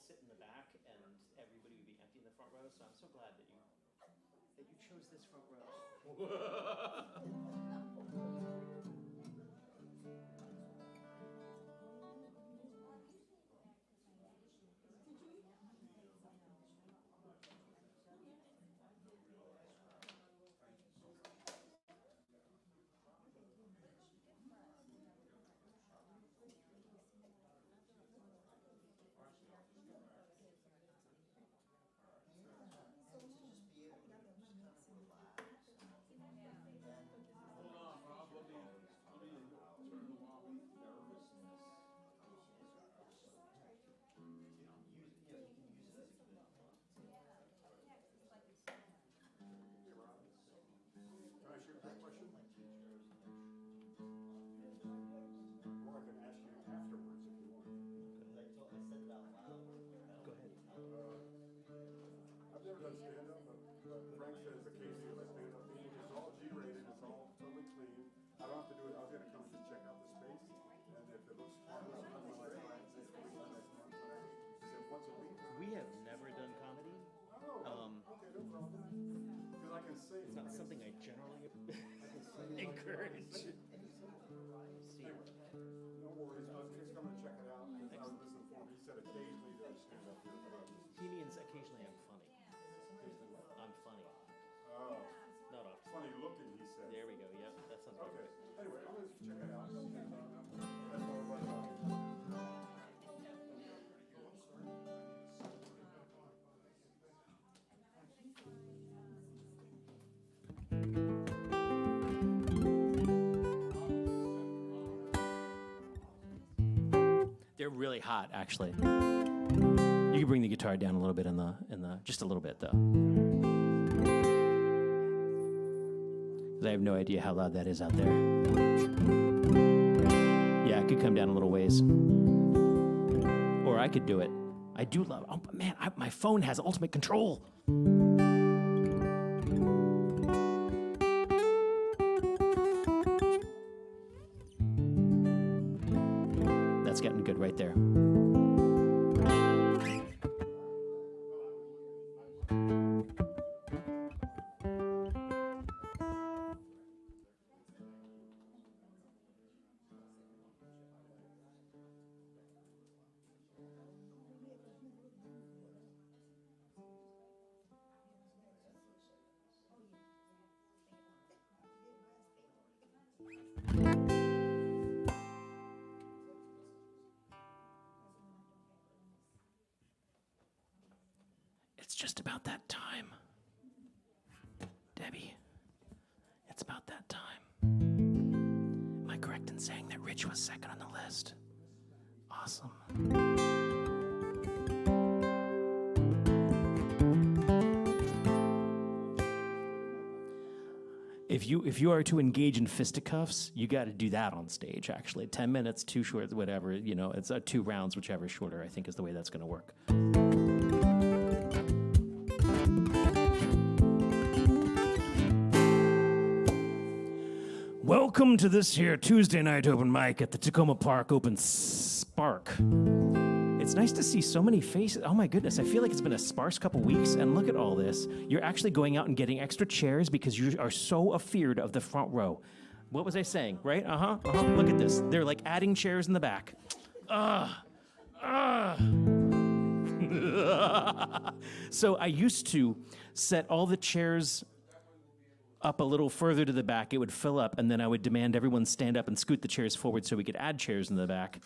sit in the back, and everybody would be empty in the front row. So I'm so glad that you chose this front row. Stand-up, but Frank says occasionally my stand-up meeting is all G-rated, it's all totally clean. I don't have to do it. I was going to come and just check out the space, and if it looks harmless, I'm going to next month. Is it once a week? We have never done comedy. Okay, no problem. Because I can say it's not something I generally encourage. No worries. I was just coming to check it out. I was listening for him. He said occasionally there's stand-up here. He means occasionally I'm funny. I'm funny. Oh. Not often. Funny looking, he said. There we go. Yep, that sounds good. Okay. Anyway, I'm going to check it out. That's all I want about it. They're really hot, actually. You can bring the guitar down a little bit in the just a little bit though. I have no idea how loud that is out there. Yeah, it could come down a little ways. Or I could do it. I do love, oh man, my phone has ultimate control. That's getting good right there. It's just about that time. Debbie, it's about that time. Am I correct in saying that Rich was second on the list? Awesome. If you are to engage in fisticuffs, you got to do that on stage, actually. 10 minutes, too short, whatever, it's 2 rounds, whichever is shorter, I think is the way that's going to work. Welcome to this here Tuesday night open mic at the Takoma Park Open Spark. It's nice to see so many faces. Oh my goodness, I feel like it's been a sparse couple weeks, and look at all this. You're actually going out and getting extra chairs because you are so afeared of the front row. What was I saying, right? Look at this. They're like adding chairs in the back. So I used to set all the chairs up a little further to the back. It would fill up, and then I would demand everyone stand up and scoot the chairs forward so we could add chairs in the back,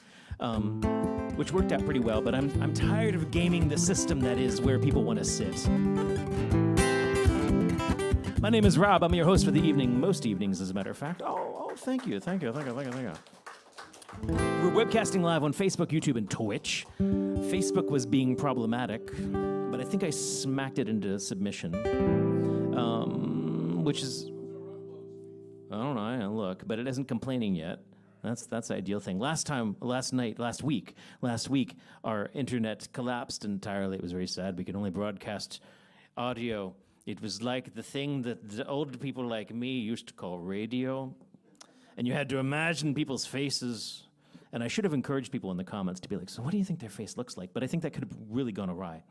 which worked out pretty well, but I'm tired of gaming the system that is where people want to sit. My name is Rob. I'm your host for the evening, most evenings, as a matter of fact. Oh, thank you. We're webcasting live on Facebook, YouTube, and Twitch. Facebook was being problematic, but I think I smacked it into submission. Which is, I don't know, I don't look, but it isn't complaining yet. That's the ideal thing. Last week, our internet collapsed entirely. It was very sad. We could only broadcast audio. It was like the thing that the old people like me used to call radio. And you had to imagine people's faces And I should have encouraged people in the comments to be like, so what do you think their face looks like? But I think that could have really gone awry.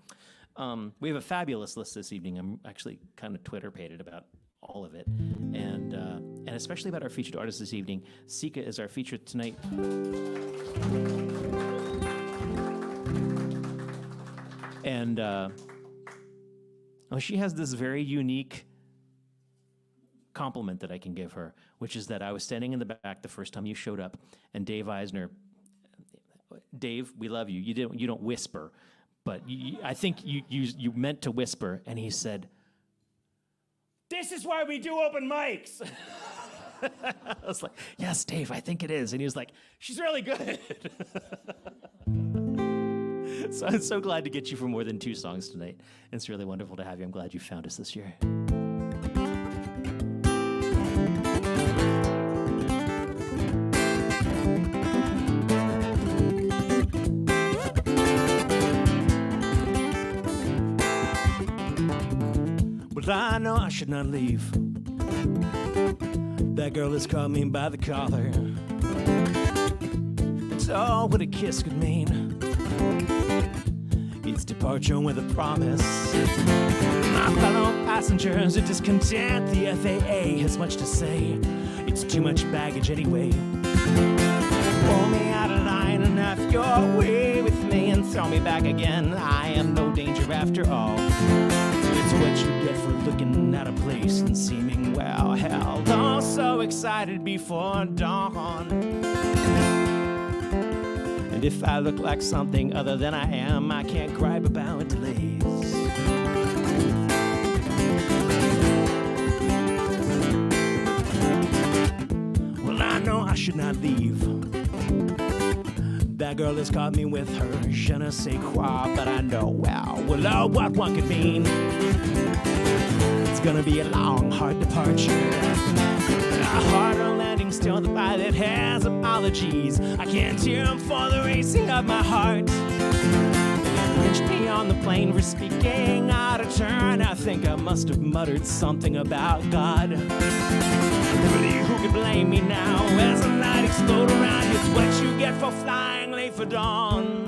We have a fabulous list this evening. I'm actually kind of Twitter-pated about all of it. And especially about our featured artist this evening. Ceeka is our featured tonight. And she has this very unique compliment that I can give her, which is that I was standing in the back the first time you showed up, and Dave Eisner, Dave, we love you. You don't whisper, but I think you meant to whisper, and he said, "This is why we do open mics." I was like, "Yes, Dave, I think it is." And he was like, "She's really good." So I'm so glad to get you for more than 2 songs tonight. It's really wonderful to have you. I'm glad you found us this year. Well, I know I should not leave. That girl has caught me by the collar. It's all what a kiss could mean. It's departure with a promise. My fellow passengers are discontent. The FAA has much to say. It's too much baggage anyway. Pull me out of line and have your way with me and throw me back again. I am no danger after all. It's what you get for looking out of place and seeming well held. Oh, so excited before dawn. And if I look like something other than I am, I can't gripe about delays. Well, I know I should not leave. That girl has caught me with her je ne sais quoi, but I know well, what one could mean. It's gonna be a long, hard departure. A harder landing, still the pilot has apologies. I can't hear him for the racing of my heart. They lynched me on the plane for speaking out of turn. I think I must have muttered something about God. Really, who could blame me now as the light explode around you? It's what you get for flying late for dawn.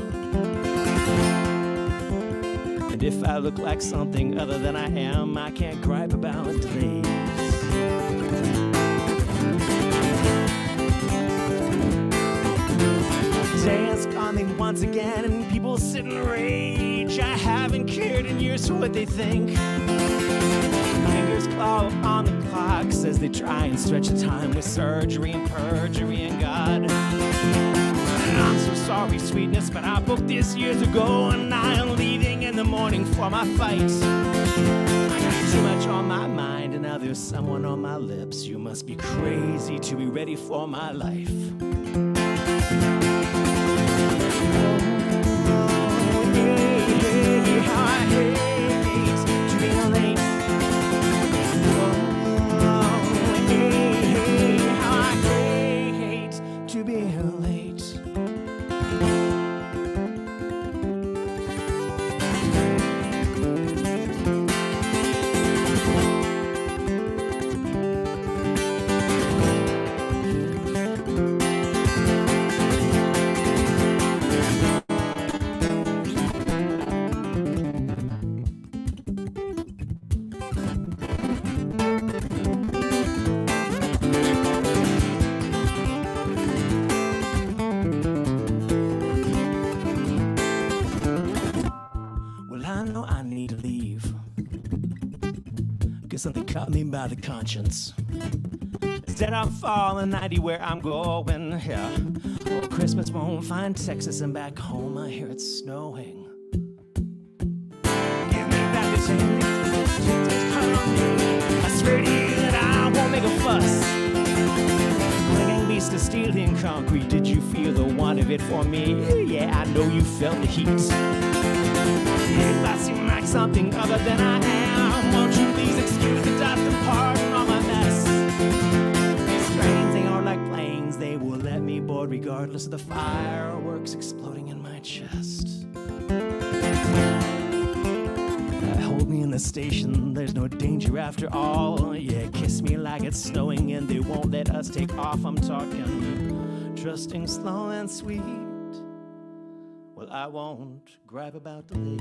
And if I look like something other than I am, I can't gripe about delays. Day has come once again, and people sit in rage. I haven't cared in years for what they think. Fingers claw on the clocks as they try and stretch the time with surgery and perjury and God. I'm so sorry, sweetness, but I booked this years ago, and I am leaving in the morning for my fight. I got too much on my mind, and now there's someone on my lips. You must be crazy to be ready for my life. How I hate to be late. How I hate to be late. Something caught me by the conscience. Instead I'm falling 90 where I'm going. Yeah. Oh, Christmas won't find Texas, and back home I hear it snowing. Give me back the chain. I swear to you that I won't make a fuss. Clinging beast of steel and concrete. Did you feel the want of it for me? Yeah, I know you felt the heat. If I seem like something other than I am, won't you please excuse the dust and pardon all my mess? These trains, they are like planes, they will let me board regardless of the fireworks exploding in my chest. Hold me in the station, there's no danger after all. Yeah, kiss me like it's snowing and they won't let us take off. I'm talking trusting, slow and sweet. Well, I won't gripe about the ladies.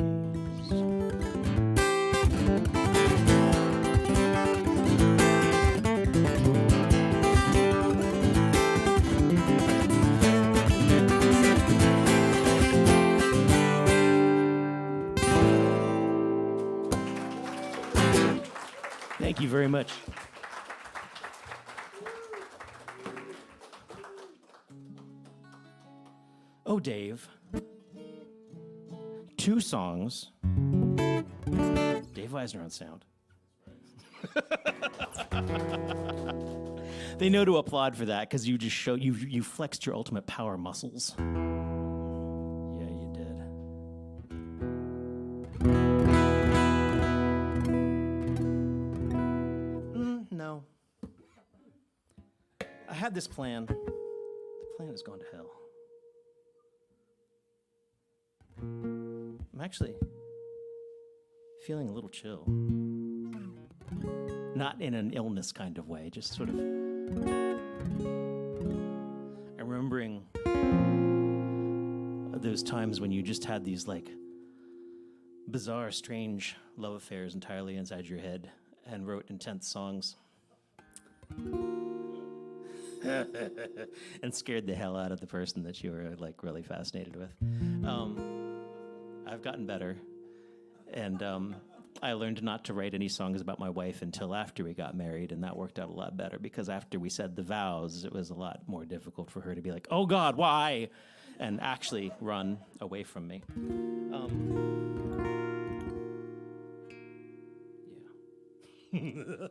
Thank you very much. Oh, Dave. 2 songs. Dave Eisner on sound. They know to applaud for that because you just show you flexed your ultimate power muscles. Yeah, you did. No. I had this plan. The plan has gone to hell. I'm actually feeling a little chill. Not in an illness kind of way, just sort of. I'm remembering those times when you just had these like bizarre, strange love affairs entirely inside your head and wrote intense songs. And scared the hell out of the person that you were like really fascinated with. I've gotten better, and I learned not to write any songs about my wife until after we got married, and that worked out a lot better because after we said the vows, it was a lot more difficult for her to be like, "Oh God, why?" and actually run away from me. Yeah.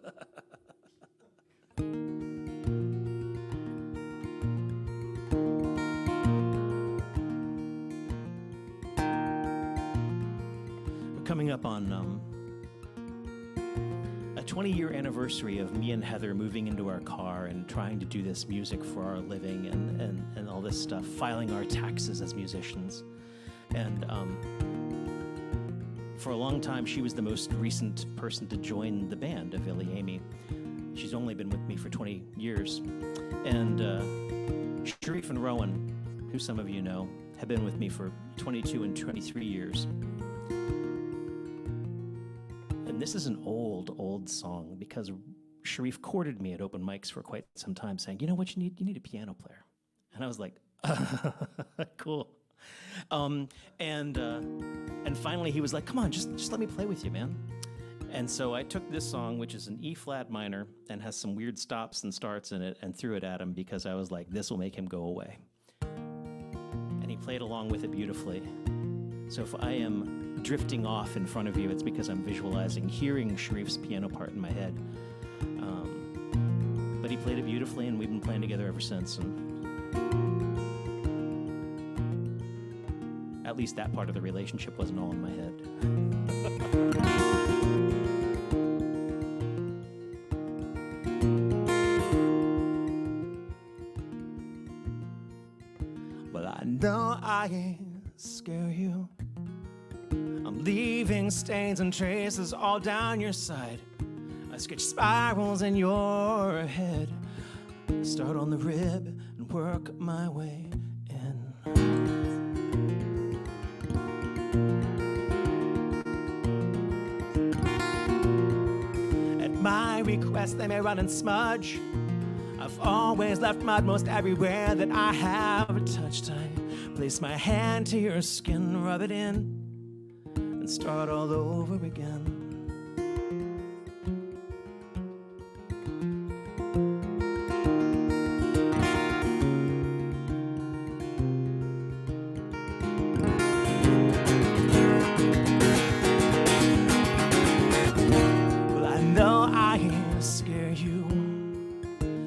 Coming up on a 20-year anniversary of me and Heather moving into our car and trying to do this music for our living and all this stuff, filing our taxes as musicians. And for a long time, she was the most recent person to join the band of Willow Ave. She's only been with me for 20 years. And Sharif and Rowan, who some of you know, have been with me for 22 and 23 years. And this is an old song because Sharif courted me at open mics for quite some time saying, you know what you need? You need a piano player. And I was like, cool. And finally he was like, come on, just let me play with you, man. And so I took this song, which is an E flat minor and has some weird stops and starts in it, and threw it at him because I was like, this will make him go away. And he played along with it beautifully. So if I am drifting off in front of you, it's because I'm visualizing, hearing Sharif's piano part in my head. But he played it beautifully, and we've been playing together ever since. And at least that part of the relationship wasn't all in my head. Well, I know I scare you. I'm leaving stains and traces all down your side. I sketch spirals in your head. Start on the rib and work my way in. At my request, they may run and smudge. I've always left mud most everywhere that I have touched. I place my hand to your skin, rub it in, and start all over again. Well, I know I scare you.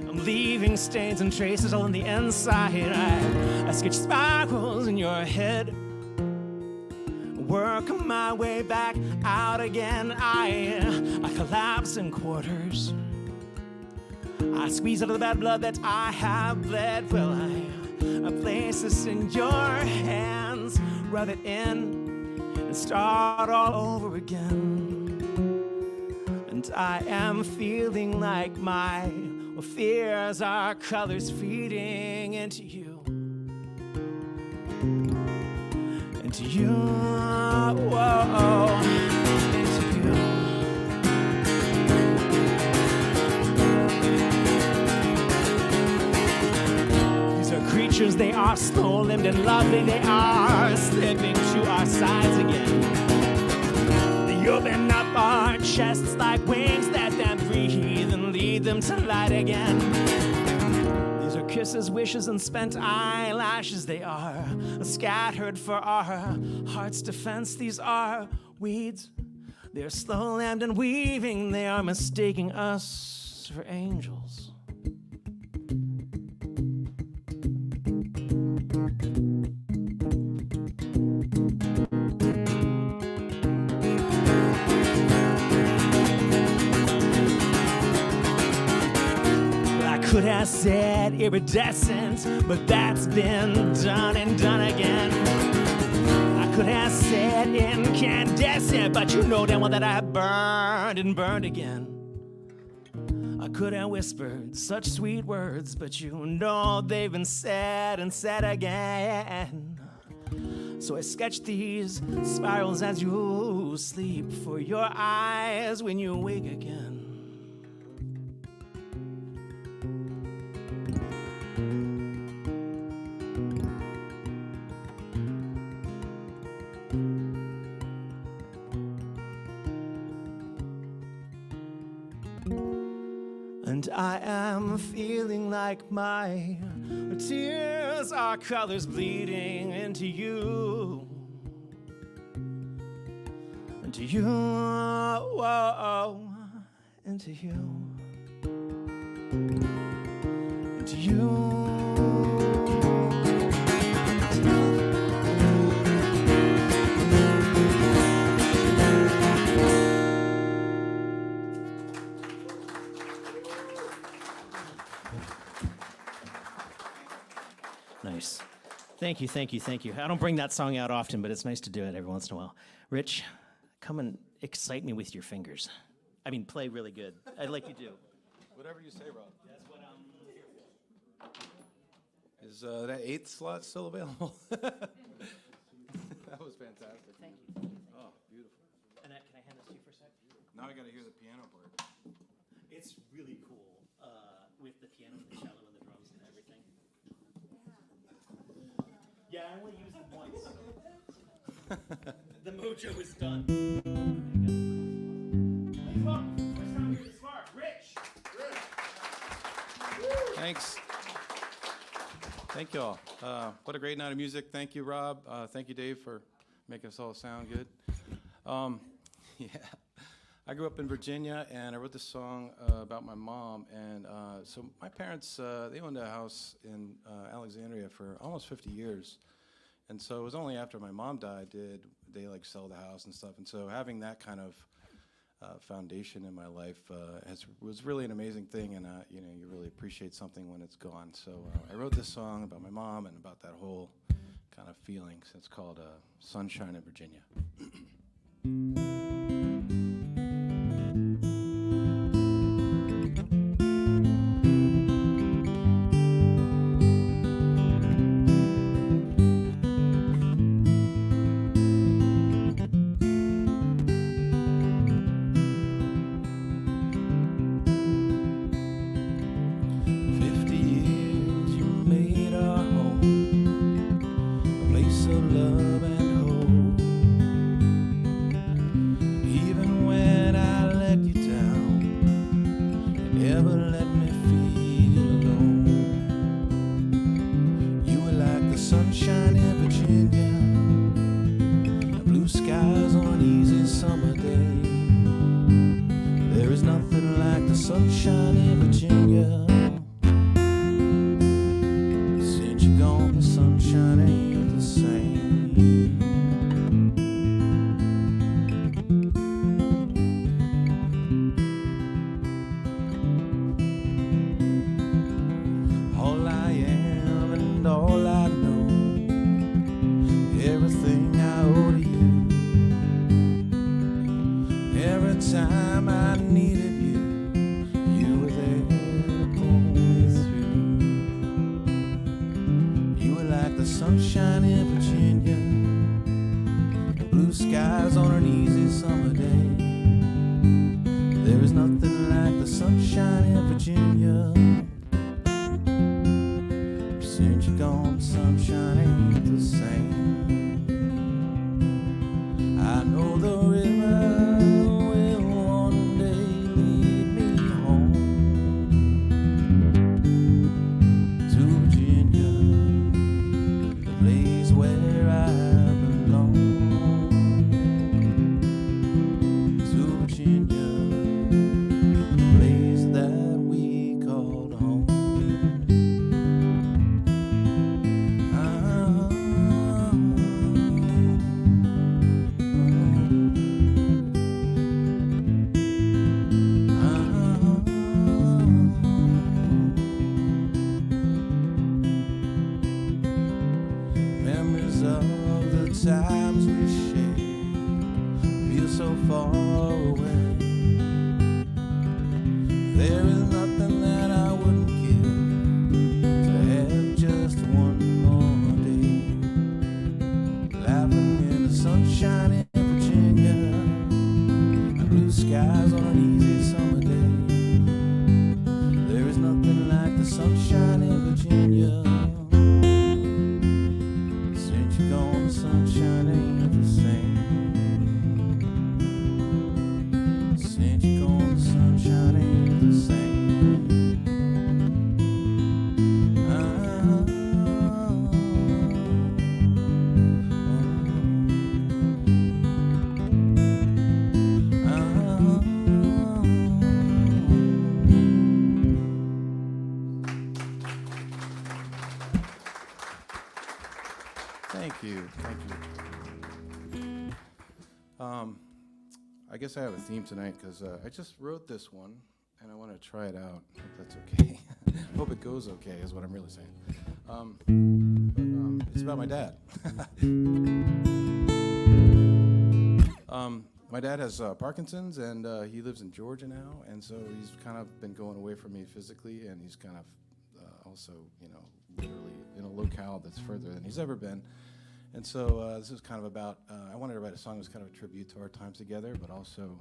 I'm leaving stains and traces all on the inside. I sketch spirals in your head. Work my way back out again. I collapse in quarters. I squeeze out of the bad blood that I have bled. Well, I place this in your hands, rub it in, and start all over again. And I am feeling like my Well, fears are colors feeding into you. Into you. Whoa, into you. These are creatures, they are slow-limbed and lovely. They are slipping to our sides again. They open up our chests like wings, let them breathe and lead them to light again. These are kisses, wishes, and spent eyelashes. They are scattered for our heart's defense. These are weeds. They're slow-limbed and weaving. They are mistaking us for angels. Could have said iridescent, but that's been done and done again. I could have said incandescent, but you know damn well that I burned and burned again. I could have whispered such sweet words, but you know they've been said and said again. So I sketched these spirals as you sleep for your eyes when you wake again. And I am feeling like my tears are colors bleeding into you. Into you, whoa, into you. Into you. Nice. Thank you, thank you, thank you. I don't bring that song out often, but it's nice to do it every once in a while. Rich, come and excite me with your fingers. I mean, play really good. I'd like you to. Whatever you say, Rob. That's what I'm here for. Is that 8th slot still available? That was fantastic. Thank you. Oh, beautiful. And can I hand this to you for a sec? Now I got to hear the piano part. It's really cool with the piano, the cello, and the drums and everything. Yeah, I only used it once. The mojo is done. Please welcome, first time here to Spark, Rich. Thanks. Thank you all. What a great night of music. Thank you, Rob. Thank you, Dave, for making us all sound good. Yeah. I grew up in Virginia, and I wrote this song about my mom. And so my parents, they owned a house in Alexandria for almost 50 years. And so it was only after my mom died did they like sell the house and stuff. And so having that kind of foundation in my life was really an amazing thing. And you know, you really appreciate something when it's gone. So I wrote this song about my mom and about that whole kind of feeling. So it's called Sunshine in Virginia. the sunshine in Virginia, blue skies on an easy summer day. There is nothing like the sunshine in Virginia. Since you're gone, the sunshine ain't the same. I know the river will one day lead me home to Virginia, the place where I belong. To Virginia, the place that we called home. Memories of the times we shared feel so far away. There is nothing that I wouldn't give to have just one more day, laughing in the sunshine in Virginia, and blue skies on an easy summer day. There is nothing like the sunshine in Virginia. Since you're gone, the sunshine ain't the same. Since you're gone, the sunshine ain't the same. Thank you. Thank you. I guess I have a theme tonight because I just wrote this one and I want to try it out. Hope that's okay. Hope it goes okay is what I'm really saying. It's about my dad. My dad has Parkinson's, and he lives in Georgia now, and so he's kind of been going away from me physically, and he's kind of also, you know, literally in a locale that's further than he's ever been. And so this is kind of about, I wanted to write a song that was kind of a tribute to our time together, but also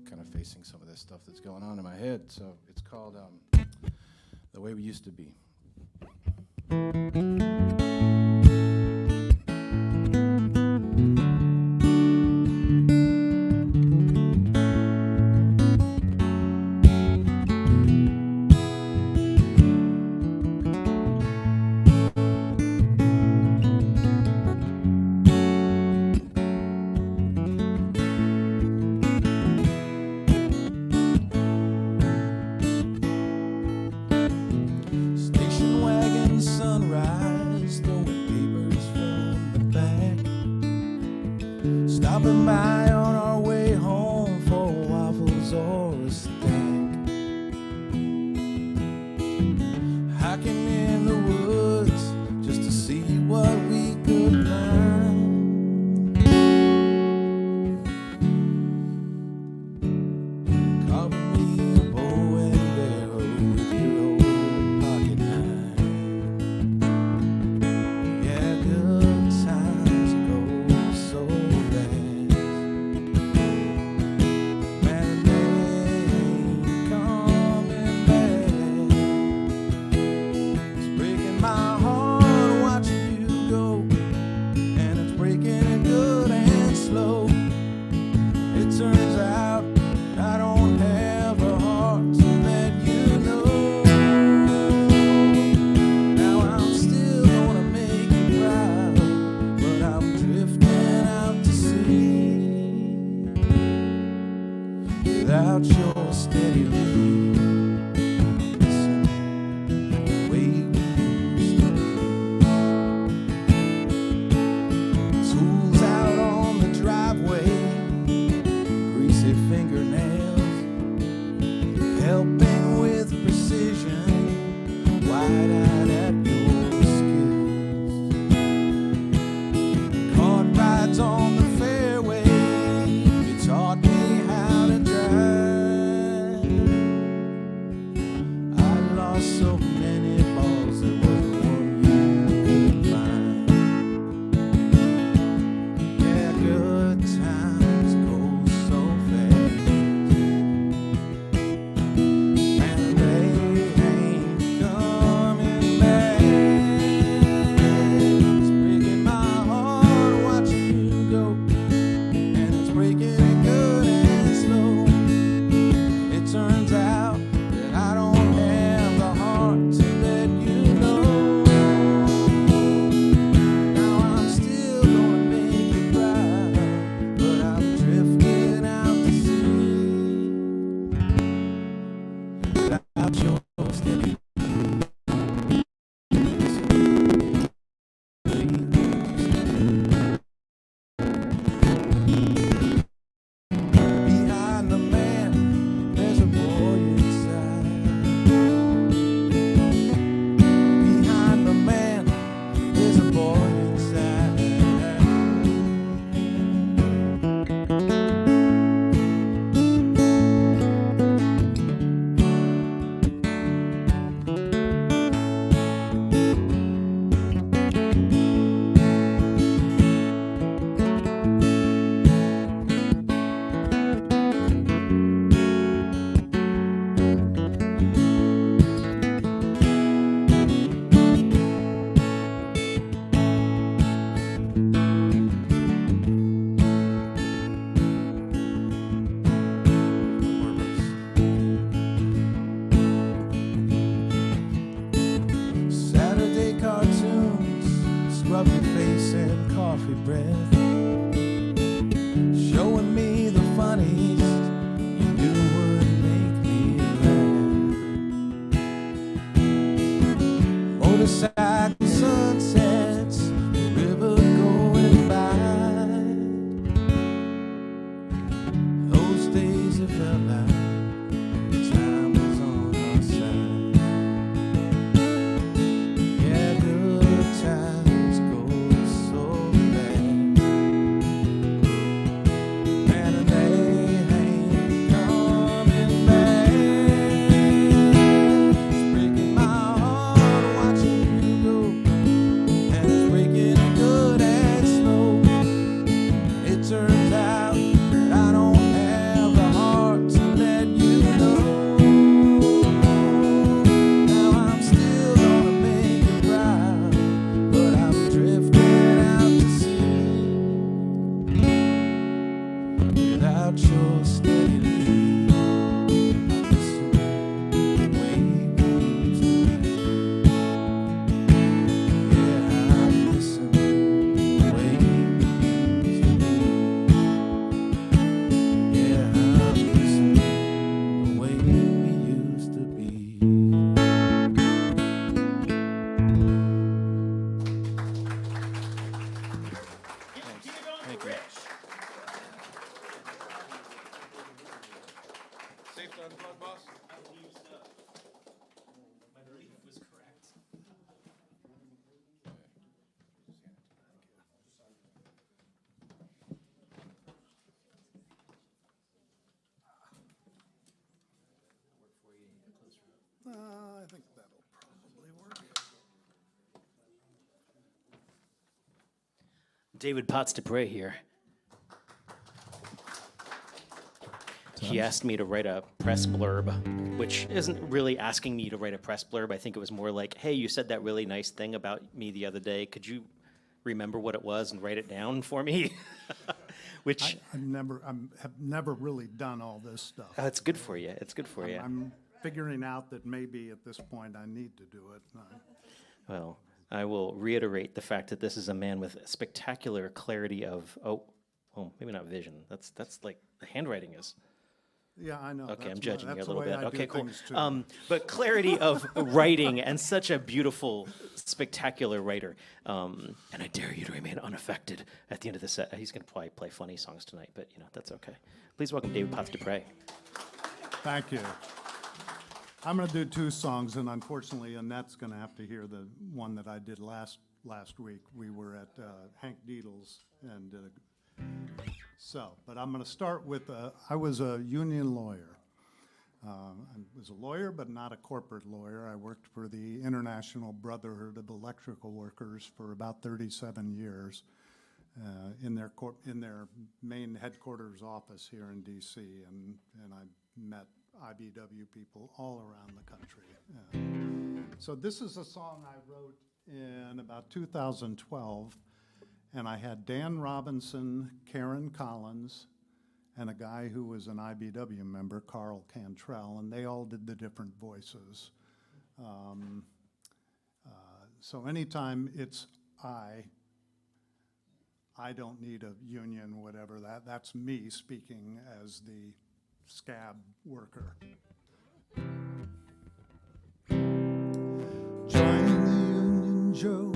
kind of facing some of this stuff that's going on in my head. So it's called The Way We Used to Be. Station wagon sunrise, throwing papers from the back. Stopping by on our way home for waffles or a snack. Hiking in the woods just to see what we could find. Carving me a bow and arrow with your old pocket knife. Yeah, good times go so fast. Man, they ain't coming back. It's breaking my of your face and coffee breath, showing me the funnies you knew would make me laugh. Motorcycle sunsets, the river going by. Those days it felt like time was on our side. Yeah, good times go so fast, and they ain't coming back. It's breaking my heart watching you go, and it's breaking it good and slow. It turns out that I don't have the heart to let you know. Now I'm still gonna make you proud, but I'm drifting out to sea without your steady lead. Listen, the way we used to be. Yeah, I'm missing the way we used to be. Yeah, I'm missing the way we used to be. Thank you. Safe to unplug, boss? My belief was correct. I think that'll probably work. David Potts Dupre here. He asked me to write a press blurb, which isn't really asking me to write a press blurb. I think it was more like, hey, you said that really nice thing about me the other day. Could you remember what it was and write it down for me? Which, I've never really done all this stuff. it's good for you. It's good for you. I'm figuring out that maybe at this point I need to do it. Well, I will reiterate the fact that this is a man with spectacular clarity of, maybe not vision. That's like the handwriting is. Yeah, I know. Okay, I'm That's judging you a that's little the way bit. I Okay, do cool. things, too. But clarity of writing and such a beautiful, spectacular writer. And I dare you to remain unaffected at the end of the set. He's going to probably play funny songs tonight, but that's okay. Please welcome David Potts Dupre. Thank you. I'm going to do two songs, and unfortunately, Annette's going to have to hear the one that I did last week. We were at Hank Deedle's, and but I'm going to start with, I was a union lawyer. I was a lawyer, but not a corporate lawyer. I worked for the International Brotherhood of Electrical Workers for about 37 years in their main headquarters office here in D.C., and I met IBW people all around the country. So this is a song I wrote in about 2012, and I had Dan Robinson, Karen Collins, and a guy who was an IBW member, Carl Cantrell, and they all did the different voices. So anytime it's I don't need a union, whatever, that's me speaking as the scab worker. Join the union, Joe.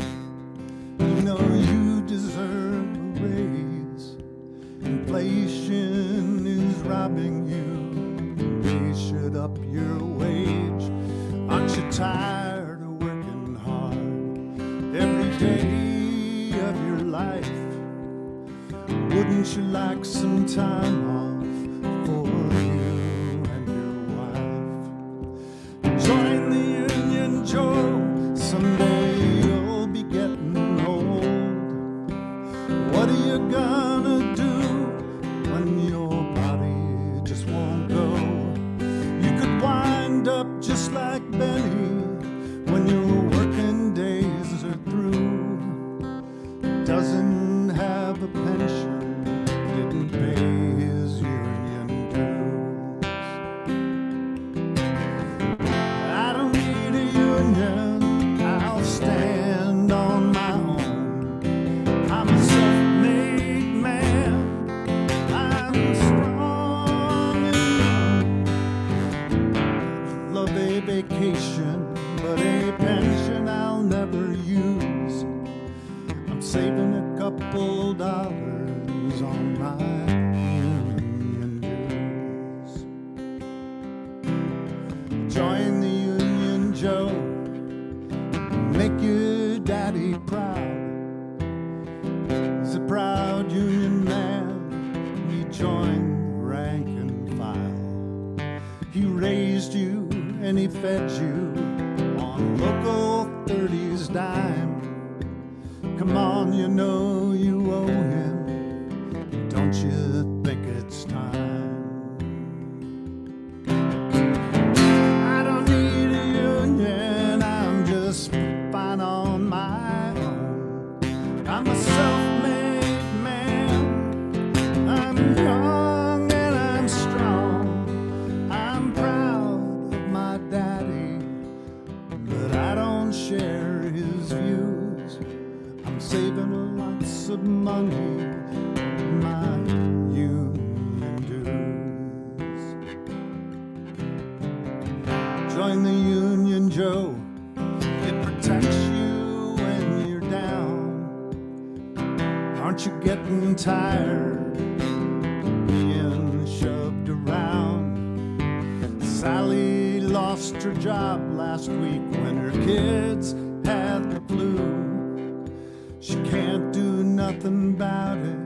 You know you deserve a raise. Inflation is robbing you. They should up your wage. Aren't you tired of working hard every day of your life? Wouldn't you like some time off for you and your wife? Join the union, Joe. Someday you'll be getting old. What are you gonna do when your body just won't go? You could wind up just like Benny when your working days are through. Doesn't have a pension, didn't pay his saving a couple dollars on my union dues. Join the union, Joe, make your daddy proud. He's a proud union man, he joined the rank and file. He raised you and he fed you on local 30s dime. Come on, you know you owe him, don't you think it's time? I don't need a union, I'm just fine on my own. I'm a self-made man, I'm young and I'm strong. I'm proud of my daddy, but I don't share his views. I'm saving lots of money on my union dues. Join the union, Joe. It protects you when you're down. Aren't you getting tired being shoved around? Sally lost her job last week when her kids had the flu. She can't do nothing about it.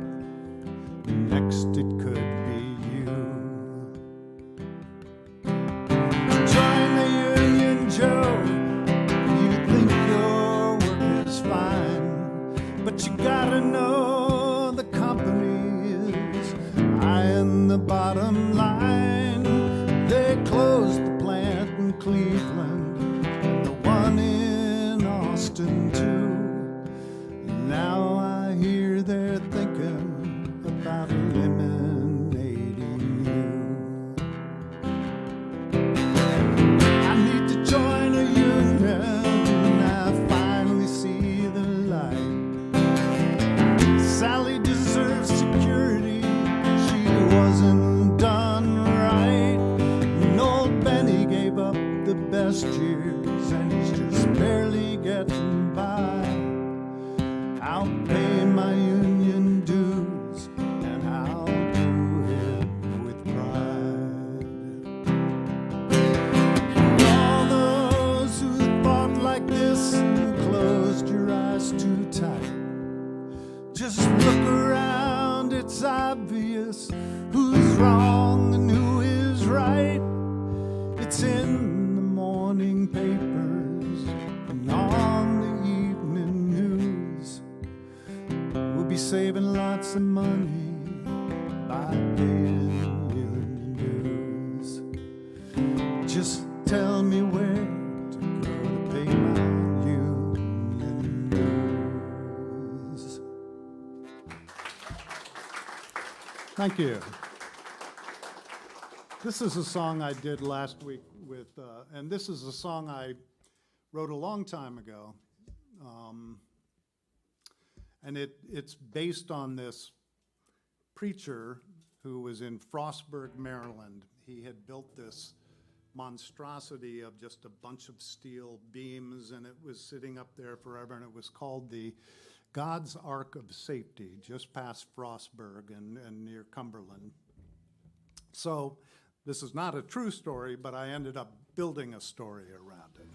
Next it could be you. Join the union, Joe. You think your work is fine, but you gotta know the company is eyeing the bottom line. They closed the plant in Cleveland and the one in Austin too. Now I hear they're thinking about eliminating you. I need to join a union, I finally see the light. Sally deserves security, she wasn't done right. And old Benny gave up the best years and he's just barely getting by. I'll pay my union dues and I'll do it with pride. All those who thought like this and closed your eyes too tight, just look around, it's obvious who's wrong and who is right. It's in the morning papers and on the evening news. We'll be saving lots of money by paying union dues. Just tell me where to go to pay my union dues. Thank you. This is a song I did last week with, and this is a song I wrote a long time ago. And it's based on this preacher who was in Frostburg, Maryland. He had built this monstrosity of just a bunch of steel beams, and it was sitting up there forever, and it was called the God's Ark of Safety, just past Frostburg and near Cumberland. So this is not a true story, but I ended up building a story around it.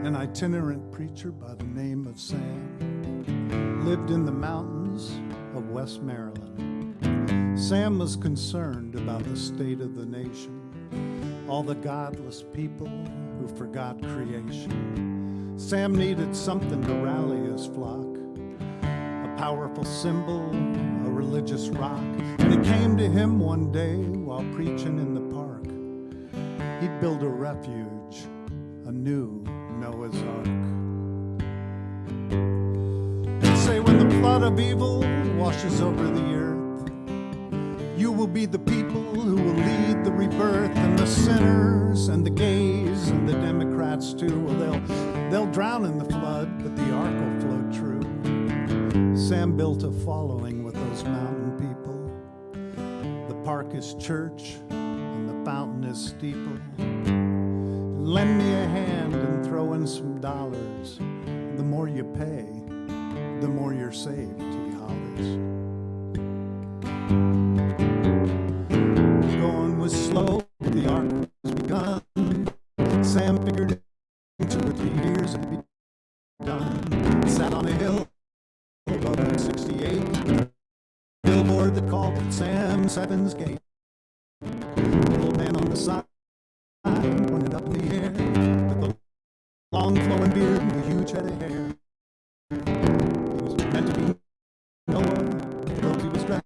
An itinerant preacher by the name of Sam lived in the mountains of West Maryland. Sam was concerned about the state of the nation, all the godless people who forgot creation. Sam needed something to rally his flock, a powerful symbol, a religious rock. And it came to him one day while preaching in the park. He'd build a refuge, a new Noah's Ark. He'd say, when the flood of evil washes over the earth, you will be the people who will lead the rebirth, and the sinners and the gays and the Democrats too. Well, they'll drown in the flood, but the ark will float true. Sam built a following with those mountain people. The park is church and the fountain is steeple. Lend me a hand in throwing throwing some dollars. The more you pay, the more you're saved, he hollers. Going was slow, the arc was begun. Sam figured in 2 or 3 years it'd be done. Sat on a hill above Route 68. Billboard that called it Sam Seven's Gate. Little man on the side pointed up in the air with a long flowing beard and a huge head of hair. He was meant to be Noah, the robes he was dressed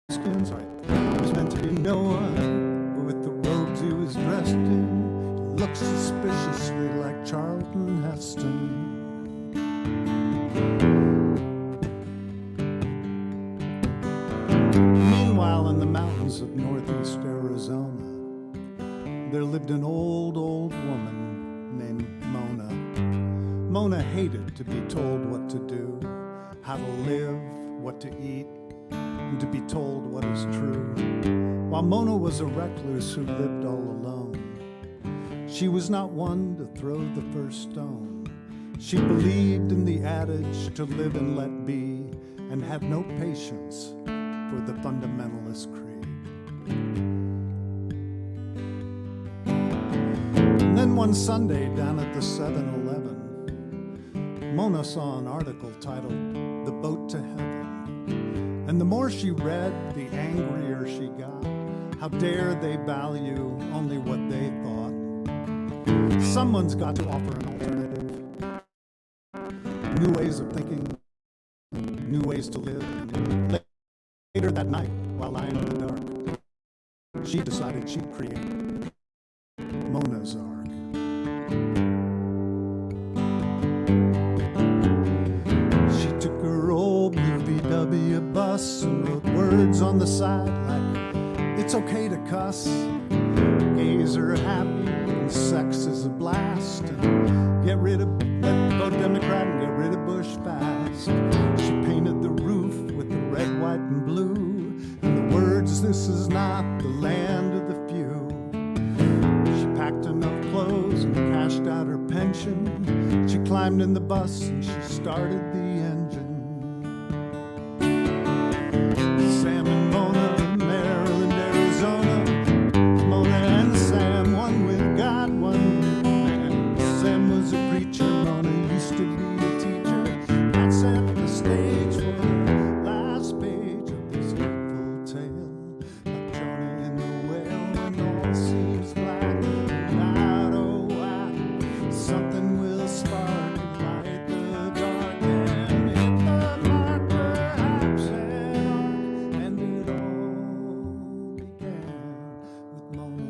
in. Sorry, he was meant to be Noah, but with the robes he was dressed in, he looked suspiciously like Charlton Heston. Meanwhile, in the mountains of northeast Arizona, there lived an old woman named Mona. Mona hated to be told what to do, how to live, what to eat, and to be told what is true. While Mona was a recluse who lived all alone, she was not one to throw the first stone. She believed in the adage to live and let be, and had no patience for the fundamentalist creed. And then one Sunday down at the 7-Eleven, Mona saw an article titled "The Boat to Heaven." And the more she read, the angrier she got. How dare they value only what they thought? Someone's got to offer an alternative. New ways of thinking, new ways to live. Later that night, while lying in the dark, she decided she'd create Mona's Ark. She took her old blue VW bus and wrote words on the side like, "It's okay to cuss, gays are happy, and sex is a blast, and get rid of, vote Democrat and get rid of Bush fast." She painted the roof with the red, white, and blue, and the words, "This is not the land of the few." She packed enough clothes and cashed out her pension. She climbed in the bus and she started the engine. Sam and Mona, Maryland, Arizona. Mona and Sam, one with God, one with man. Sam was a preacher, Mona used to be a teacher. That set the stage for the last page of this hateful tale of Jonah and the whale when all seems black and out of whack. Something will spark and light the dark and hit the mark, perhaps an arc. And it all began with Mona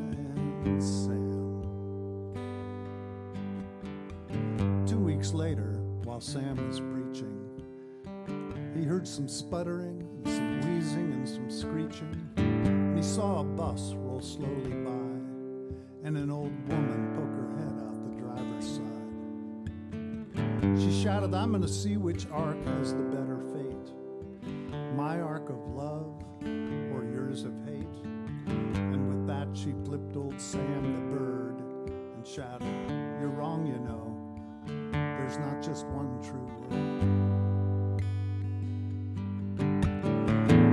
and Sam. 2 weeks later, while Sam was preaching, he heard some sputtering, and some wheezing, and some screeching. And he saw a bus roll slowly by, and an old woman poke her head out the driver's side. She shouted, "I'm gonna see which ark has the better fate, my ark of love or yours of hate." And with that, she flipped old Sam the bird and shouted, "You're wrong, you know. There's not just one true word."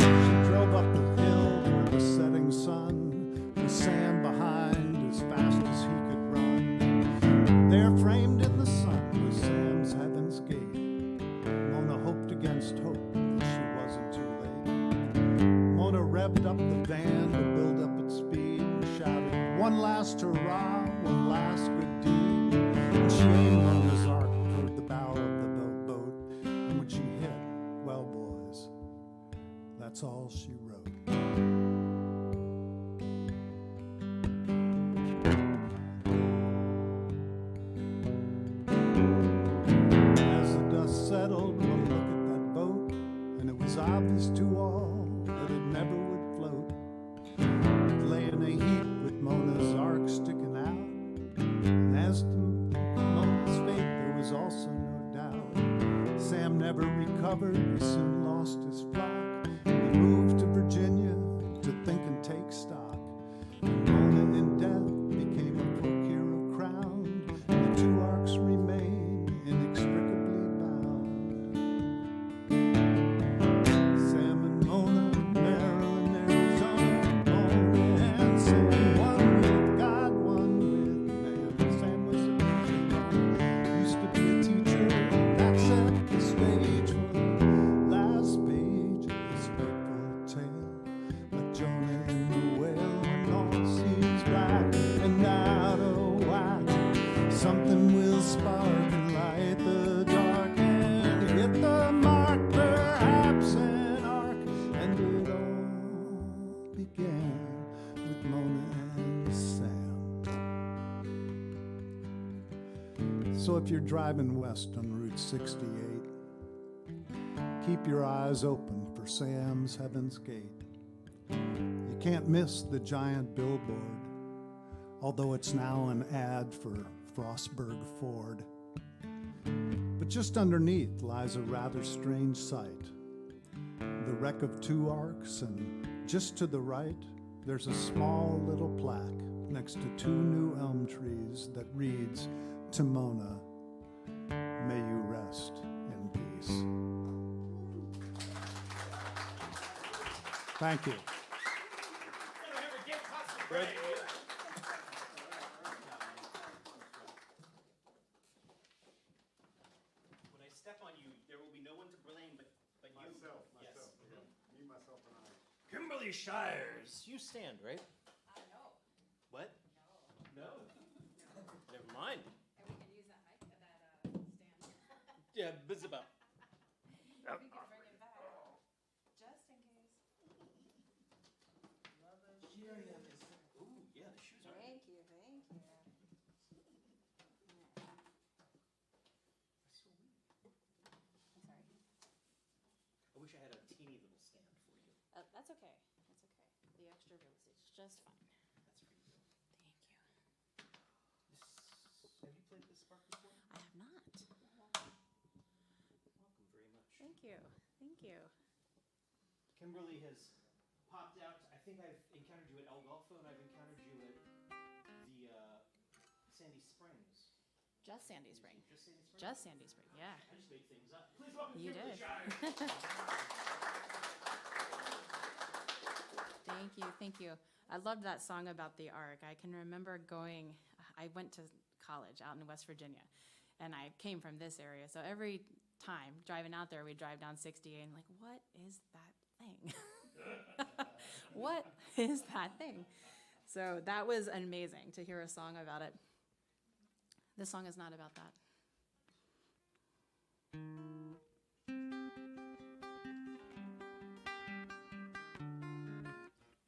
She drove up the hill toward the setting sun, with Sam behind as fast as he could run. There, framed in the sun, was Sam's heaven's gate. Mona hoped against hope that she wasn't too late. Mona revved up the van to build up its speed and shouted, "One last hurrah, one last good deed." And she aimed Mona's ark toward the bow of the boat, and when she hit, well, boys, that's all she wrote. As the dust settled, one look at that boat, and it was obvious to all that it never would float. It lay in a heap with Mona's ark sticking out, and as to Mona's fate, there was also no doubt. Sam never recovered, he soon lost his flock, and he moved to Virginia to think and take stock. And Mona in death became a folk hero crowned, and the two arks remained So if you're driving west on Route 68, keep your eyes open for Sam's Heaven's Gate. You can't miss the giant billboard, although it's now an ad for Frostburg Ford. But just underneath lies a rather strange sight. The wreck of 2 arcs, and just to the right, there's a small little plaque next to 2 new elm trees that reads, "To Mona, may you rest in peace." Thank you. When I step on you, there will be no one to blame but you. Myself, Yes. yeah. Me, myself, and I. Kimberly Shires. You stand, right? No. What? No. Never mind. And we can use that mic, stand. Yeah, biz about. We can bring it back, just in case. Ooh, yeah, the shoes are. Thank you, thank you. I'm sorry. I wish I had a teeny little stand for you. That's okay, that's okay. The extra real estate's just fine. That's for you. Thank you. Have you played this Spark before? I have not. Welcome very much. Thank you, thank you. Kimberly has popped out. I think I've encountered you at El Golfo, and I've encountered you at the Sandy Springs. Just Sandy Spring. Just Sandy Springs? Just Sandy Spring, yeah. I just made things up. Please welcome You Kimberly did. Shires. Thank you, thank you. I loved that song about the Ark. I can remember I went to college out in West Virginia, and I came from this area. So every time driving out there, we'd drive down 68 and like, what is that thing? What is that thing? So that was amazing to hear a song about it. This song is not about that.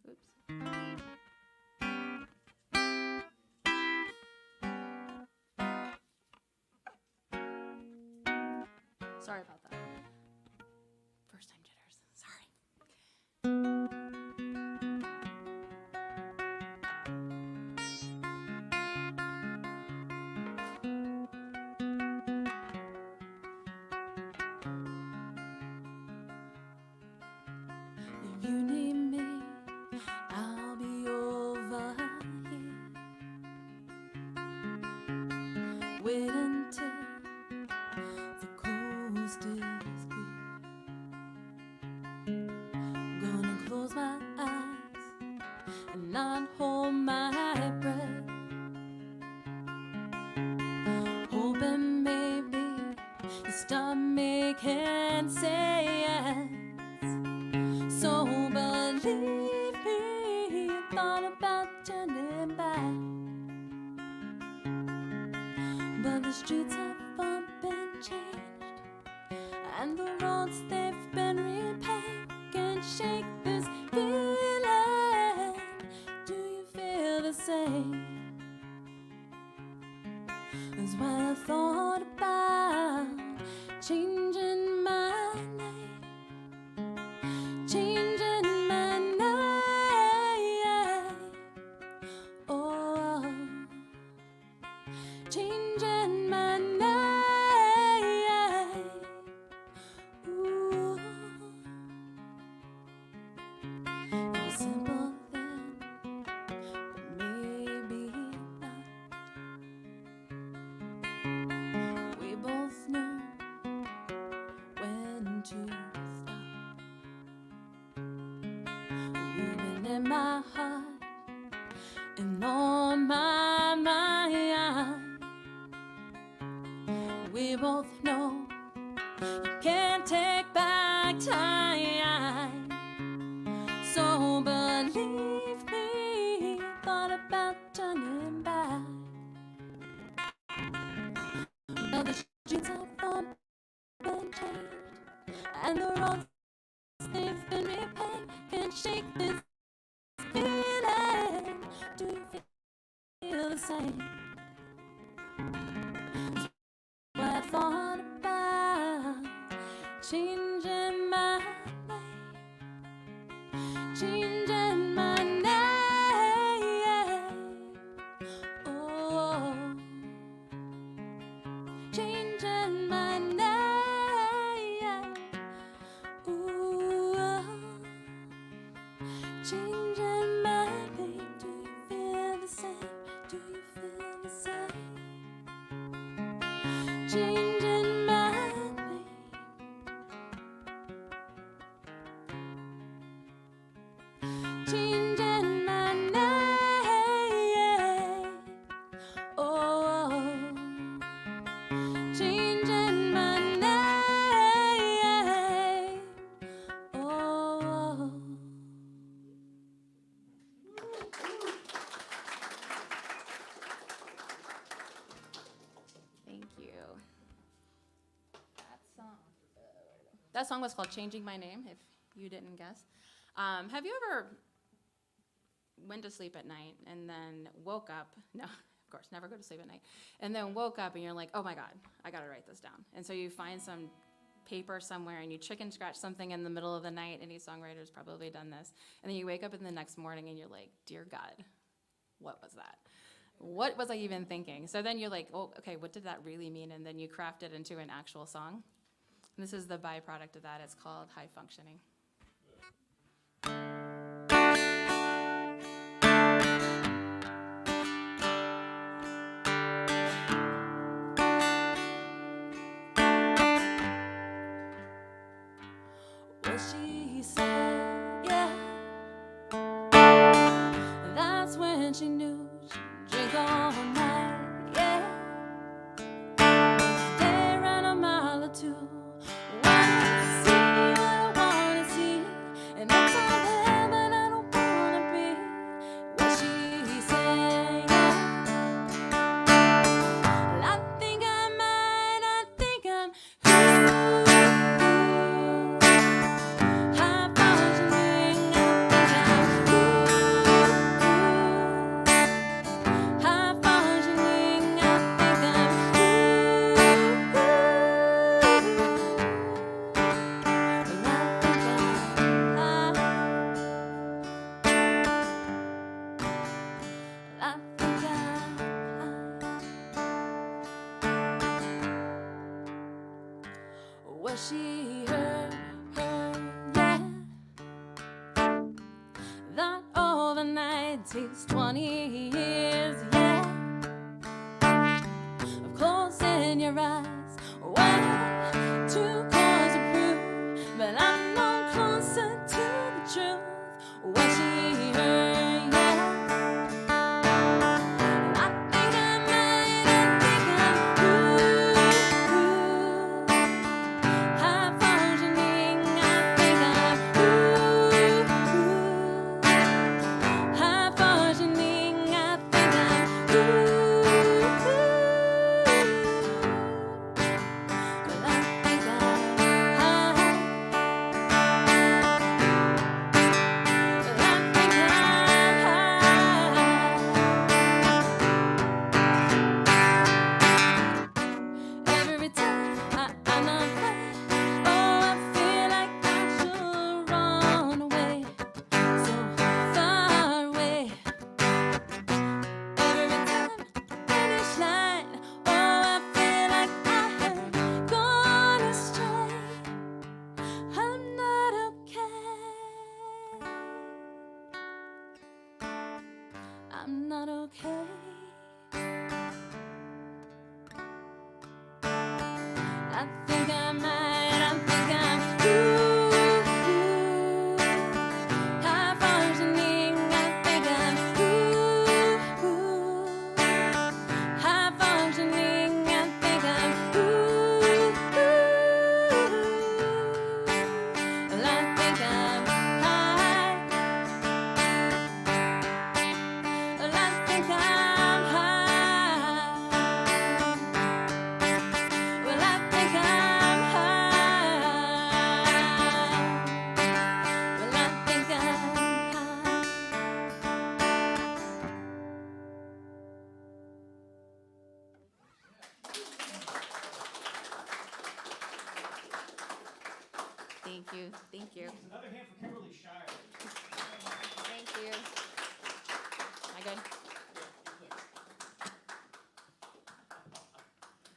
Oops. Sorry about that. First time jitters. Sorry. If you need me, I'll be over here. Wait until the coast is clear. Gonna close my eyes and not hold my breath, hoping maybe you start making sense. So believe me, I thought about turning back, but the streets have all been changed, and the roads they've been repaved. Can't shake this feeling. Do you feel the same? That's why I thought about changing my name, changing my name. Oh, changing my name. Ooh. It was simple then, but maybe not. We both know when to stop. You've been in my heart and on my mind. We both know you can't take back time. So believe me, thought about turning back, but the streets have all been changed, and the roads they've been repaved. Can't shake this feeling. Do you feel the same? That song was called Changing My Name, if you didn't guess. Have you ever went to sleep at night and then woke up? No, of course, never go to sleep at night. And then woke up and you're like, oh my God, I gotta write this down. And so you find some paper somewhere and you chicken scratch something in the middle of the night. Any songwriter's probably done this. And then you wake up in the next morning and you're like, dear God, what was that? What was I even thinking? So then you're like, oh, okay, what did that really mean? And then you craft it into an actual song. And this is the byproduct of that. It's called High Functioning. What she said, yeah, that's when she knew she'd drink all night, yeah. They ran a mile or two. Wanna see what I wanna see, and that's all there, but I don't wanna be what she said, yeah. I think I might, I think I'm high functioning, I think I'm high functioning, I think I'm what she heard, yeah, that overnight takes 20 years, yeah, of closing your eyes, one, two cause to prove, but I'm no closer to the truth. What she heard, yeah. I think I might, I think I'm high functioning, I think I'm high functioning, I think I'm well, I think I'm high. Well, I think I'm high. Every time I'm not right, oh, I feel like I should run away, so far away. Every time finish line, oh, I feel like I have gone astray. I'm not okay. I'm not okay. I think I might, I think I'm high functioning, I think I'm high functioning, I think I'm well, I think I'm high. Well, I think I'm high. Well, I think I'm high. Well, I think I'm high. Thank you. Thank you. Another hand for Kimberly Shire. Thank you. Am I good?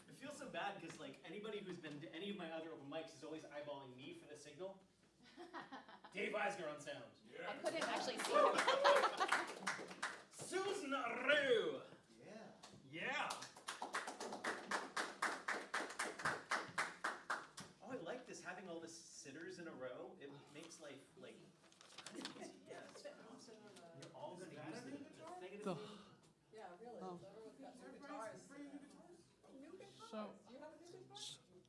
It feels so bad because like anybody who's been to any of my other open mics is always eyeballing me for the signal. Dave Eisner on sound. I couldn't actually see him. Susan Rue. Yeah. Oh, I like this, having all the sitters in a row. It makes life like kind of easy. Yeah, it's awesome. You're all gonna use the thing.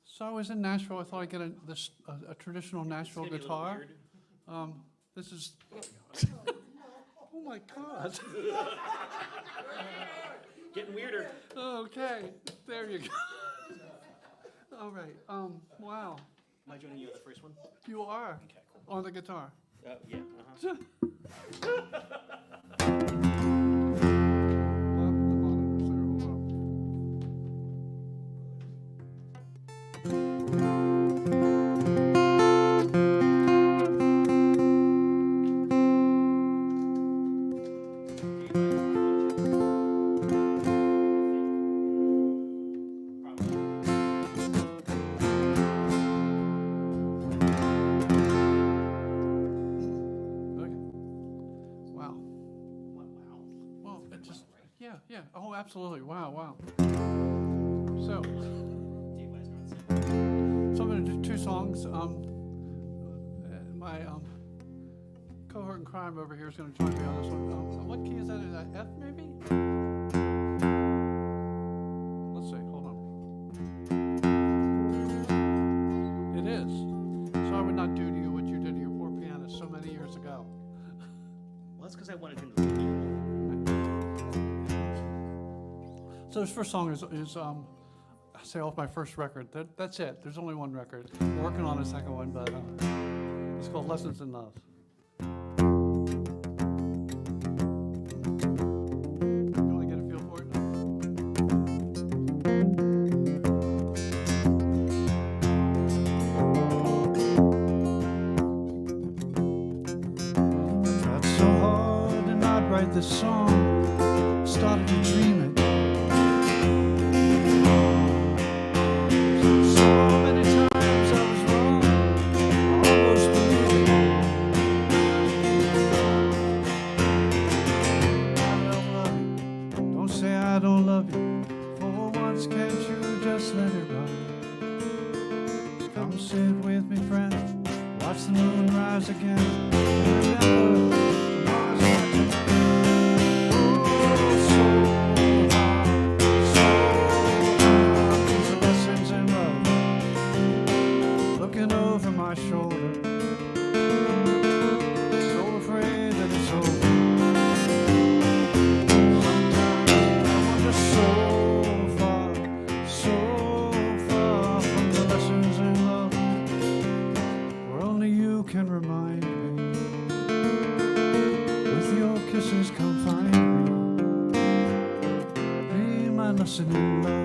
So I was in Nashville. I thought I'd get a traditional Nashville It's gonna be a little guitar. weird. This is. Oh my God. Getting weirder. Okay, there you go. All right. Wow. Am I joining you on the first one? You are Okay, cool. on the guitar. Yeah, Well, the monitor's there, hold on. Okay. Wow. Well, it just, yeah. Oh, absolutely. Wow. So, Dave Eisner on Singer. so I'm going to do two songs. My cohort in crime over here is going to join me on this one. What key is that? Is that F maybe? Let's see. Hold on. It is. So I would not do to you what you did to your poor pianist so many years ago. Well, that's because I wanted him to leave you. So this first song is I say off my first record. That's it. There's only one record. We're working on a second one, but it's called Lessons in Love. You want to get a feel for it? I tried so hard to not write this song. Started to dream it. So many times I was wrong, almost believe it. I don't love you. Don't say I don't love you. For once, can't you just let it run? Come sit with me, friend. Watch the moon rise again. Remember, tomorrow's not tonight. Oh, so hard, so hard. These are lessons in love. Looking over my shoulder, so afraid that it's over. Sometimes I wander so far from the lessons in love, where only you can remind me. With your kisses, come find me. Be my lesson in love.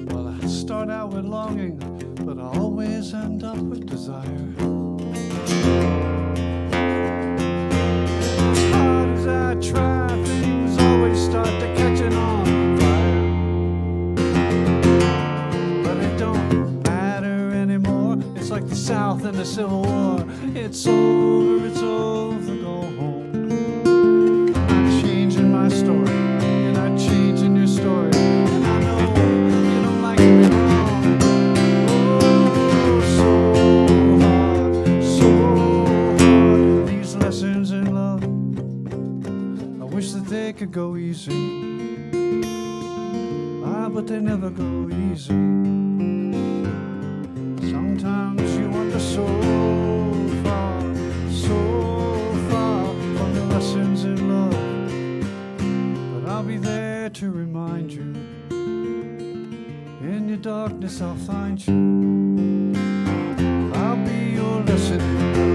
Well, I start out with longing, but I always end up with desire. As hard as I try, things always start to catching on fire. But it don't matter anymore. It's like the South and the Civil War. It's over, go home. I'm changing my story. You're not changing your story. And I know you don't like me wrong. Oh, so hard. These lessons in love, I wish that they could go easy. But they never go easy. Sometimes you wander so far from the lessons in love. But I'll be there to remind you. In your darkness I'll find you. I'll be your lesson in love.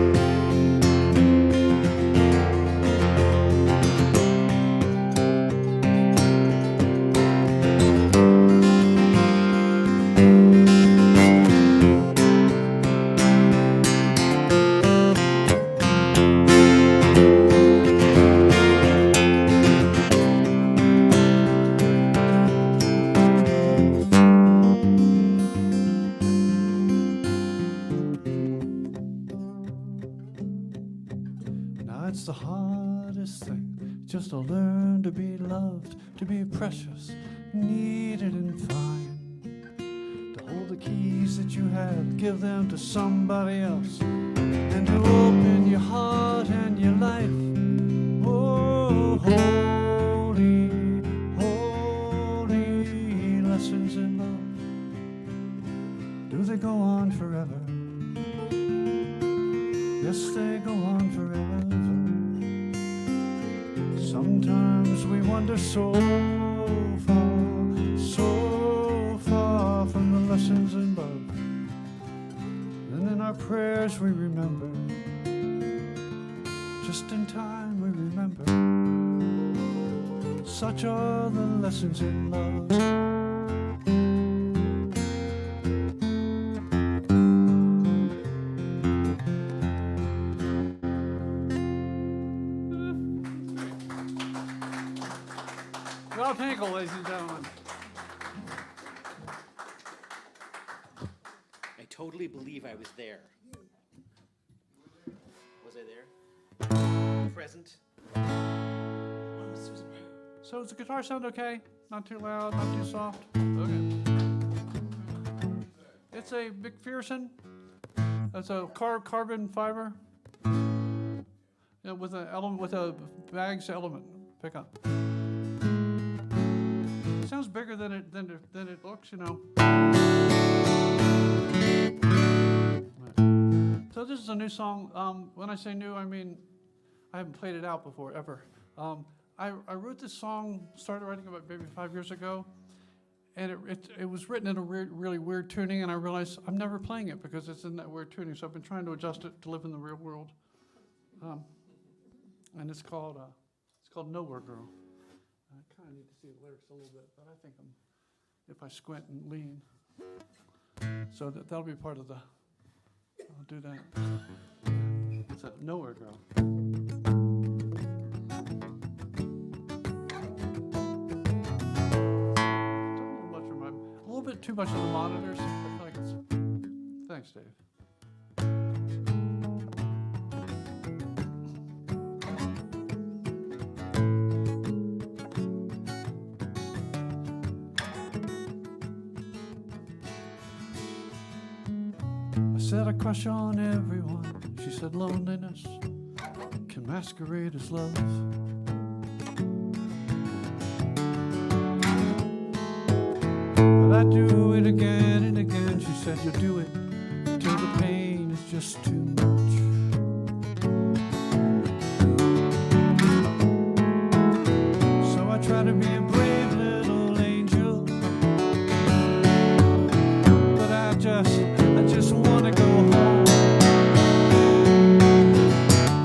It's the hardest thing, just to learn to be loved, to be precious, needed and fine. To hold the keys that you have, give them to somebody else, and to open your heart and your life. Oh, holy, holy lessons in love. Do they go on forever? so far from the lessons above. And in our prayers we remember, just in time we remember. Such are the lessons in love. Rob Hinkle, ladies and gentlemen. I totally believe I was there. Was I there? Present? So does the guitar sound okay? Not too loud, not too soft? Okay. It's a McPherson. It's a carbon fiber. Yeah, with a bags element pickup. It sounds bigger than it looks, you know. So this is a new song. When I say new, I mean I haven't played it out before ever. I wrote this song, started writing about maybe 5 years ago, and it was written in a really weird tuning, and I realized I'm never playing it because it's in that weird tuning. So I've been trying to adjust it to live in the real world. And it's called Nowhere Girl. I kind of need to see the lyrics a little bit, but I think if I squint and lean, so that'll be part of the. I'll do that. It's a Nowhere Girl. A little bit too much of the monitors. I feel like it's. Thanks, Dave. I said I crush on everyone. She said loneliness can masquerade as love. But I do it again and again. She said you'll do it till the pain is just too much. So I try to be a brave little angel, but I just want to go home.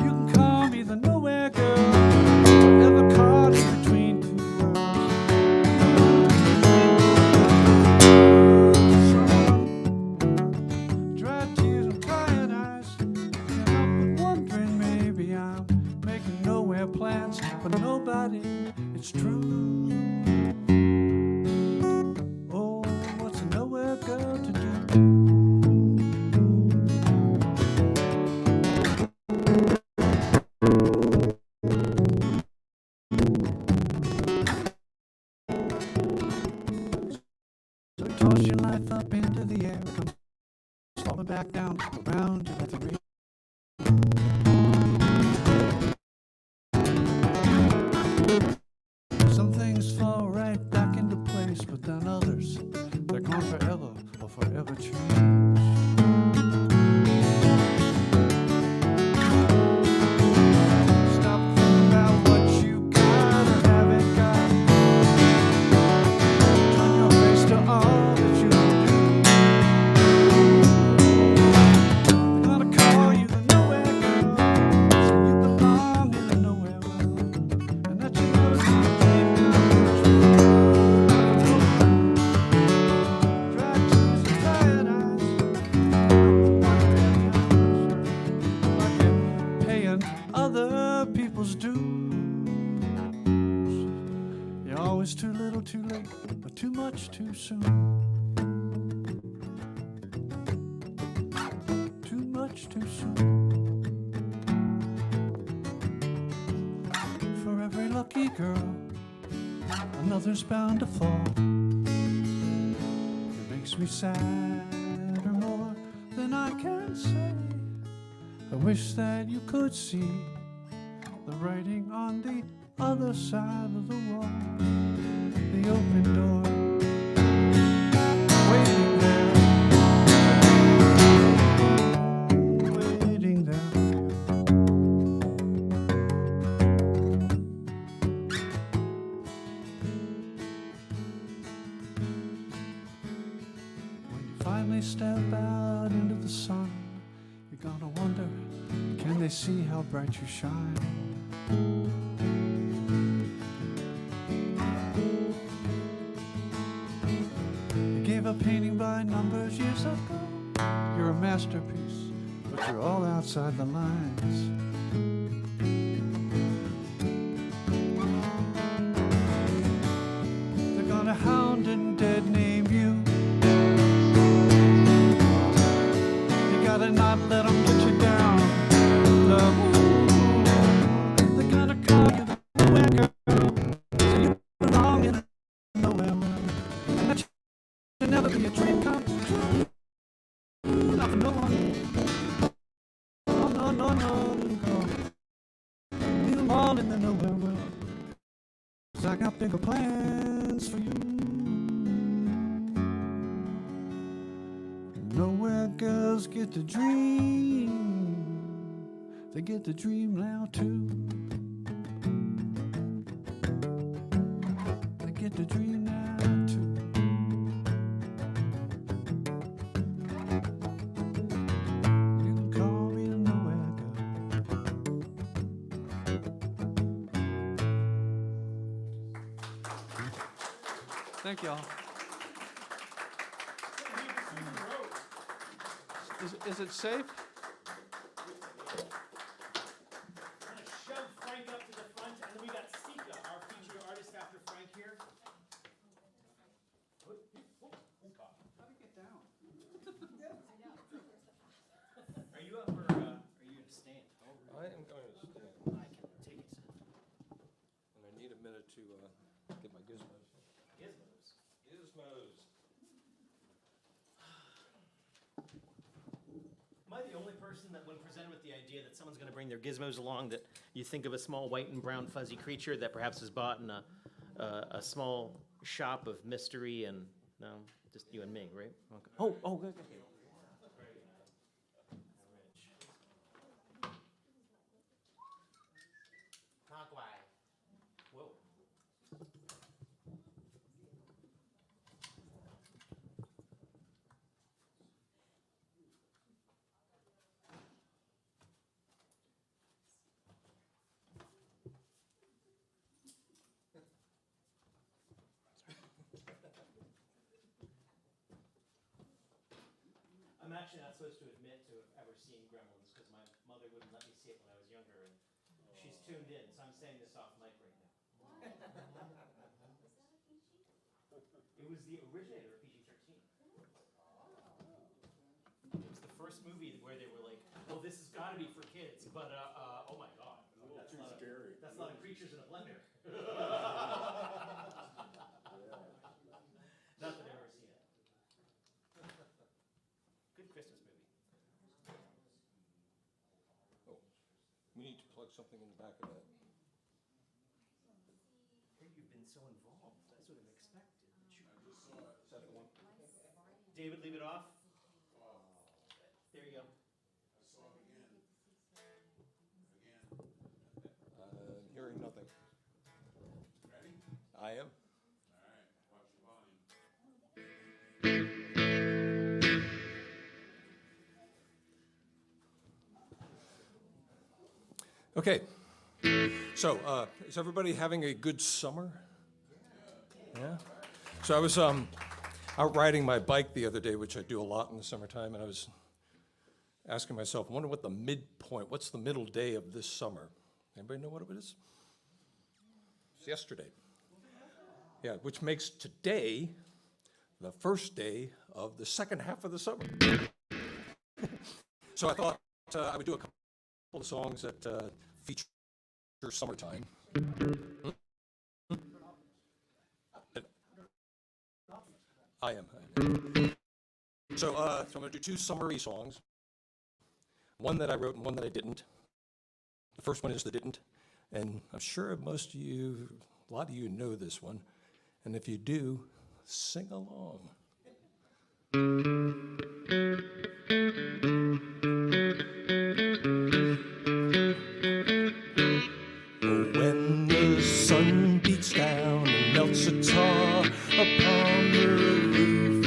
You can call me the nowhere girl, ever caught in between two worlds. Dry tears and tired eyes, and I'm wondering maybe I'm making nowhere plans for nobody. It's true. Oh, what's a nowhere girl to do? Toss your life up into the air, come falling back down around you like a real. Some things fall right back into place, but then others, they're gone forever or forever changed. Stop thinking about what you got or haven't got. Turn your face to all that you do. They're gonna call you the nowhere girl, so you belong in the nowhere world, and that you never see a dream come true. Dry tears and tired eyes, like you're paying other people's dues. You're always too little, too late, but too much, too soon. Too much, too soon. For every lucky girl, another's bound to fall. It makes me sadder more than I can say. I wish that you could see the writing on the other side of the wall. The open door, waiting there, waiting there. finally step out into the sun, you're gonna wonder, can they see how bright you shine? You gave a painting by numbers years ago. You're a masterpiece, but you're all outside the lines. They're gonna hound and dead name you. You gotta not let them get you down. They're gonna call you the nowhere girl, so you belong in nowhere world. And that should never be a dream come true. Not for no one. No, no, no, no. You belong in the nowhere world, 'cause I got bigger plans for you. Nowhere girls get to dream. They get to dream now too. They get to dream now too. You can call me the nowhere girl. Thank y'all. Is it safe? I'm gonna shove Frank up to the front, and then we got Ceeka, our featured artist after Frank here. How do you get down? Are you up or are you gonna stand? I am going to stand, I can take it. and I need a minute to get my gizmos. Gizmos. Gizmos. Am I the only person that, when presented with the idea that someone's going to bring their gizmos along, that you think of a small white and brown fuzzy creature that perhaps is bought in a small shop of mystery and no, just you and me, right? Okay. Oh, good. Whoa. I'm actually not supposed to admit to ever seeing Gremlins because my mother wouldn't let me see it when I was younger, and she's tuned in, so I'm saying this off mic right now. It was the originator of PG-13. It was the first movie where they were like, "Well, this has got to be for kids," but oh my god, that's Too scary. That's a lot of creatures in a blender. Not that I've ever seen it. Good Christmas movie. We need to plug something in the back of that. Here you've been so involved. That's what I've expected. David, leave it off. There you go. I'm hearing nothing. Ready? I am. All right, watch your volume. Okay. So, is everybody having a good summer? Yeah. So I was out riding my bike the other day, which I do a lot in the summertime, and I was asking myself, I wonder what the midpoint, what's the middle day of this summer? Anybody know what it is? It's yesterday. Yeah, which makes today the first day of the second half of the summer. So I thought I would do a couple of songs that feature summertime. I am. So I'm going to do two summery songs. One that I wrote and one that I didn't. The first one is the didn't, and I'm sure most of you, a lot of you know this one, and if you do, sing along. When the sun beats down and melts a tar upon the roof,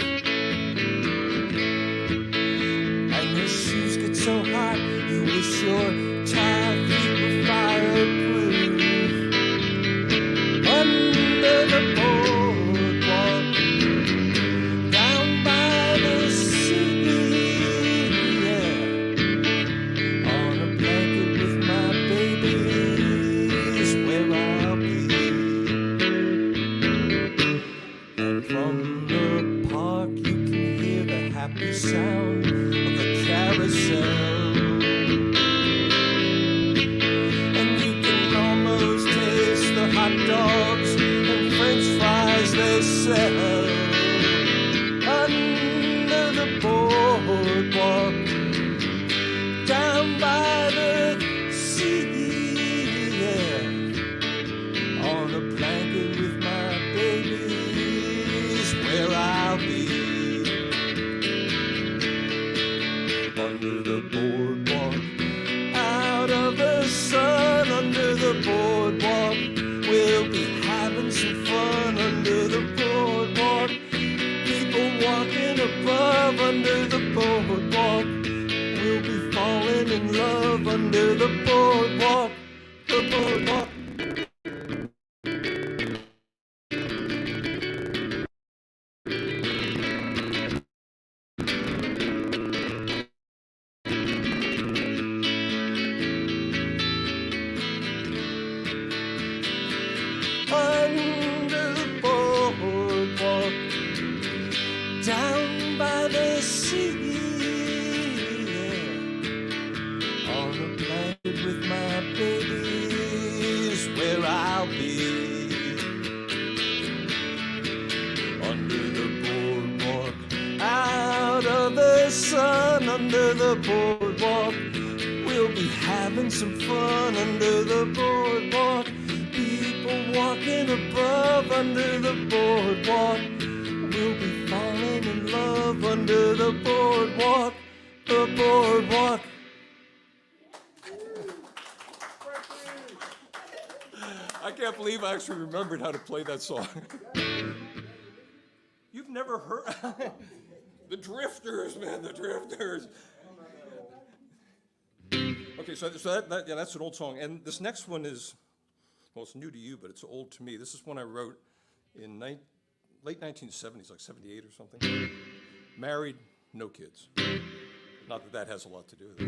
From the park you can hear the happy sound of the carousel. And you can almost taste the hot dogs and french fries they sell. Under the boardwalk, down by the sea, yeah. On a blanket with my baby's where I'll be. Under the boardwalk, out of the sun. Under the boardwalk, we'll be having some fun. Under the boardwalk, people walking above. Under the boardwalk, we'll be falling in love. Under the boardwalk, the boardwalk. Under the boardwalk, down by the sea, yeah. On a blanket with my baby's where I'll be. Under the boardwalk, out of the sun. Under the boardwalk, we'll be having some fun. Under the boardwalk, people walking above. Under the boardwalk, we'll be falling in love. Under the boardwalk, the boardwalk. I can't believe I actually remembered how to play that song. You've never heard the Drifters, man, the Drifters. Okay, so that's an old song, and this next one is, well, it's new to you, but it's old to me. This is one I wrote in late 1970s, like 78 or something. Married, no kids. Not that that has a lot to do with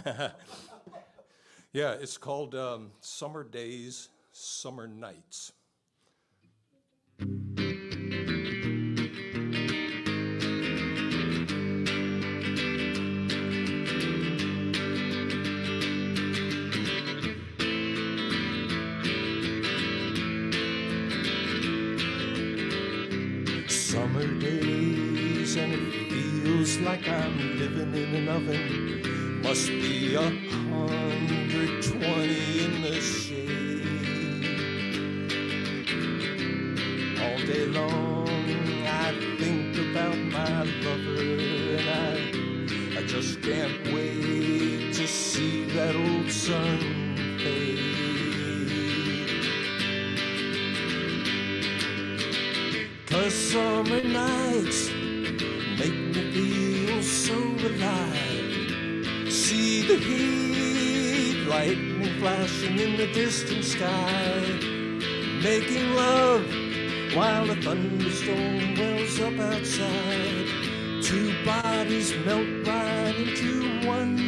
it. Yeah, it's called Summer Days, Summer Nights. Summer days and it feels like I'm living in an oven. Must be 120 in the shade. All day long I think about my lover, and I just can't wait to see that old sun fade. 'Cause summer nights make me feel so alive. See the heat, lightning flashing in the distant sky, making love while a thunderstorm wells up outside. Two bodies melt right into one.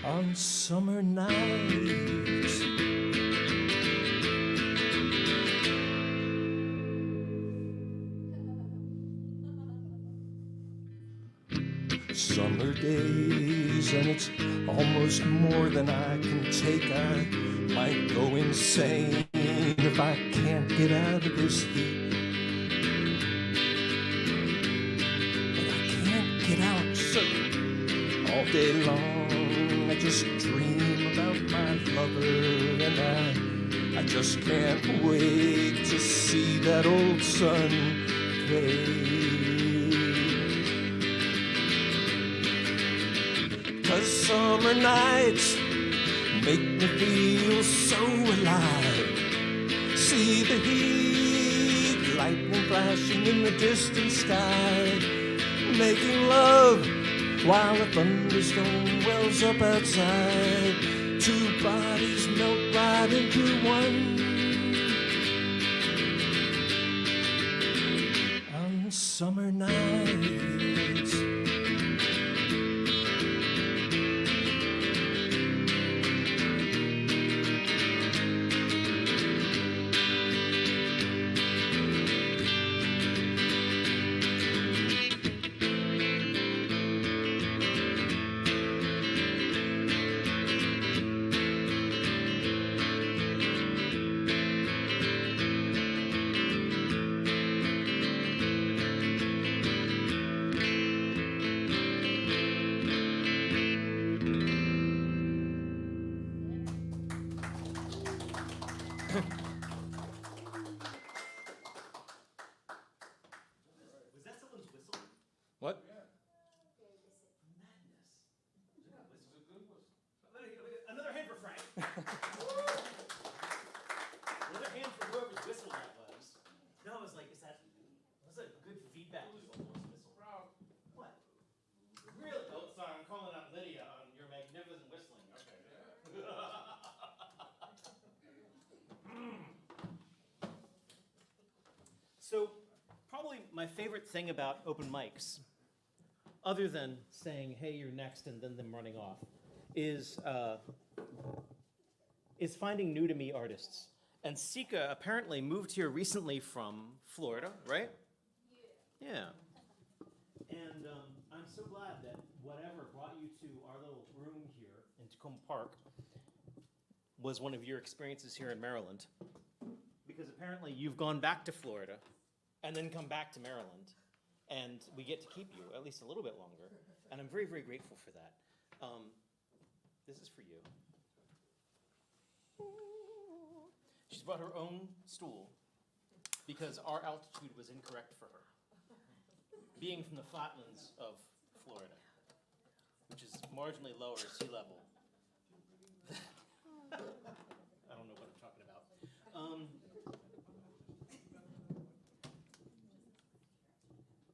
On summer nights. Summer days, and it's almost more than I can take. I might go insane if I can't get out of this heat. But I can't get out, so all day long I just dream about my lover, and I just can't wait to see that old sun fade. 'Cause summer nights make me feel so alive. See the heat, lightning flashing in the distant sky, making love while a thunderstorm wells up outside. Two bodies melt right into one. On summer nights. Was that someone's whistle? What? Another hand for Frank. Another hand for whoever's whistle that was. No, I was like, that's a good feedback loop on whistle. What? Really? Oh, sorry, I'm calling out Lydia on your magnificent whistling. Okay. So, probably my favorite thing about open mics, other than saying, hey, you're next, and then them running off, is finding new to me artists. And Ceeka apparently moved here recently from Florida, right? Yeah. And I'm so glad that whatever brought you to our little room here in Takoma Park was one of your experiences here in Maryland. Because apparently you've gone back to Florida and then come back to Maryland. And we get to keep you at least a little bit longer. And I'm very, very grateful for that. This is for you. She's brought her own stool because our altitude was incorrect for her. Being from the flatlands of Florida, which is marginally lower sea level. I don't know what I'm talking about. Do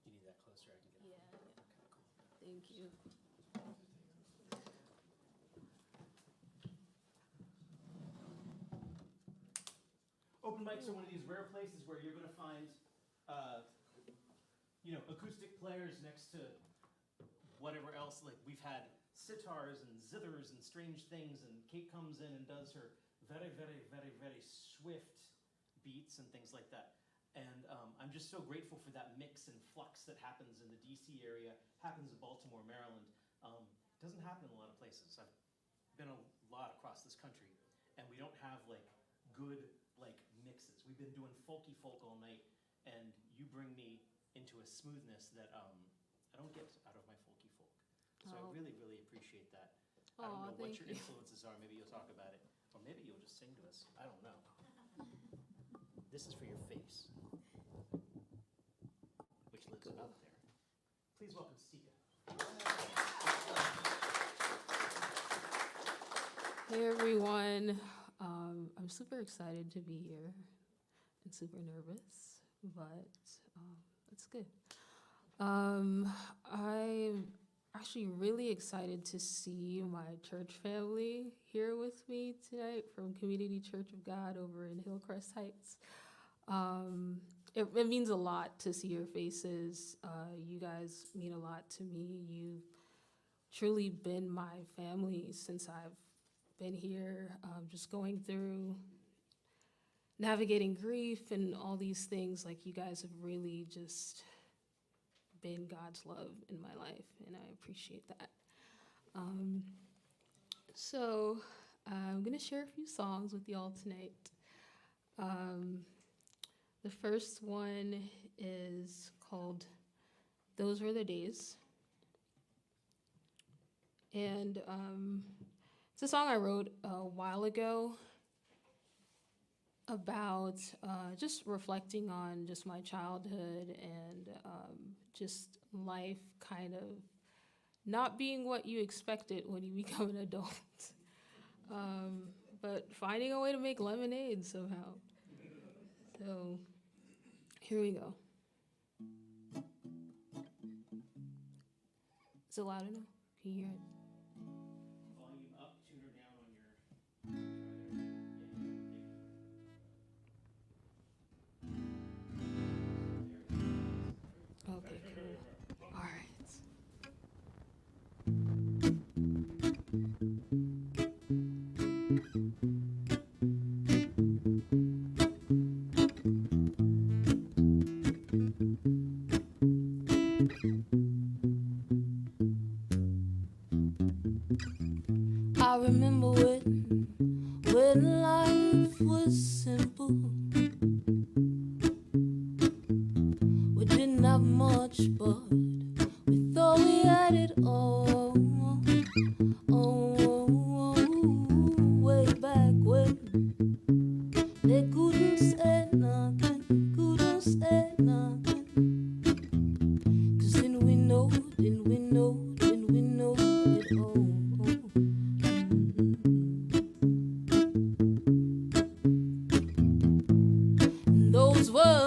you need that closer? I can get it. Yeah. Thank you. Open mics are one of these rare places where you're going to find, acoustic players next to whatever else. Like we've had sitars and zithers and strange things, and Kate comes in and does her very, very, very, very swift beats and things like that. And I'm just so grateful for that mix and flux that happens in the DC area, happens in Baltimore, Maryland. Doesn't happen in a lot of places. I've been a lot across this country, and we don't have like good mixes. We've been doing folky folk all night, and you bring me into a smoothness that I don't get out of my folky folk. So I really, really appreciate that. I don't know what your influences are. Maybe you'll talk about it, or maybe you'll just sing to us. I don't know. This is for your face, which lives up there. Please welcome Ceeka. Hey everyone, I'm super excited to be here and super nervous, but it's good. I'm actually really excited to see my church family here with me tonight from Community Church of God over in Hillcrest Heights. It means a lot to see your faces. You guys mean a lot to me. You've truly been my family since I've been here, just going through navigating grief and all these things. Like, you guys have really just been God's love in my life, and I appreciate that. So I'm gonna share a few songs with y'all tonight. The first one is called Those Were the Days. And it's a song I wrote a while ago about just reflecting on just my childhood and just life kind of not being what you expected when you become an adult, but finding a way to make lemonade somehow. So here we go. Is it loud enough? Can you hear it? Volume up, tuner down on your. Okay, cool. All right. I remember when life was simple. We didn't have much, but we thought we had it all. Oh, way back when they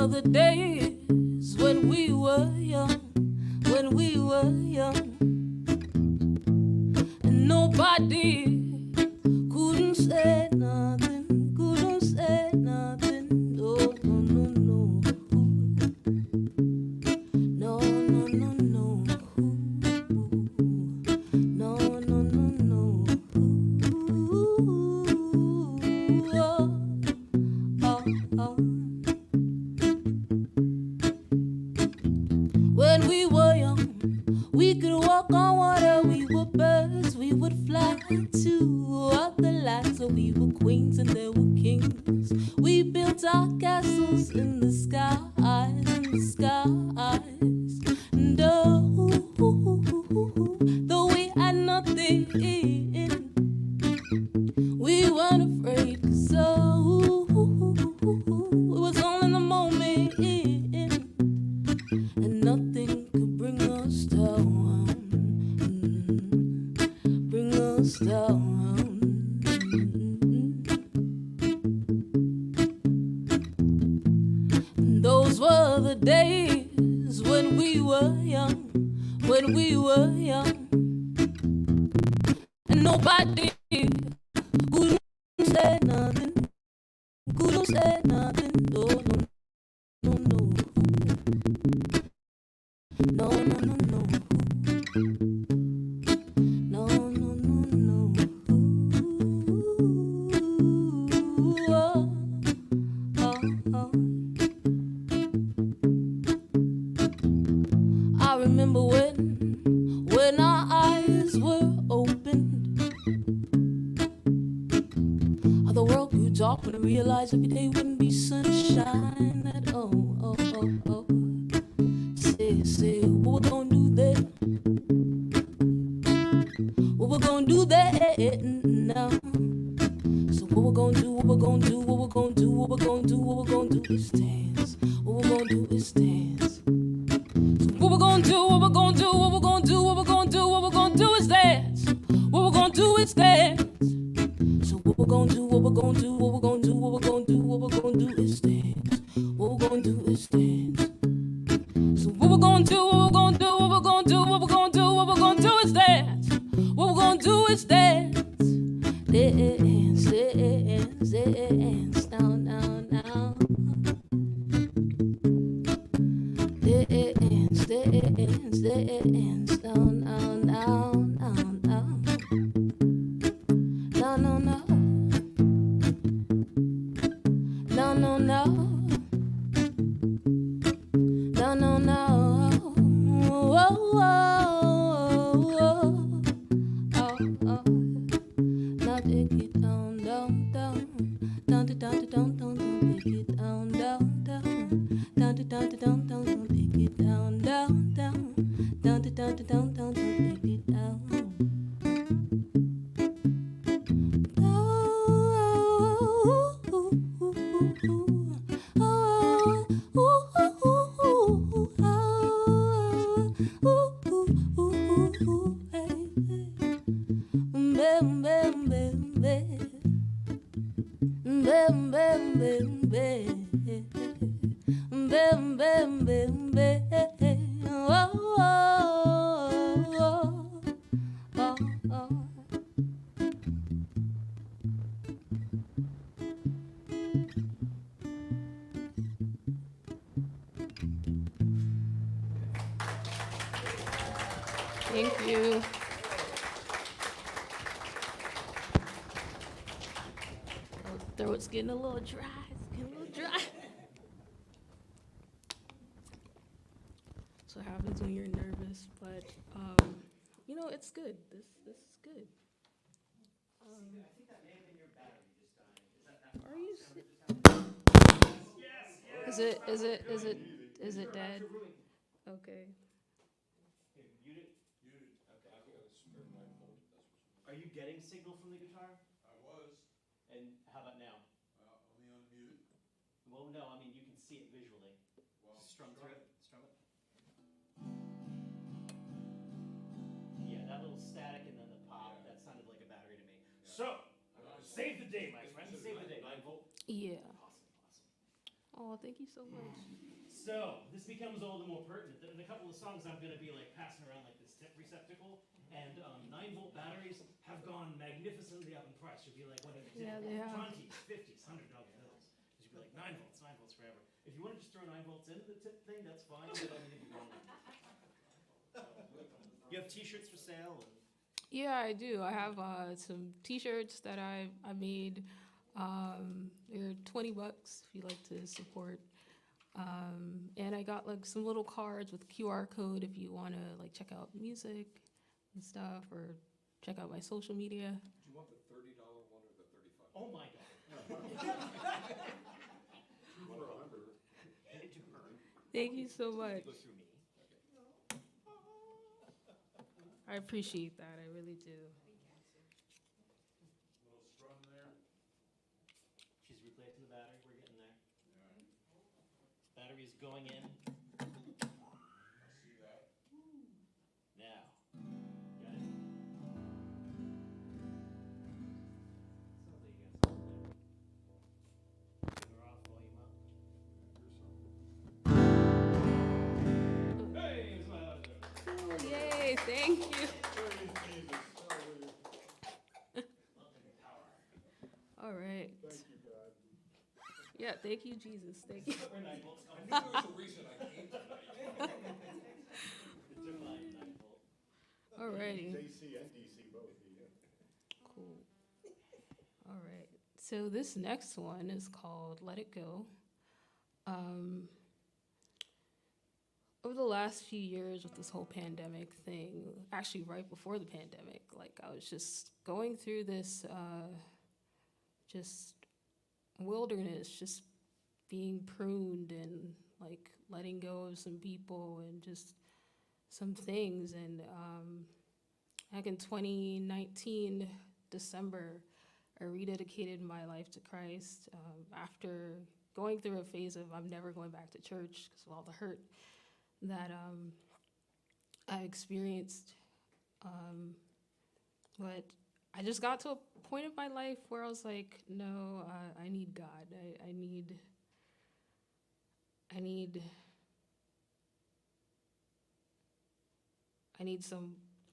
were the days when we were young, when we were young. And nobody couldn't say nothing, couldn't say nothing. No, no, no, no. No, no, no, no. No, no, no, no. Oh, oh. When we were young, we could walk on water, we were birds, we would fly to other lands. So we were queens and there were kings. We built our castles in the skies, in the skies. And oh, though we had nothing, we weren't afraid. 'Cause so it was all in the moment, and nothing could bring us down, bring us down. Those were the days when we were young, when we were young, and nobody couldn't say nothing, couldn't say nothing. No, no, no, no, no, no, no, no. No, no, no, no. Oh, oh, oh. I remember when our eyes were opened, how the world grew dark when I realized every day wouldn't be sunshine at all. Oh, oh, oh. Say, what we're gonna do there? What we're gonna do there now? So what we're gonna do, what we're gonna do, what we're gonna do, what we're gonna do, what we're gonna do is dance. What we're gonna do is dance. So what we're gonna do, what we're gonna do, what we're gonna do, what we're gonna do, what we're gonna do is dance. What we're gonna do is dance. So what we're gonna do, what we're gonna do, what we're gonna do, what we're gonna do, what we're gonna do is dance. What we're gonna do is dance. So what we're gonna do, what we're gonna do, what we're gonna do, what we're gonna do, what we're gonna do is dance. What we're gonna do is dance. Dance, dance, dance, now, now, now. Dance, dance, dance, now, now, now, now, now. No, no, no. No, no, no. No, no, no. Oh, oh, oh, oh, oh. Now take it down, down, down, down, down, down, down, down, take it down, down, down, down, down, down, down, down, take it down, down, down, down, down, down, down, take it down. Thank you. Oh, throat's getting a little dry. It's getting a little dry. So it happens when you're nervous, but you know it's good. This is good. Are you? Is it dead? Okay. Are you getting signal from the guitar? I was, And how about now? only on mute. Well, no, I mean, you can see it visually. Well, Strum through it, strum it. Yeah, that little static and then the pop, that sounded like a battery to me. So, save the day, my friend, save the day. 9 volt? Yeah. Awesome, awesome. Oh, thank you so much. So this becomes all the more pertinent that in a couple of songs I'm going to be like passing around like this tip receptacle, and 9-volt batteries have gone magnificently up in price. You'll be like, what do you Yeah, they have. 20s, 50s, $100 bills. You'll be like 9 volts forever. If you want to just throw 9 volts into the tip thing, that's fine. You don't need to go on. You have T-shirts for sale. And Yeah, I do. I have some T-shirts that I made. They're $20 if you like to support. And I got like some little cards with QR code if you want to like check out music and stuff or check out my social media. Do you want the $30 one or the $35? oh my God. Two for $100. Hand it to her. Thank you so much. Go through me. I appreciate that. I really do. Little strum there. She's replacing the battery. We're getting there. Battery is going in. I see that. Now. Got it. Sounds like you got something there. Turn her off, volume up. Hey, it's my husband. Oh, yay, thank you. All right. Thank you, God. Yeah, thank you, Jesus. Thank you. We're 9 volts coming. I knew there was a reason I came tonight. It's a 9 volt. Alrighty. It's AC and DC both. Yeah. Cool. All right. So this next one is called Let It Go. Over the last few years with this whole pandemic thing, actually right before the pandemic, like I was just going through this just wilderness, just being pruned and like letting go of some people and just some things. And back in 2019, December, I rededicated my life to Christ after going through a phase of I'm never going back to church because of all the hurt that I experienced. But I just got to a point of my life where I was like, no, I need God. I need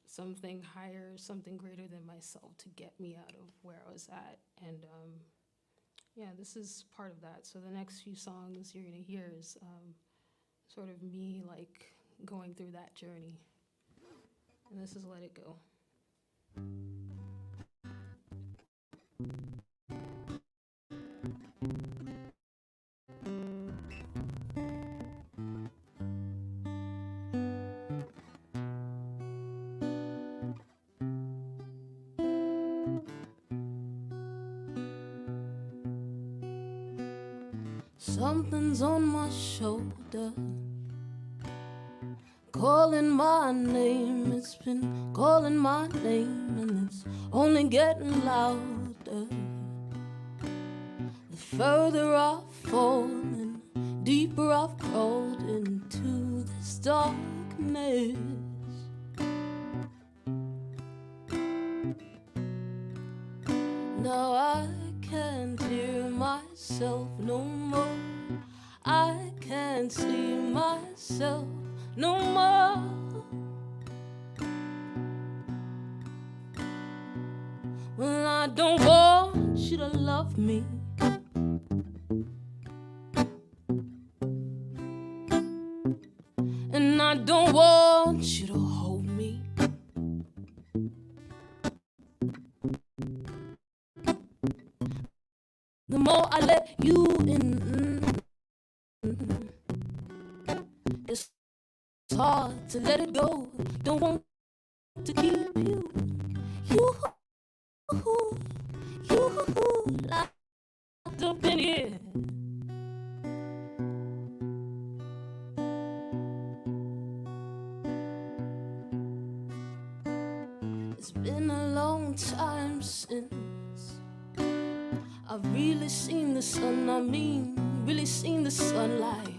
something higher, something greater than myself to get me out of where I was at. And yeah, this is part of that. So the next few songs you're gonna hear is sort of me like going through that journey. And this is Let It Go. Something's on my shoulder, calling my name. It's been calling my name, and it's only getting louder. The further I've fallen, deeper I've crawled into this darkness. Now I can't hear myself no more. I can't see myself no more. Well, I don't want you to love me. And I don't want you to hold me. The more I let you in, it's hard to let it go. Don't want to keep you locked up in here. It's been a long time since I've really seen the sun. I mean, really seen the sunlight.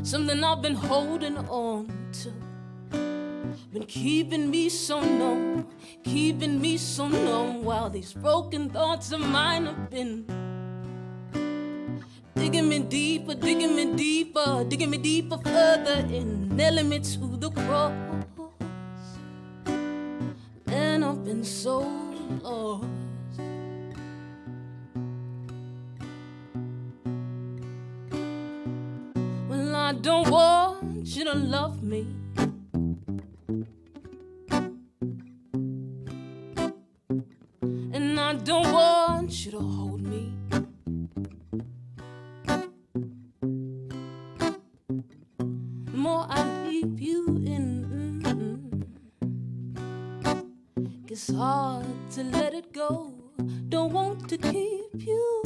Something I've been holding on to, been keeping me so numb, while these broken thoughts of mine have been digging digging me deeper, digging me deeper, digging me deeper further in, nailing me to the cross. Man, I've been so lost. Well, I don't want you to love me. And I don't want you to hold me. The more I leave you in, it's hard to let it go. Don't want to keep you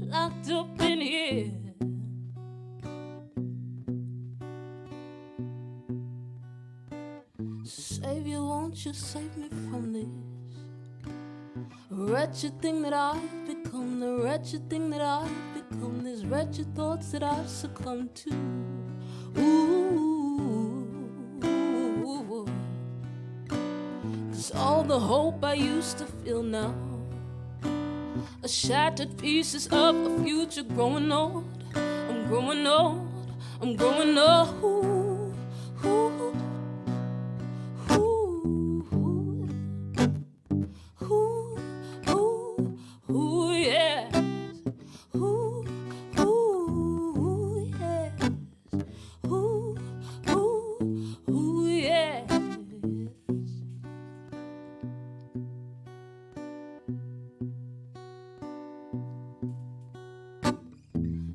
locked up in here. Savior, won't you save me from this wretched thing that I've become, the wretched thing that I've become, these wretched thoughts that I've succumbed to. Ooh, 'cause all the hope I used to feel now are shattered pieces of a future growing old. I'm growing old, I'm growing old.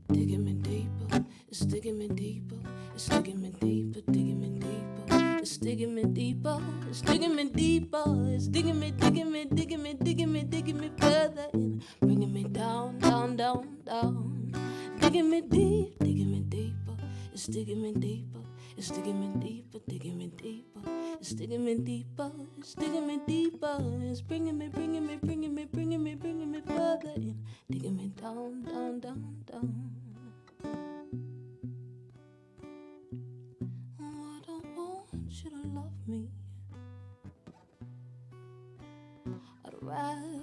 Digging me deeper, it's digging me deeper, it's digging me deeper, digging me deeper, it's digging me deeper, it's digging me deeper, it's digging me, digging me, digging me, digging me, digging me further in, bringing me down, down, down, down, digging me deep, digging me deeper, it's digging me deeper, it's digging me deeper, digging me deeper, it's digging me deeper, it's digging me deeper, it's bringing me, bringing me, bringing me, bringing me, bringing me further in, digging me down, down, down, down. Oh, I don't want you to love me. I'd rather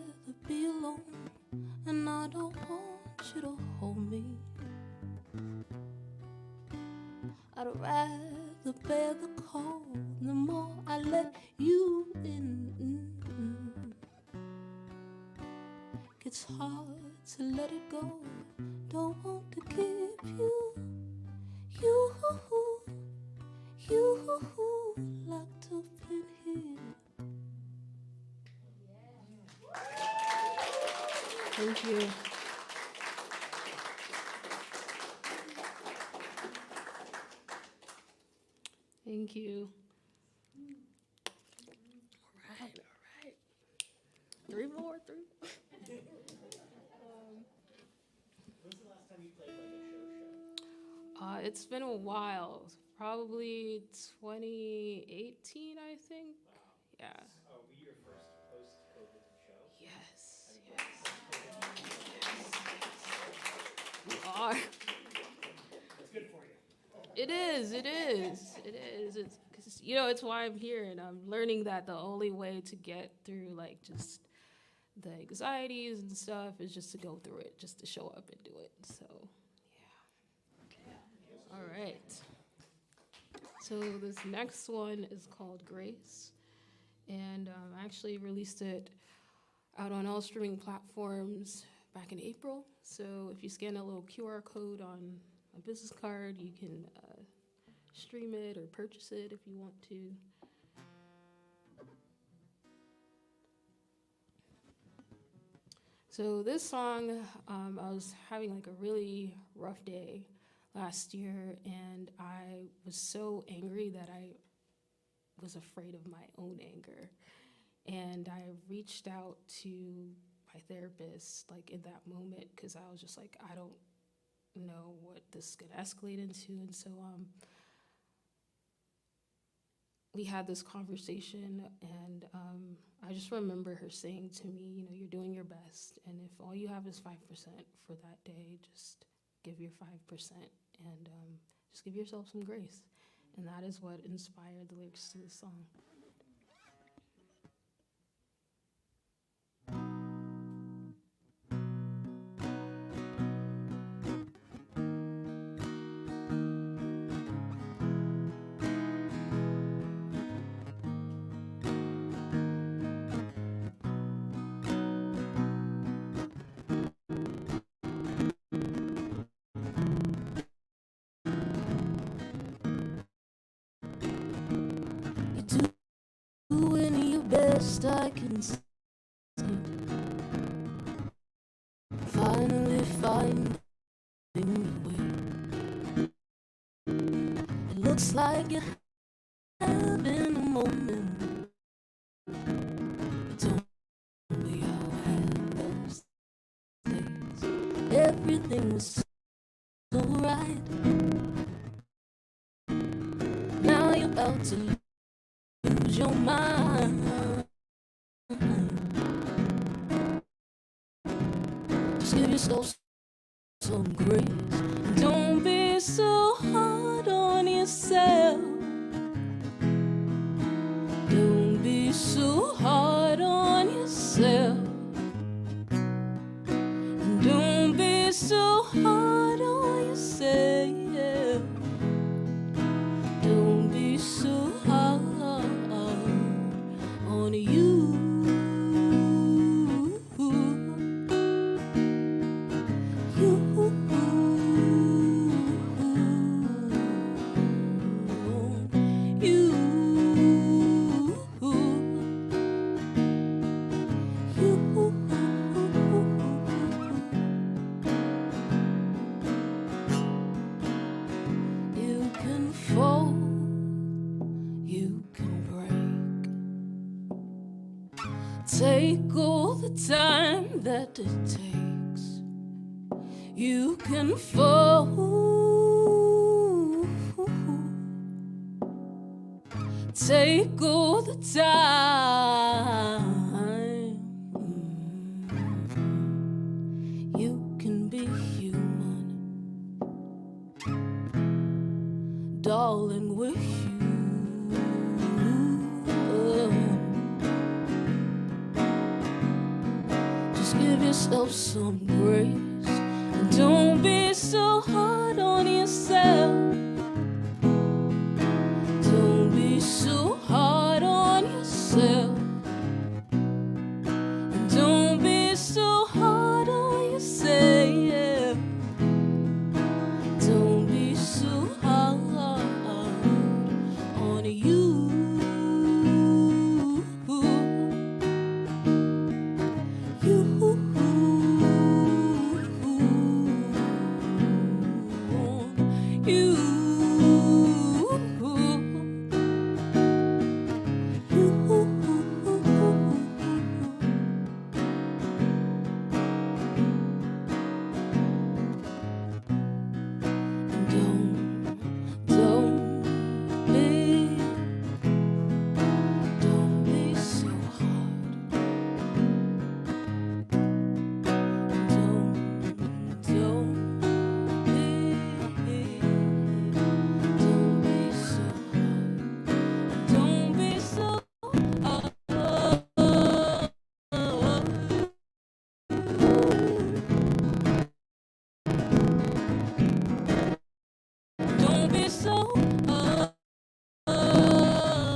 be alone, and I don't want you to hold me. I'd rather bear the cold the more I let you in. It's hard to let it go. Don't want to keep you locked up in here. Thank you. Thank you. All right. Three more. It's been a while, probably 2018, I think. Yeah. Are we your first post-COVID show? Yes. We are. That's good for you. It is. It's, 'cause, it's why I'm here, and I'm learning that the only way to get through, like, just the anxieties and stuff is just to go through it, just to show up and do it. So, yeah. All right. So this next one is called Grace, and I actually released it out on all streaming platforms back in April. So if you scan a little QR code on a business card, you can stream it or purchase it if you want to. So this song, I was having like a really rough day last year, and I was so angry that I was afraid of my own anger. And I reached out to my therapist like in that moment, because I was just like, I don't know what this could escalate into. And so we had this conversation, and I just remember her saying to me, you're doing your best, and if all you have is 5% for that day, just give your 5% and just give yourself some grace. And that is what inspired the lyrics to this song. best I can see. Finally finding a way. It looks like you're having a moment. Don't be how I had those days. Everything was so right. Now you're about to lose your mind. Just give yourself some grace. Don't be so hard on yourself. Don't be so hard on yourself. Don't be so hard on yourself. Don't be so hard on you. You can fall, you can break. Take all the time that it takes. You can fall. Take all the time. You can be human, darling, with you. Just give yourself some grace and don't be so hard on yourself. Don't be so hard on yourself. And don't be so hard on yourself. Don't be so hard on you. Don't be so hard. Don't be so hard. Don't be so hard. Don't be so hard. You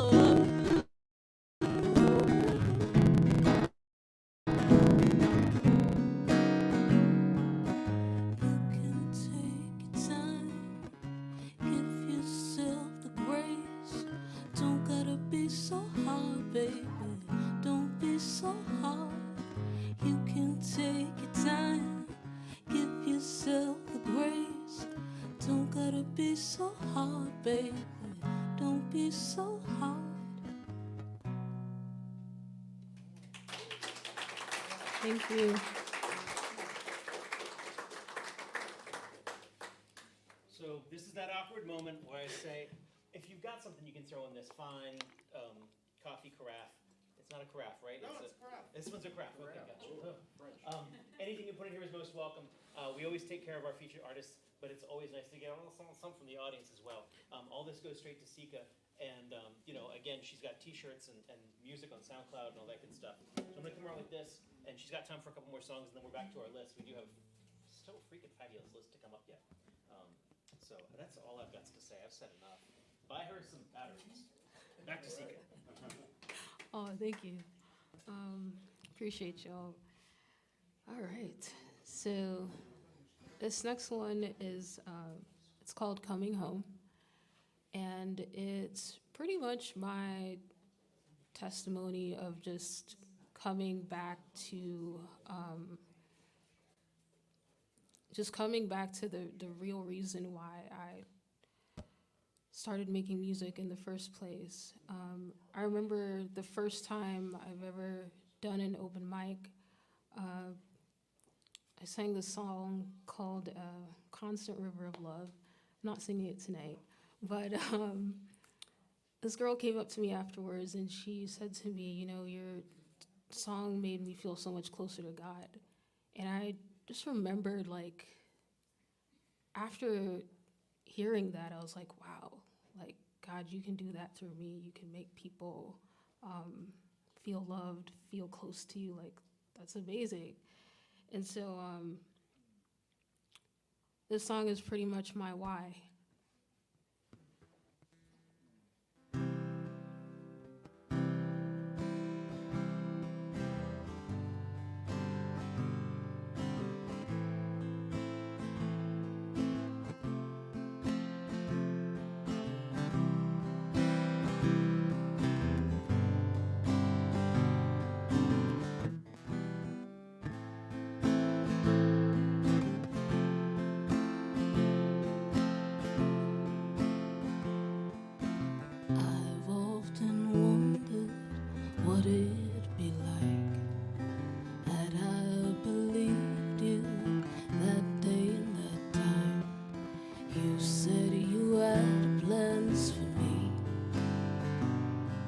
can take your time, give yourself the grace. Don't gotta be so hard, baby. Don't be so hard. You can take your time, give yourself the grace. Don't gotta be so hard, baby. Don't be so hard. Thank you. So this is that awkward moment where I say, if you've got something you can throw in this fine coffee carafe. It's not a carafe, right? No, it's a carafe. This one's a carafe. Okay, gotcha. Anything you put in here is most welcome. We always take care of our featured artists, but it's always nice to get some from the audience as well. All this goes straight to Ceeka, and again, she's got T-shirts and music on SoundCloud and all that good stuff. So I'm gonna come around like this, and she's got time for a couple more songs, and then we're back to our list. We do have still a freaking fabulous list to come up yet. So that's all I've got to say. I've said enough. Buy her some batteries. Back to Ceeka. Oh, thank you. Appreciate y'all. All right. So this next one is, it's called Coming Home. And it's pretty much my testimony of just coming back to the real reason why I started making music in the first place. I remember the first time I've ever done an open mic. I sang this song called Constant River of Love. I'm not singing it tonight, but this girl came up to me afterwards and she said to me, you know, your song made me feel so much closer to God. And I just remembered, like, after hearing that, I was like, wow, like, God, you can do that through me. You can make people feel loved, feel close to you. Like, that's amazing. And so this song is pretty much my why. I've often wondered what it'd be like had I believed you that day and that time. You said you had plans for me.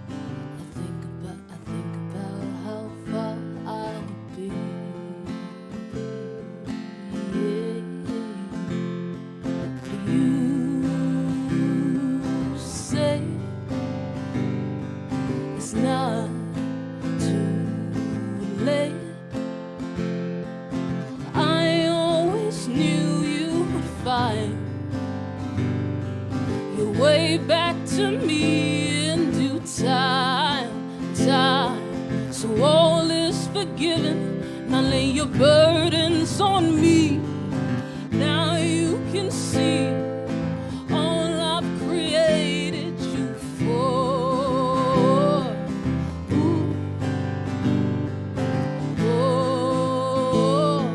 I think about how far I'll be. Yeah. You say it's not too late. I always knew you would find your way back to me in due time. So all is forgiven. Now lay your burdens on me. Now you can see all I've created you for. Ooh. Oh.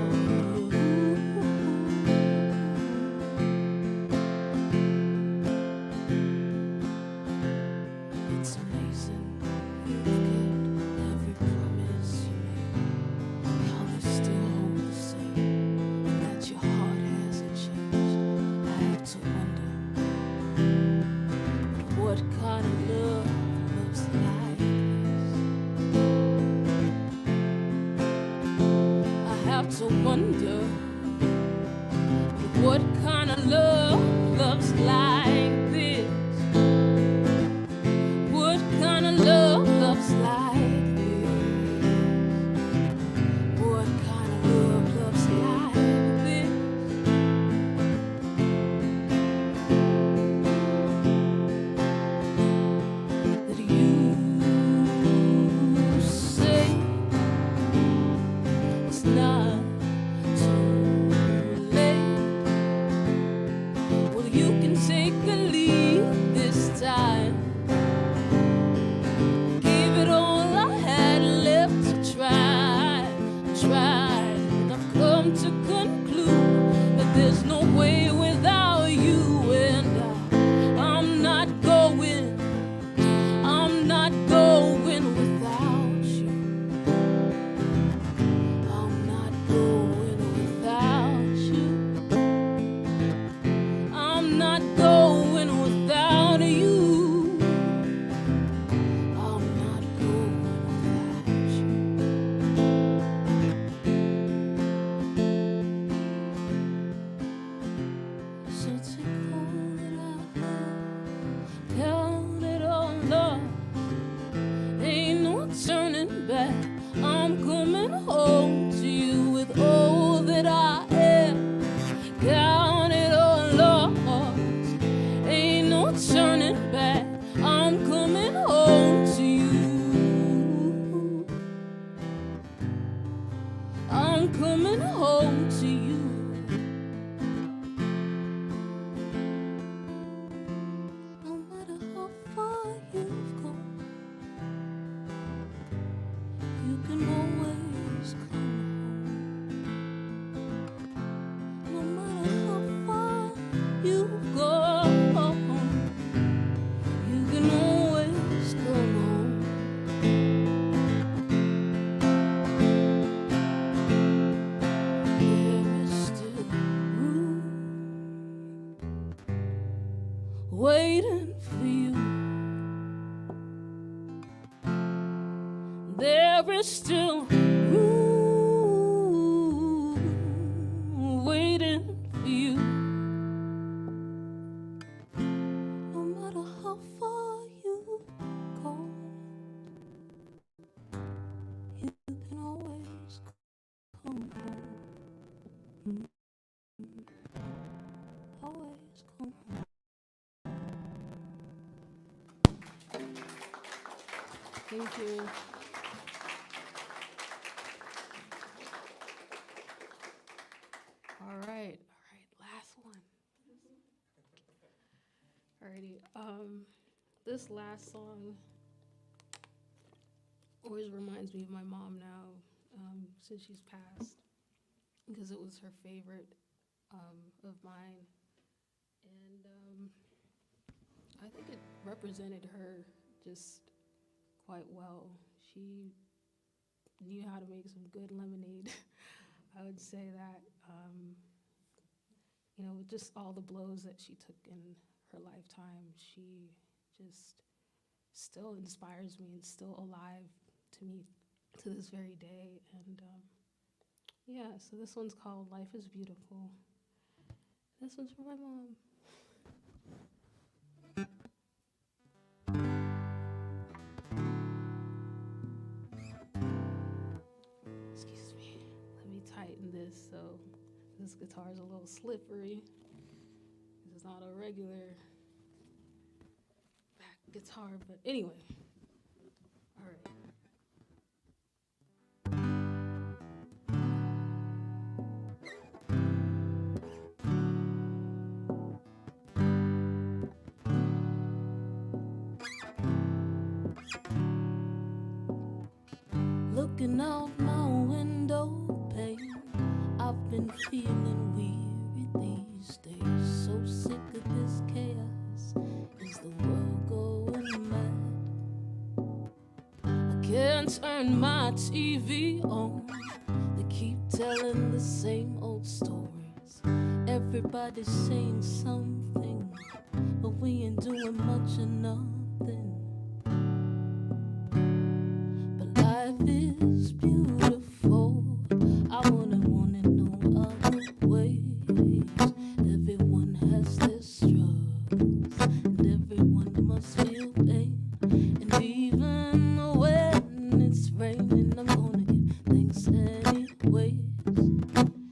It's amazing you've kept every promise you made. How you still hold the same, that your heart hasn't changed. I have to wonder what kind of love looks like this. I have to wonder what kind of love loves like this. What kind of love loves like this? What kind of love loves like this? That you say it's not too late. Well, you can take a lead this time. Gave it all I had left to try, and I've come to conclude that there's no way without you, and I'm not going without you. I'm not going without you. I'm not going without you. I'm not going without you. So take all that I have, count it all up. Ain't no turning back. I'm coming home to you with all that I am. Count it all up. Ain't no turning back. I'm coming home to you. I'm coming home to you. No matter how far you've gone, here still, waiting for you. No matter how far you go, you can always come home. Always come home. Thank you. All right, last one. Alrighty, this last song always reminds me of my mom now, since she's passed, because it was her favorite of mine, and I think it represented her just quite well. She knew how to make some good lemonade. I would say that, you know, just all the blows that she took in her lifetime, she just still inspires me and still alive to me to this very day. And yeah, so this one's called Life is Beautiful. This one's for my mom. Excuse me, let me tighten this so this guitar is a little slippery. This is not a regular back guitar, but anyway. All right. Looking out my window pane, I've been feeling weary these days. So sick of this chaos, is the world going mad? I can't turn my TV on, they keep telling the same old stories. Everybody's saying something, but we ain't doing much of nothing. Life is beautiful. I wanna know other ways. Everyone has their struggles, and everyone must feel pain. And even when it's raining, I'm gonna give thanks anyways.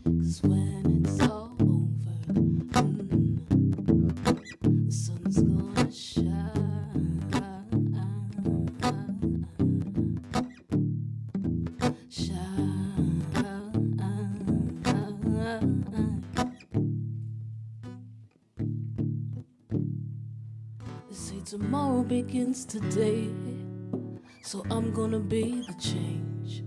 'Cause when it's all over, the sun's gonna shine. Tomorrow begins today, so I'm gonna be the change.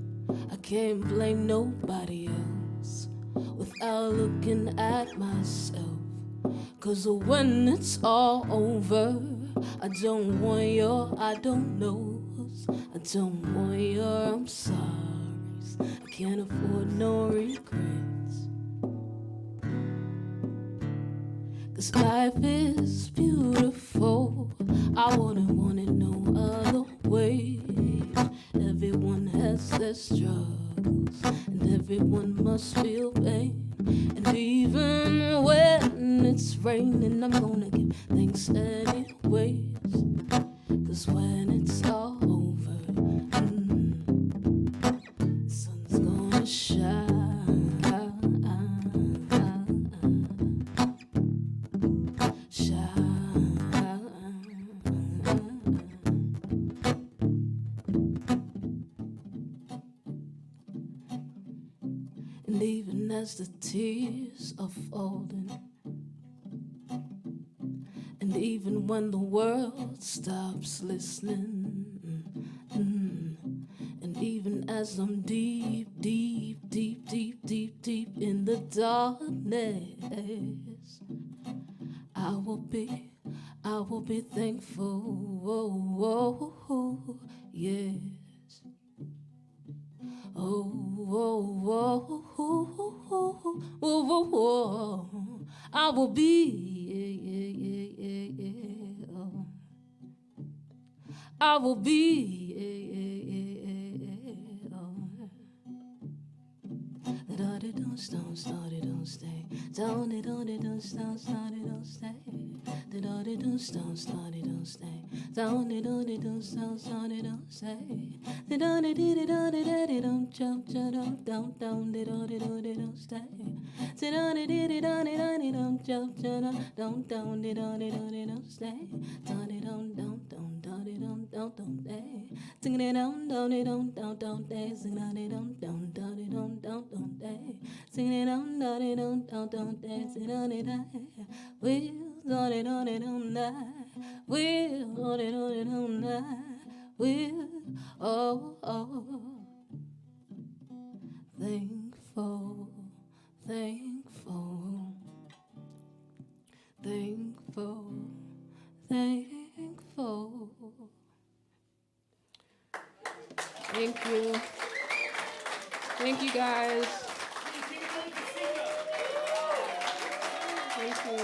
I can't blame nobody else without looking at myself. 'Cause when it's all over, I don't want your I don't knows, I don't want your I'm sorries. I can't afford no regrets. 'Cause life is beautiful. I wouldn't want it no other way. Everyone has their struggles, and everyone must feel pain. And even when it's raining, I'm gonna give thanks anyways. 'Cause when it's all over, the sun's gonna shine. And even as the tears are falling, and even when the world stops listening, and even as I'm deep, deep, deep, deep, deep, deep in the darkness, I will be thankful. Yes. I will be, I will be, don't start it, don't stay. Don't it, don't it, don't start it, don't stay. Don't it, don't start it, don't stay. Don't it, don't it, don't start it, don't stay. Don't it, don't it, don't jump, don't don't it, don't stay. Don't it, don't jump, don't it, don't stay. Don't it, don't day. Sing it don't it, don't day. Sing it don't day. Sing it don't day. Sing it we'll on it on that. We'll on it on that. We'll oh thankful, thankful, thankful, thankful. Thank you. Thank you, guys. Thank you.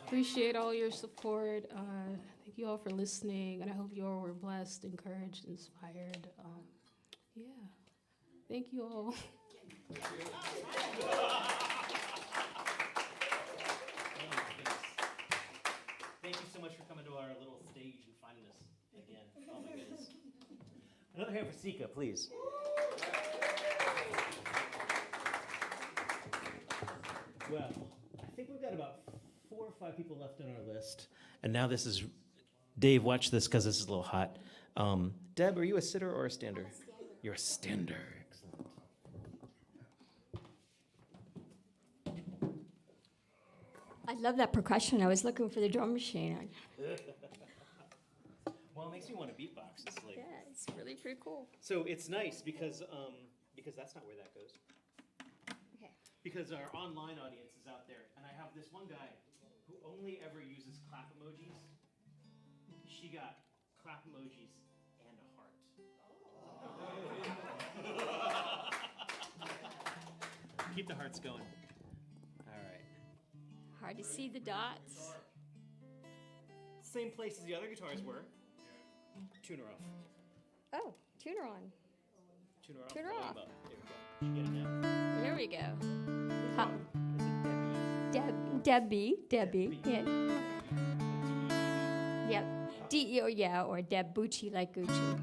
Appreciate all your support. Thank you all for listening, and I hope you all were blessed, encouraged, inspired. Yeah. Thank you all. Thank you so much for coming to our little stage and finding us again. Oh my goodness. Another hand for Ceeka, please. Well, I think we've got about 4 or 5 people left on our list. And now this is, Dave, watch this because this is a little hot. Deb, are you a sitter or a stander? I'm a stander. You're a stander. Excellent. I love that percussion. I was looking for the drum machine. Well, it makes me want to beatbox. It's like, Yeah, it's really pretty cool. so it's nice because that's not where that goes. Okay. Because our online audience is out there, and I have this one guy who only ever uses clap emojis. She got clap emojis and a heart. Keep the hearts going. All right. Hard to see the dots. Same place as the other guitars were. Tuner off. Oh, tuner on. Tuner off. Tuner volume off. up. There we go. Get it now. Here we go. Huh. Is it Debbie? Debbie. Yeah. Yep. D or yeah, or Deb Bucci like Gucci.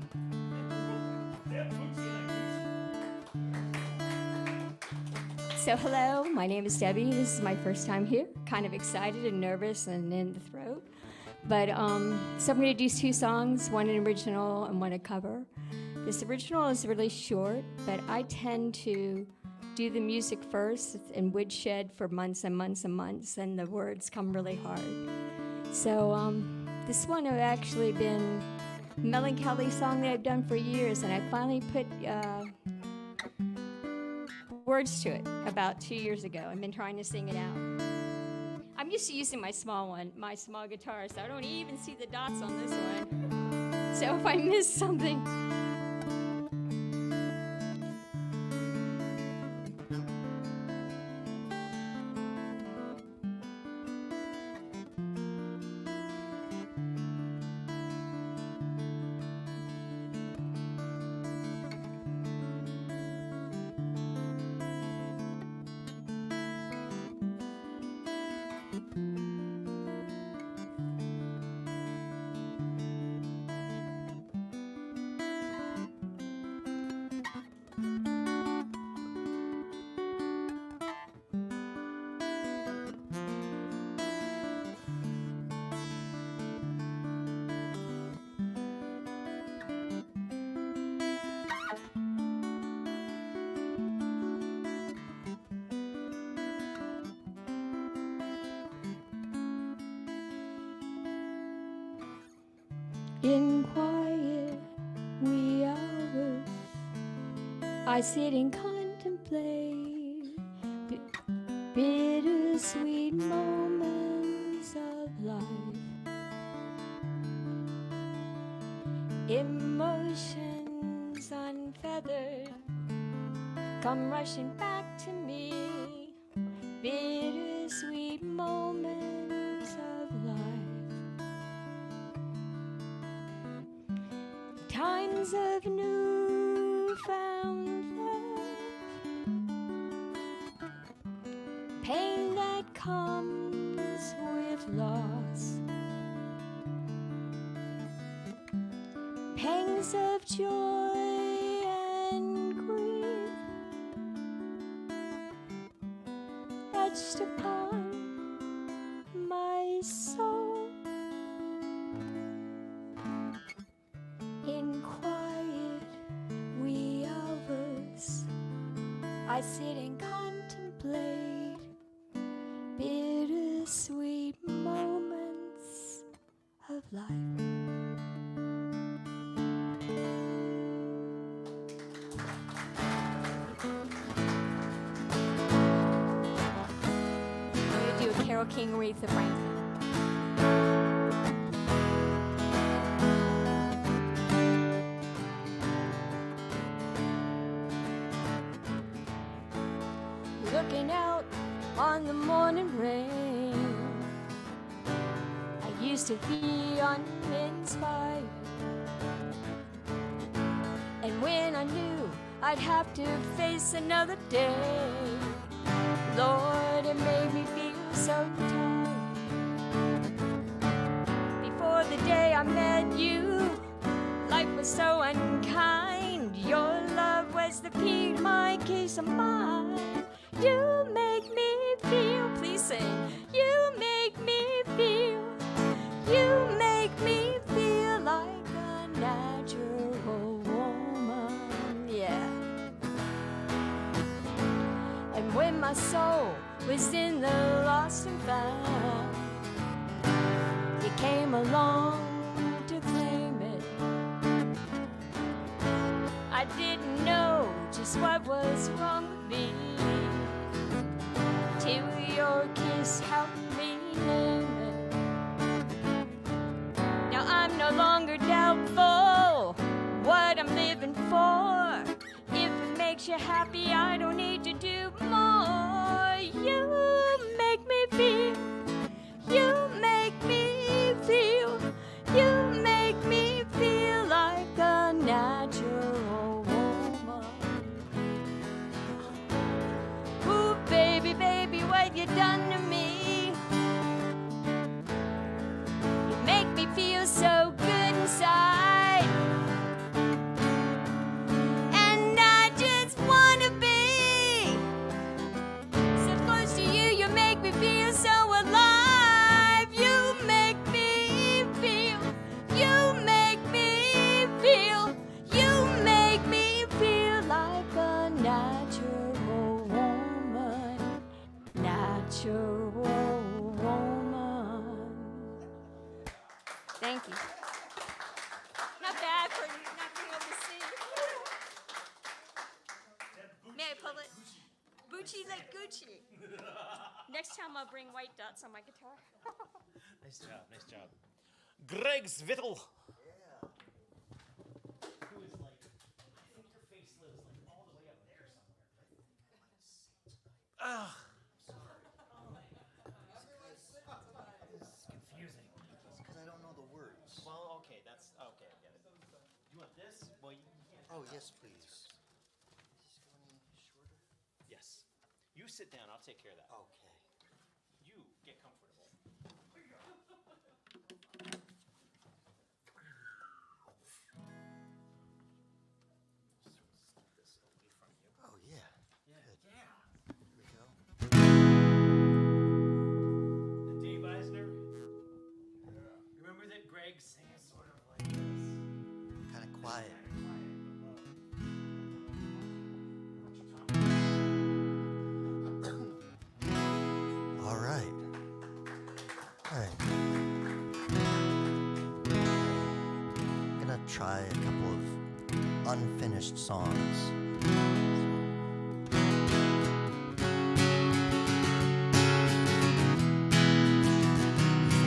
So hello, my name is Debbie. This is my first time here. Kind of excited and nervous and in the throat. But so I'm going to do 2 songs, one an original and one a cover. This original is really short, but I tend to do the music first in woodshed for months and months and months, and the words come really hard. So this one have actually been a melancholy song that I've done for years, and I finally put words to it about 2 years ago. I've been trying to sing it out. I'm used to using my small guitar, so I don't even see the dots on this one. So if I miss something, in quiet wee hours, I sit and contemplate bittersweet moments of life. Emotions unfeathered come rushing back to me. Bittersweet moments of life. Pangs of newfound love, pain that comes with loss, pangs of joy and grief etched upon my soul. In quiet wee hours, I sit and contemplate bittersweet moments of life. I'm going to do a Carole King Aretha Franklin. Looking out on the morning rain, I used to be uninspired. And when I knew I'd have to face another day, Lord, it made me feel so tired. Before the day I met you, life was so unkind. Your love was the key to my case of mind. You make me feel, please sing. You make me feel, you make me feel like a natural woman, yeah. And when my soul was in the lost and found, you came along to claim it. I didn't know just what was wrong with me, till your kiss helped me name it. Now I'm no longer doubtful what I'm living for. If it makes you happy, I don't need to do more. You make me feel, you make me feel, you make me feel like a natural woman. Ooh, baby, baby, what you done to me? You make me feel so good inside, and I just wanna be so close to you. You make me feel so alive. You make me feel, you make me feel, you make me feel like a natural woman, natural woman. Thank you. Not bad for not being able to see. May I pull it? Gucci like Gucci. Next time I'll bring white dots on my guitar. Nice job, nice job. Greg Svittel. Who is like, I think your face lives like all the way up there somewhere. Ah, sorry. Oh my God. It's confusing. It's because I don't know the words. Well, okay, that's, okay, I get it. You want this? Well, you can't. Oh, yes, please. Is this going any shorter? Yes. You sit down, I'll take care of that. Okay. You get comfortable. This away from you. Oh, yeah. Good. Yeah. Here we go. And Dave Eisner. Remember that Greg sings sort of like this. Kind of quiet. All right. All right. I'm gonna try a couple of unfinished songs.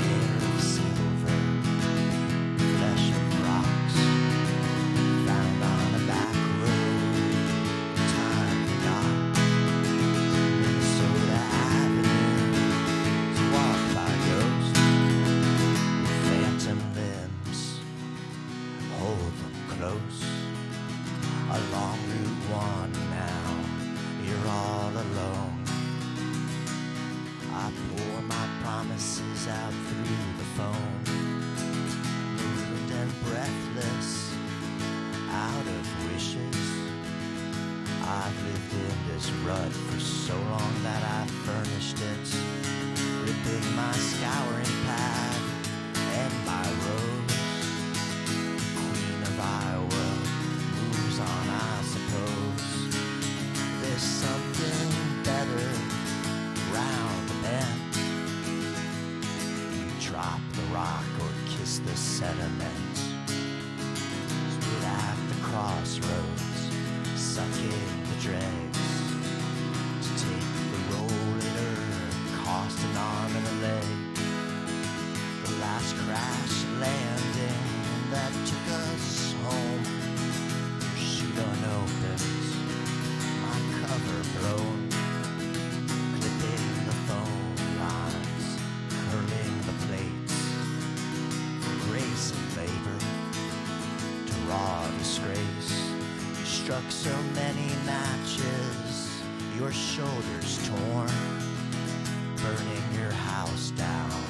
Hair of silver, flesh of rocks, found on a back road, time forgot. Minnesota Avenue is walked by ghosts with phantom limbs. Hold them close. this rut for so long that I furnished it, ripping my scouring pad and my rose. Queen of Iowa moves on, I suppose. There's something better round the bend. You drop the rock or kiss the sediment. Stood at the crossroads, sucking the dregs. To take the roll it cost an arm and a leg. The last crash landing that took us home. Chute unopens, my cover blown, clipping the phone lines, curling the plates, grace and labor to raw disgrace. You struck so many matches, your shoulders torn, burning your house down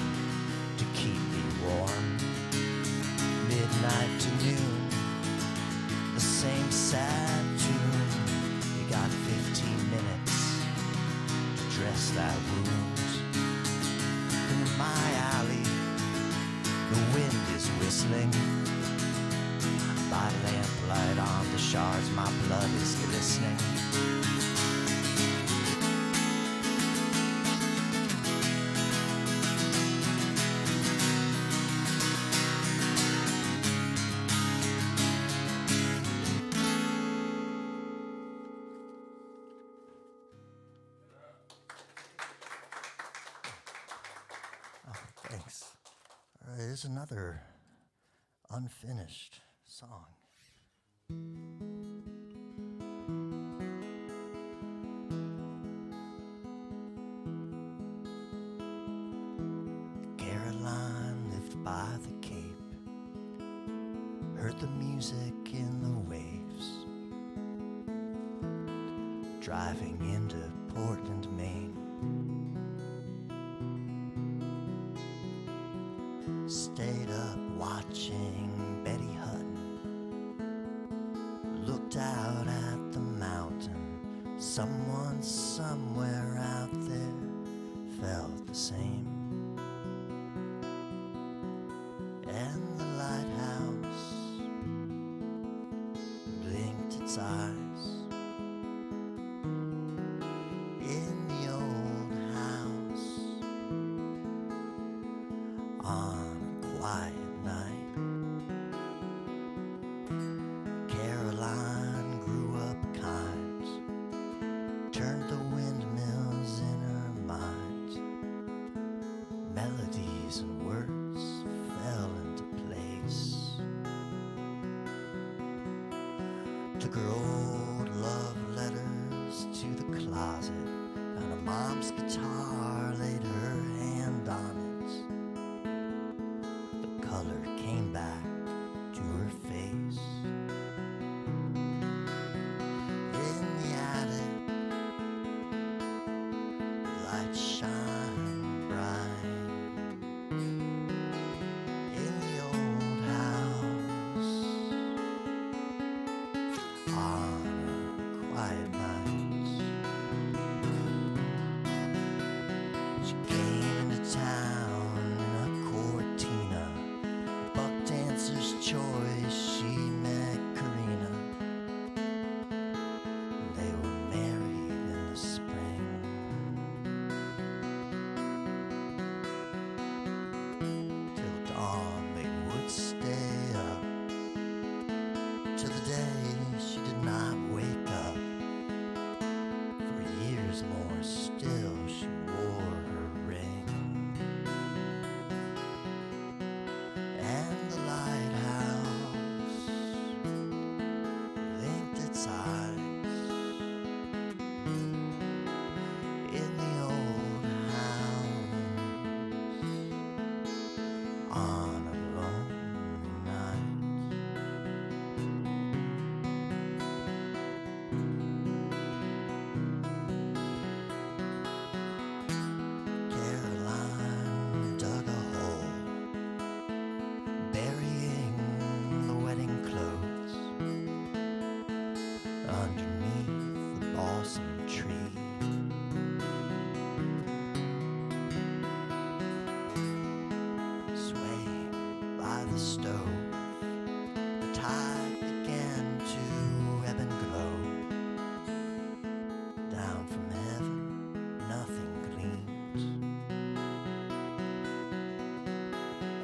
to keep me warm. Midnight to noon, the same sad tune. You got 15 minutes to dress that wound. Through my alley, the wind is whistling. By lamplight on the shards, my blood is glistening. Thanks. All right, here's another unfinished song. Caroline lived by the Cape, heard the music in the waves, driving into Portland, Maine. Stayed up watching Betty Hutton, looked out at the mountain. Someone somewhere out there felt the same. And the lighthouse blinked its eyes in the old house on a quiet night. Caroline grew up kind, turned the windmills in her mind. Melodies and words fell into place. Took her old love letters to the closet, found her mom's guitar, laid her hand on it. The color came back to her face. In the attic, lights shine bright. In the old house, on a quiet night, she came into town in a Cortina, buck dancer's choice. She met Karina. They were married in the spring. Till dawn they would stay up, till the day she did not wake up. For years more still she wore her ring. And the lighthouse blinked its eyes in the old house on a lonely night. Caroline dug a hole, burying the wedding clothes underneath the balsam tree. the stove. The tide began to ebb and glow. Down from heaven, nothing gleamed,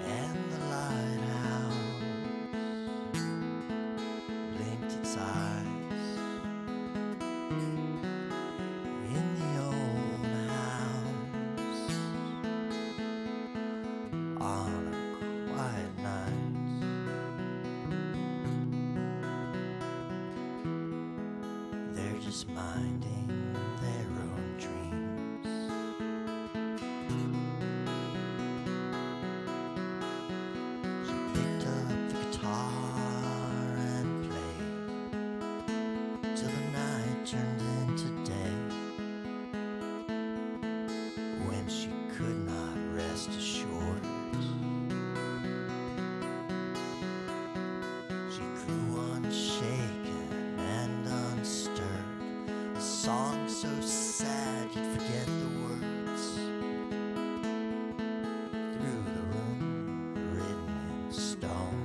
and the lighthouse blinked its eyes in the old house on a quiet night. They're just minding their own dreams. She picked up the guitar and played till the night turned into day, when she could not rest assured. She grew unshaken and unstirred, a song so sad you'd forget the words. Through the room, written in stone,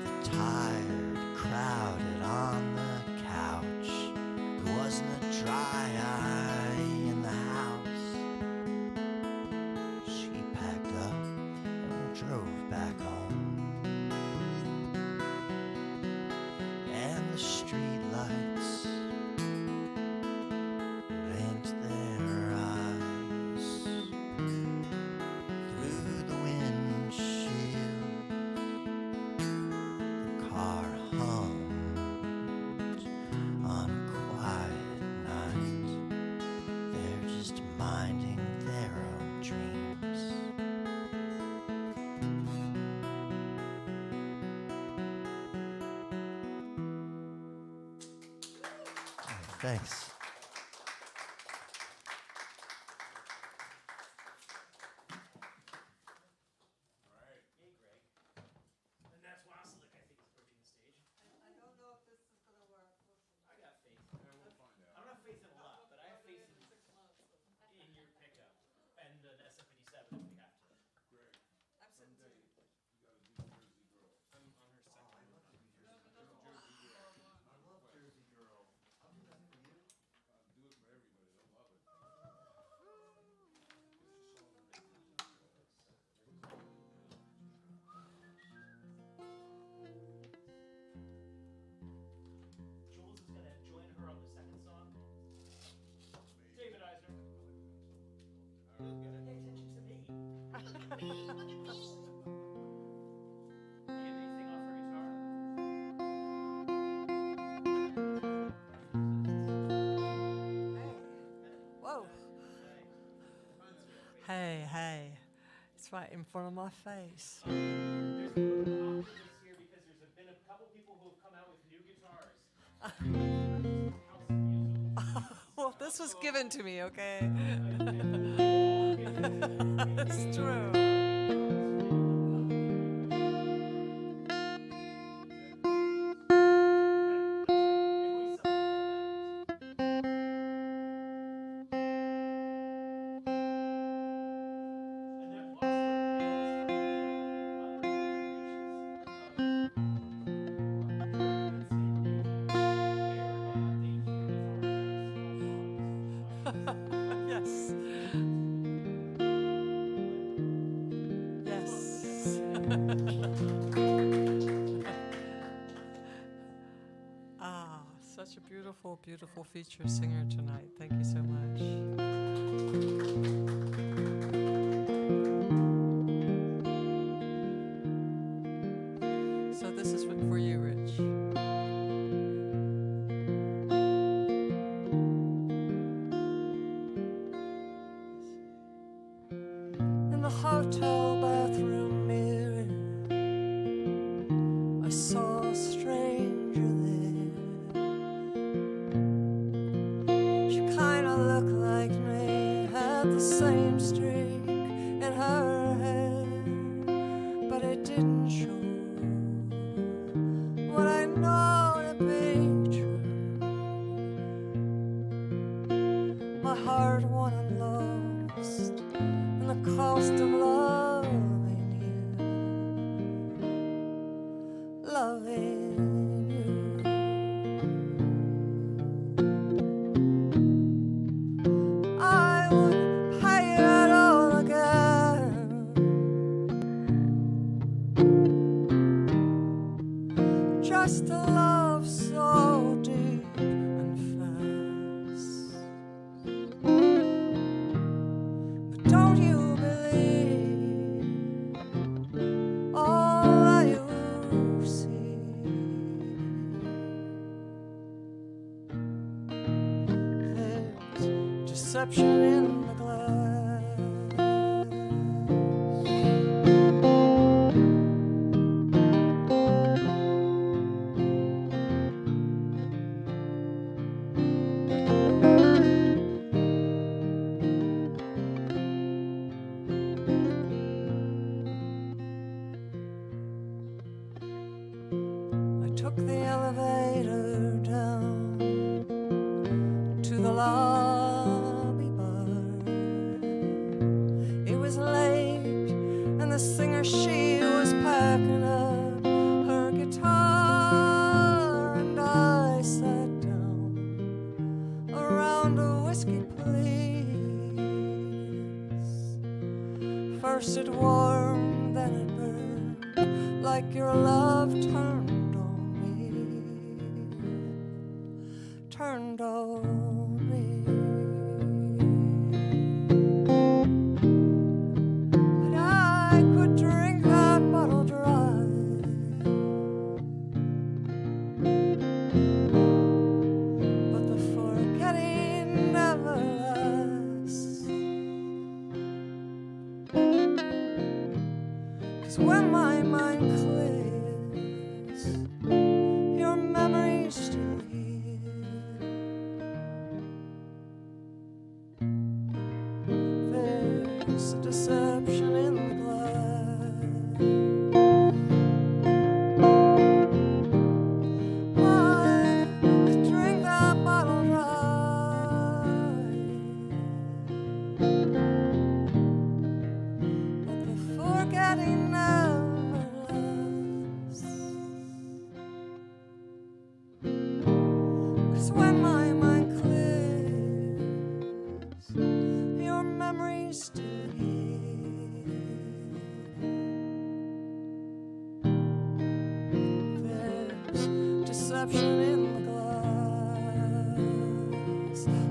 the tired crowded on the couch. There wasn't a dry eye in the house. She packed up and drove back home, and the street lights blinked their eyes through the windshield. The car hummed on a quiet night. They're just minding their own dreams. Thanks. And that's Waslick, I think, is approaching the stage. I don't know if this is gonna work. I got faith. I don't have faith in a lot, but I have faith in your pickup and an SF-57 if we have to. I'm sitting through. I'm on her second. Jules is gonna join her on the second song. David Eisner. Pay attention to me. Anything off her guitar? Whoa. Hey, hey. It's right in front of my face. There's a little bit of awkwardness here because there's been a couple people who have come out with new guitars. House musicals. Well, this was given to me, okay? It's true. Yes. Yes. Such a beautiful, beautiful feature singer tonight. Thank you so much. So this is for you, Rich. In the hotel bathroom mirror, I saw a stranger there. She kinda looked like me, had the same streak in her hair, but it didn't show what I know to be true. My heart won and lost in the the cost of loving you, loving you. I would pay it all again, just to love so deep and fast. But don't you believe all that you see? There's deception in the glass. I took the elevator down to the lobby bar. It was late, and the singer, she was packing up her guitar, and I sat down around a whiskey, please. First it warmed, then it burned, like your love turned on me, turned on me. But I could drink that bottle dry, but the forgetting never lasts. 'Cause when my mind clears, your memory's still here. There's a deception in the glass. I could drink that bottle dry, but the forgetting never lasts. 'Cause when my mind clears, your memory's still here. There's deception in the glass.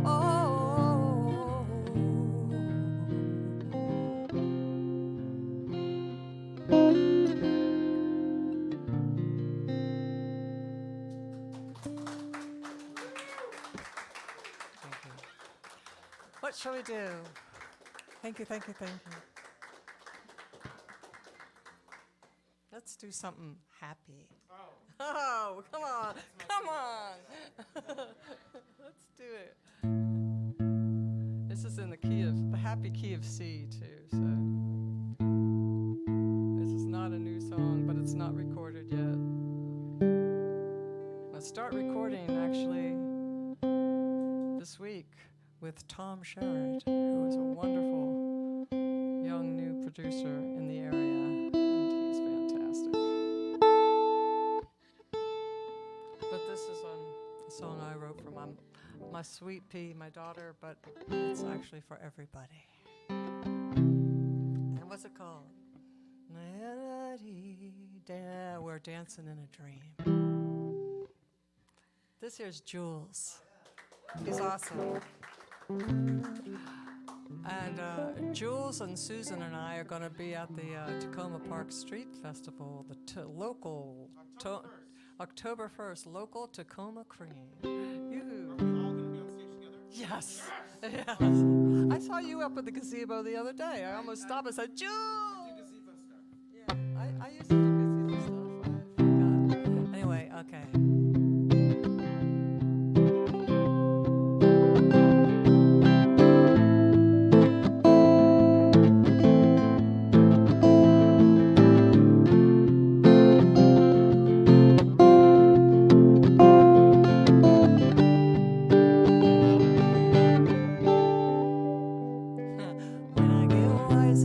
Oh. What shall we do? Thank you, thank you, thank you. Let's do something happy. Oh, come on, come on. Let's do it. This is in the happy key of C too, so. This is not a new song, but it's not recorded yet. I'll start recording actually this week with Tom Sherritt, who is a wonderful young new producer in the area, and he's fantastic. But this is a song I wrote for my sweet pea, my daughter, but it's actually for everybody. And what's it called? We're dancing in a dream. This here's Jules. He's awesome. And Jules and Susan and I are going to be at the Takoma Park Street Festival, the local October 1st, local Takoma Cream. Yoo-hoo. We're all going to be on stage together? Yes. Yes. I saw you up at the gazebo the other day. I almost stopped and said, Jules! Do gazebo stuff. Yeah, I used to do gazebo stuff. I forgot. Anyway, okay. When I get wise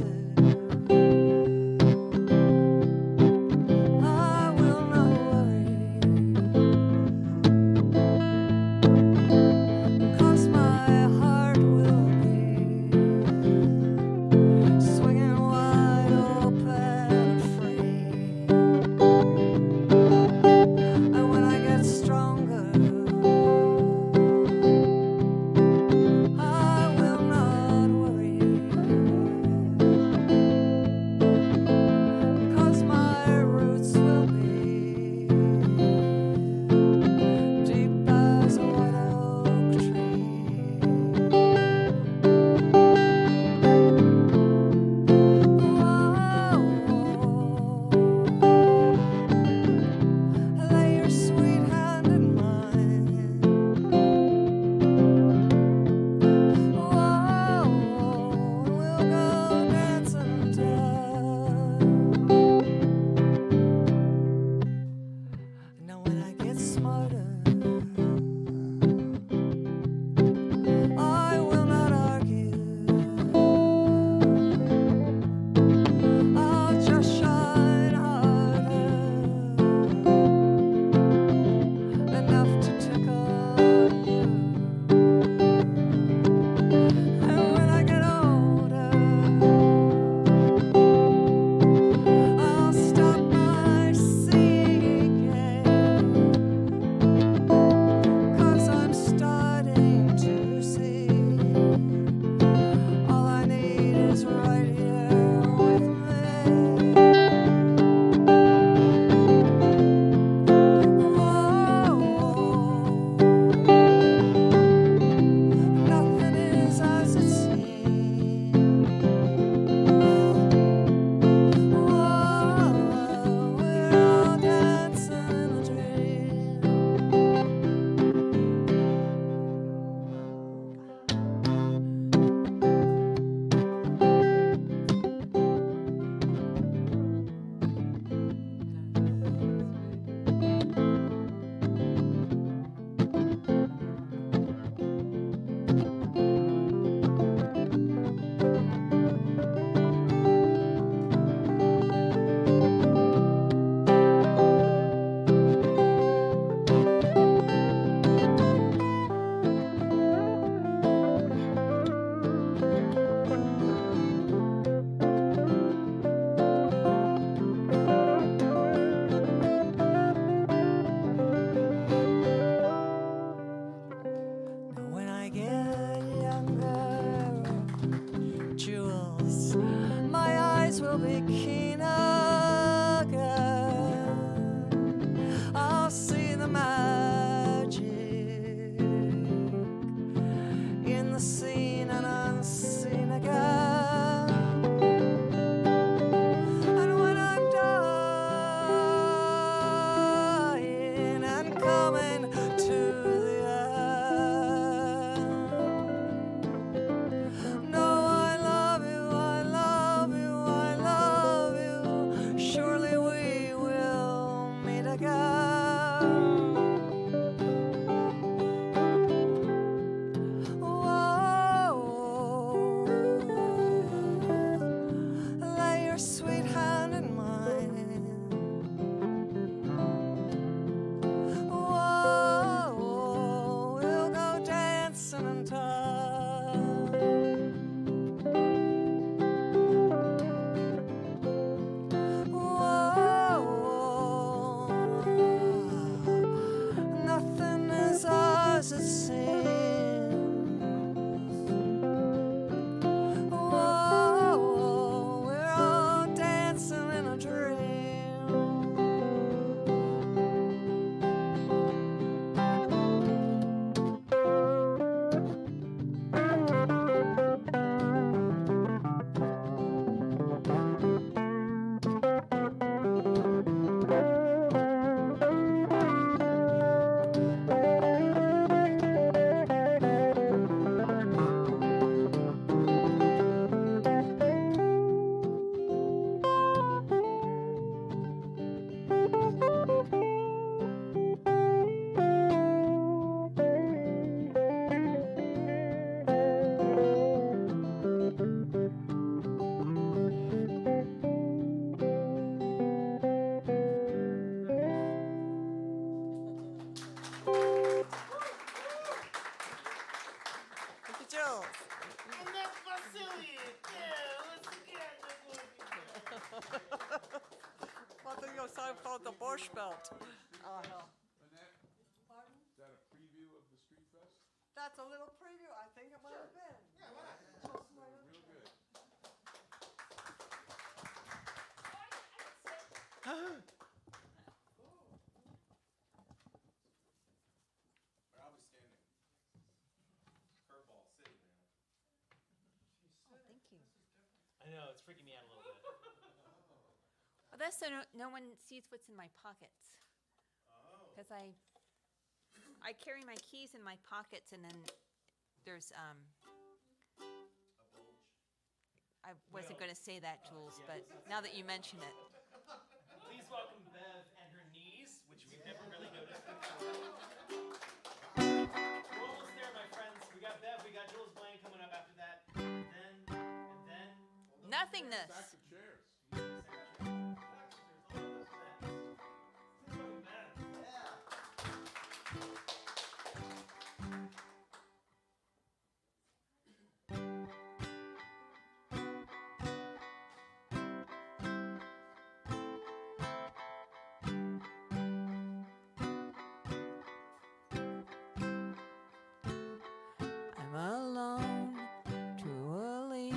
eyes will be keen again. I'll see the magic in the seen and unseen again. And when I'm dying and coming to the end, no, I love you, I love you, I love you. Surely we will meet again. Lay your sweet hand in mine. Whoa, we'll go dancing in time. Whoa, nothing is as it seems. Whoa, we're all dancing in a dream. Thank you, Jules. What do you song called the Borscht Belt? Oh, hell. Is that a preview of the Street Fest? That's a little preview. I think it might have been. Yeah, Real good. Where are we standing? Curveball city, man. Thank you. I know, it's freaking me out a little bit. Well, that's so no one sees what's in my pockets. Because I carry my keys in my pockets, and then there's I wasn't going to say that, Jules, but now that you mention it. Please welcome Bev and her knees, which we've never really noticed before. We're almost there, my friends. We got Bev, we got Jules Blaine coming up after that. And then... Nothingness. Back to chairs. I'm alone, truly.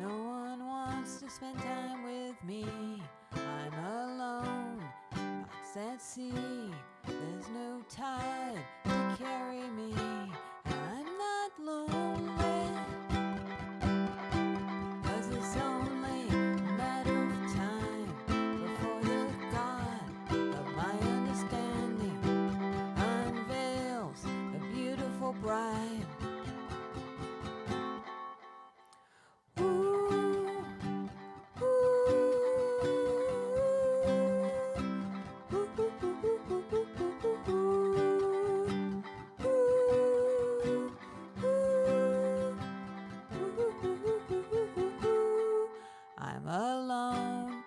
No one wants to spend time with me. I'm alone, thoughts at sea. There's no tide to carry me. I'm not lonely, 'cause it's only a matter of time before the God of my understanding unveils a beautiful bride. I'm alone,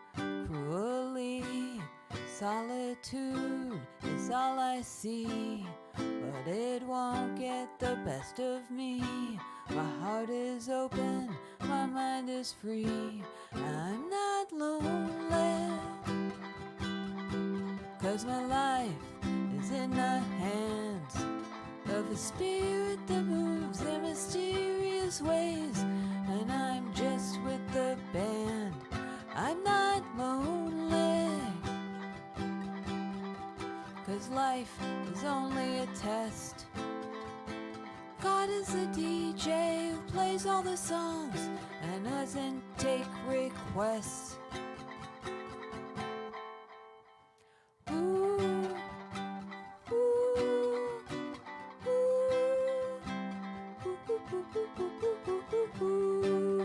cruelly. Solitude is all I see, but it won't get the best of me. My heart is open, my mind is free. I'm not lonely, 'cause my life is in the hands of a spirit that moves in mysterious ways. And I'm just with the band, life is only a test. God is a DJ who plays all the songs and doesn't take requests. Ooh, ooh, ooh, ooh, ooh, ooh, ooh,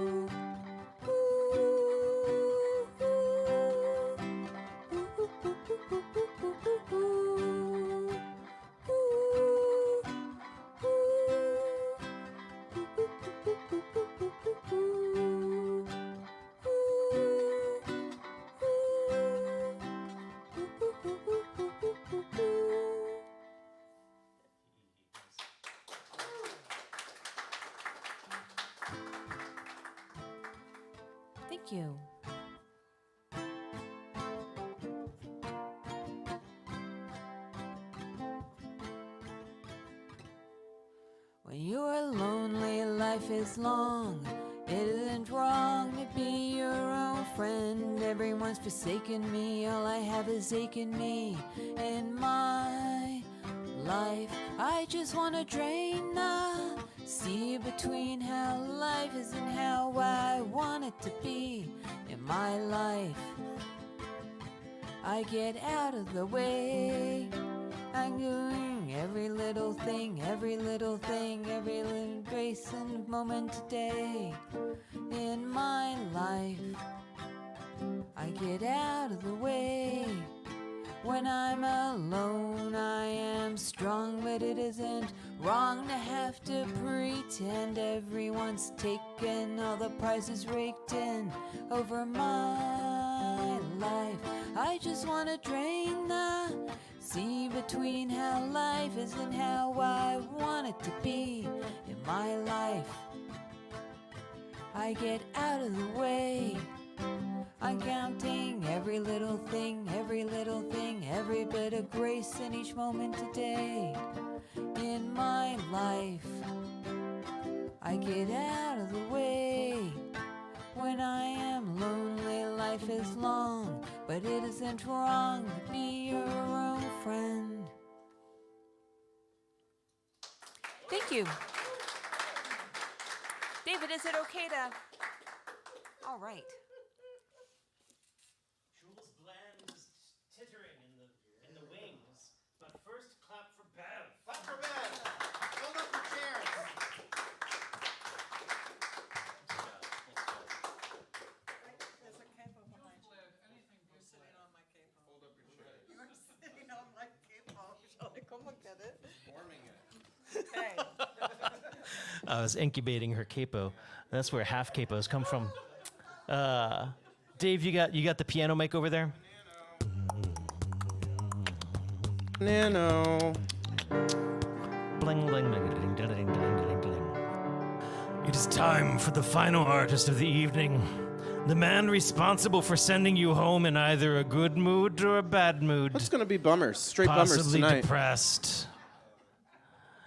Thank you. When you are lonely, life is long. It isn't wrong to be your own friend. Everyone's forsaken me, all I have is ache in me. In my life, I just wanna drain the sea between how life is and how I want it to be. In my life, I get out of the way. I'm doing every little thing, every little thing, every little grace and moment today. In my life, I get out of the way. When I'm alone, I am strong, but it isn't wrong to have to pretend everyone's taken, all the prizes raked in over my life. I just wanna drain the sea between how life is and how I want it to be. In my life, I get out of the way. I'm counting every little thing, every little thing, every bit of grace in each moment today. In my life, I get out of the way. When I am lonely, life is long, but it isn't wrong to be your own friend. Thank you. David, is it okay to... All right. Jules Bland is tittering in the wings. But first, clap for Bev. Clap for Bev. Hold up your chairs. There's a capo behind you. You're sitting on my capo. Hold up your chair. You're sitting on my capo. Shall I come and get it? Warming it. Hey. I was incubating her capo. That's where half capos come from. Dave, you got the piano mic over there? Nano. Bling, bling, bling, ding, ding, ding, ding, ding. It is time for the final artist of the evening. The man responsible for sending you home in either a good mood or a bad mood. It's going to be bummers. Straight bummers Possibly tonight. depressed.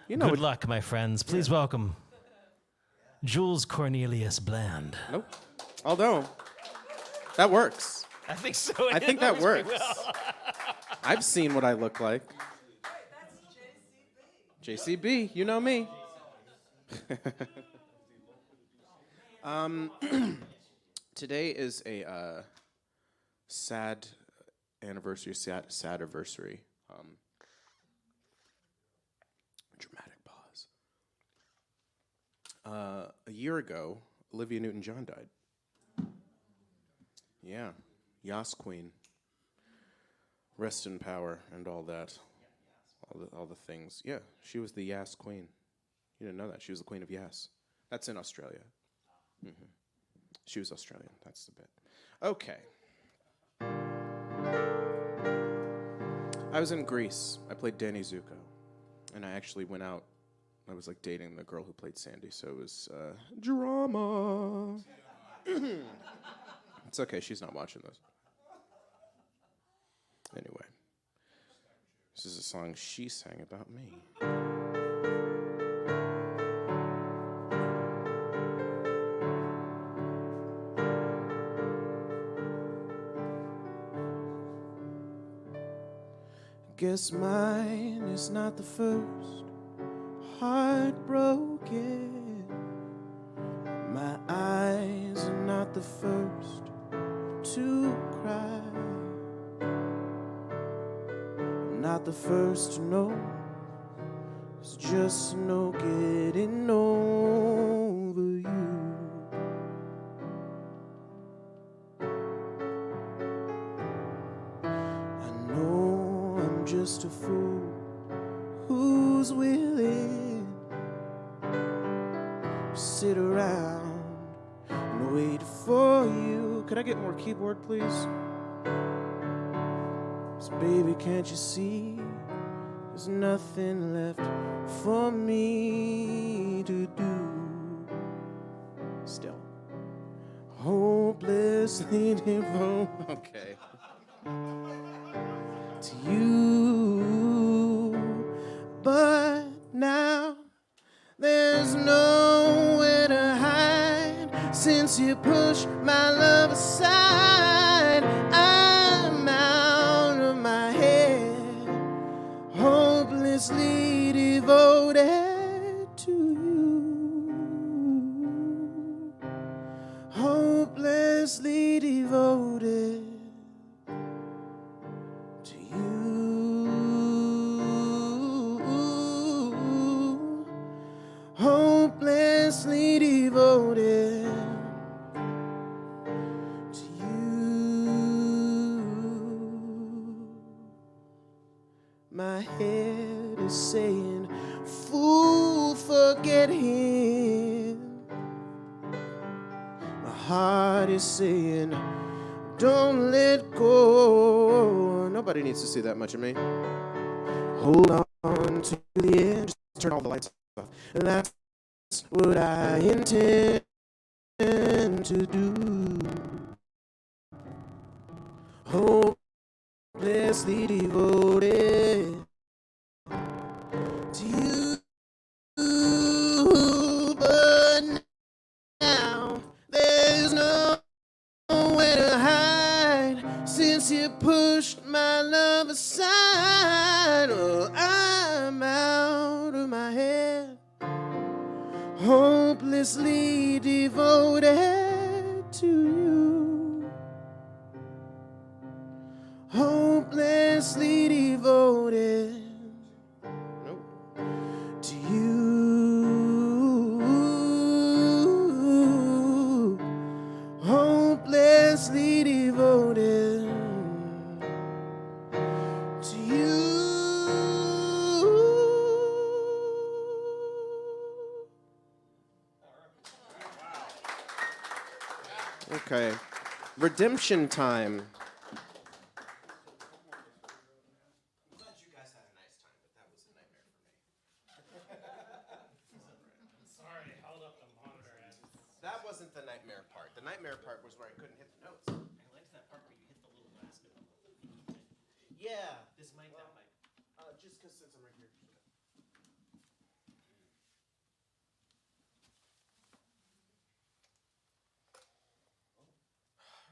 You know Good luck, my friends. Please welcome Jules Cornelius Bland. Nope. Although, that works. I think so. I think that works. I've seen what I look like. JCB, you know me. Today is a sad anniversary, sad anniversary. Dramatic pause. A year ago, Olivia Newton-John died. Yeah, Yas Queen. Rest in power and all that. All the things. Yeah, she was the Yas Queen. You didn't know that. She was the Queen of Yas. That's in Australia. Mm-hmm. She was Australian. That's the bit. Okay. I was in Greece. I played Danny Zuko. And I actually went out. I was like dating the girl who played Sandy, so it was drama. It's okay, she's not watching this. Anyway, this is a song she sang about me. guess mine is not the first heartbroken. My eyes are not the first to cry. I'm not the first to know. It's just no getting over you. I know I'm just a fool who's willing to sit around and wait for you. Could I get more keyboard, please? So baby, can't you see there's nothing left for me to do? Still hopelessly devoted, okay, to you. But now there's nowhere to hide since you pushed my love aside. I'm out of my head, hopelessly devoted to you. Hopelessly devoted to you. Hopelessly devoted to you. My head is saying, fool, forget him. My heart is saying, don't let go. Nobody needs to see that much of me. Hold on to the end, just turn all the lights off. That's what I intend to do. Hopelessly devoted to you. But now there's nowhere to hide since you pushed my love aside. Oh, I'm out of my head, hopelessly devoted to you. Hopelessly devoted to you. Hopelessly devoted to you. Okay. Redemption time. I'm glad you guys had a nice time, but that was a nightmare for me. Sorry, hold up the monitor. That wasn't the nightmare part. The nightmare part was where I couldn't hit the notes. I liked that part where you hit the little glass note. Yeah. This mic, that mic. Just because since I'm right here.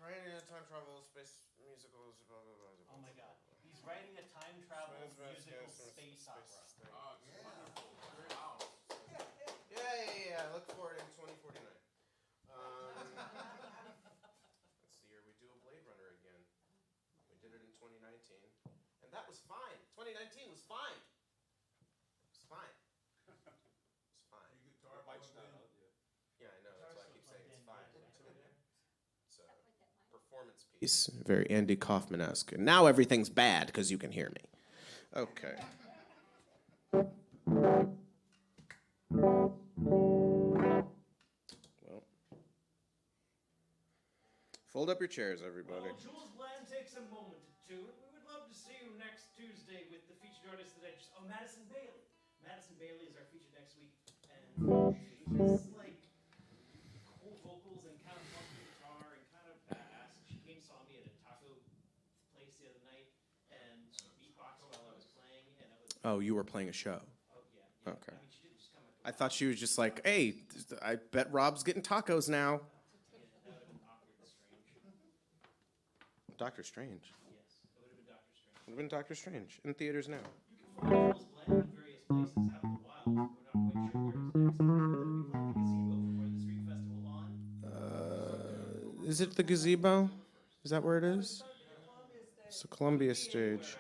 Writing a time travel space musicals, blah blah blah. Oh my god. He's writing a time travel musical space opera. Yeah. Look for it in 2049. That's the year we do a Blade Runner again. We did it in 2019, and that was fine. 2019 was fine. It was fine. It was fine. Yeah, I know. That's why I keep saying it's fine. It's a performance piece, very Andy Kaufman-esque. And now everything's bad because you can hear me. Okay. Well, fold up your chairs, everybody. Well, Jules Bland takes a moment or two, and we would love to see you next Tuesday with the featured artist that I just... Oh, Madison Bailey. Madison Bailey is our featured next week. And she's like cool vocals and kind of funky guitar and kind of badass. She came saw me at a taco place the other night and beatboxed while I was playing, and it was... Oh, you were playing a show. Oh, yeah. Okay. I mean, she didn't just come up I thought she was just like, hey, I bet Rob's getting tacos now. yeah, that would have been awkward and strange. Doctor Strange. Yes, it would have been Doctor Strange. Would have been Doctor Strange in theaters now. Is it the gazebo? Is that where it is? It's the Columbia stage.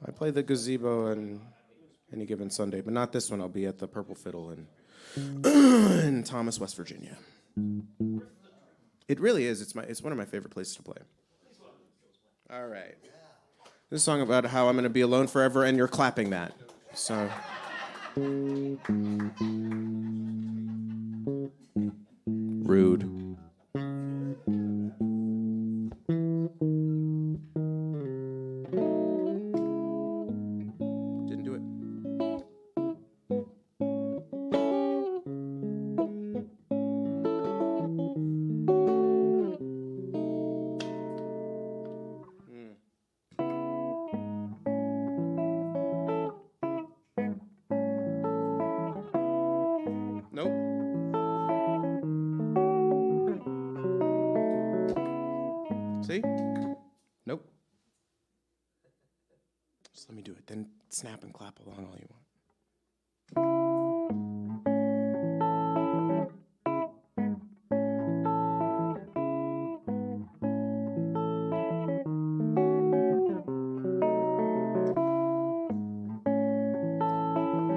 I play the gazebo on any given Sunday, but not this one. I'll be at the Purple Fiddle in Thomas, West Virginia. It really is. It's one of my favorite places to play. All right. This is a song about how I'm going to be alone forever, and you're clapping that. So. Rude. Didn't do it. Nope. See? Nope. Just let me do it. Then snap and clap along all you want.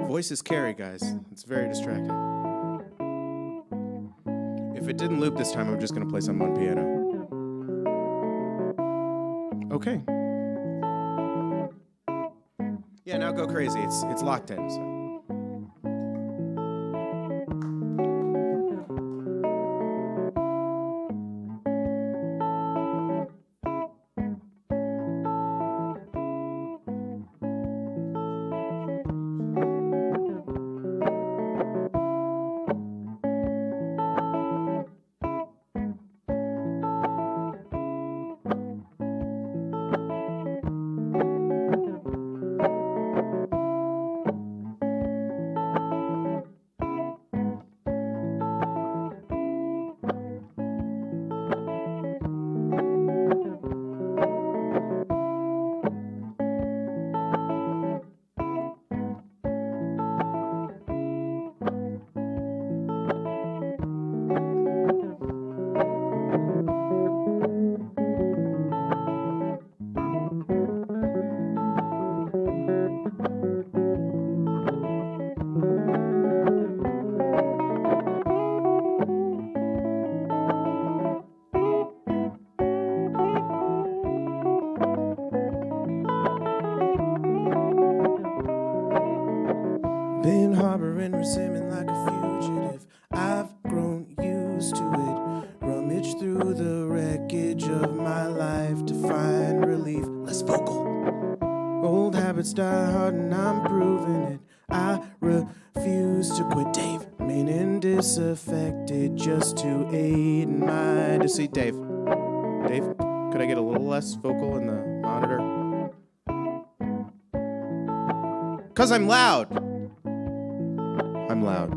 Voices carry, guys. It's very distracting. If it didn't loop this time, I'm just going to play some on piano. Okay. Yeah, now go crazy. It's locked in. So. Been harboring resentment like a fugitive. I've grown used to it. Rummage through the wreckage of my life to find relief. Less vocal. Old habits die hard and I'm proving it. I refuse to quit, Dave. Meaning disaffected just to aid in my deceit. Dave, could I get a little less vocal in the monitor? 'Cause I'm loud. I'm loud.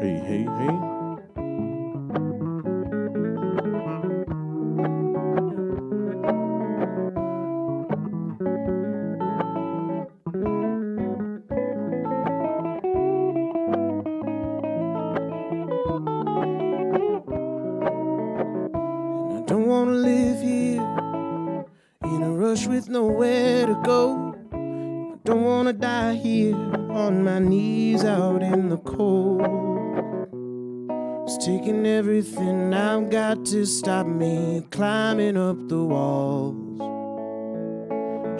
Hey, hey, hey. And I don't want to live here in a rush with nowhere to go. I don't wanna die here on my knees out in the cold. It's taking everything I've got to stop me climbing up the walls.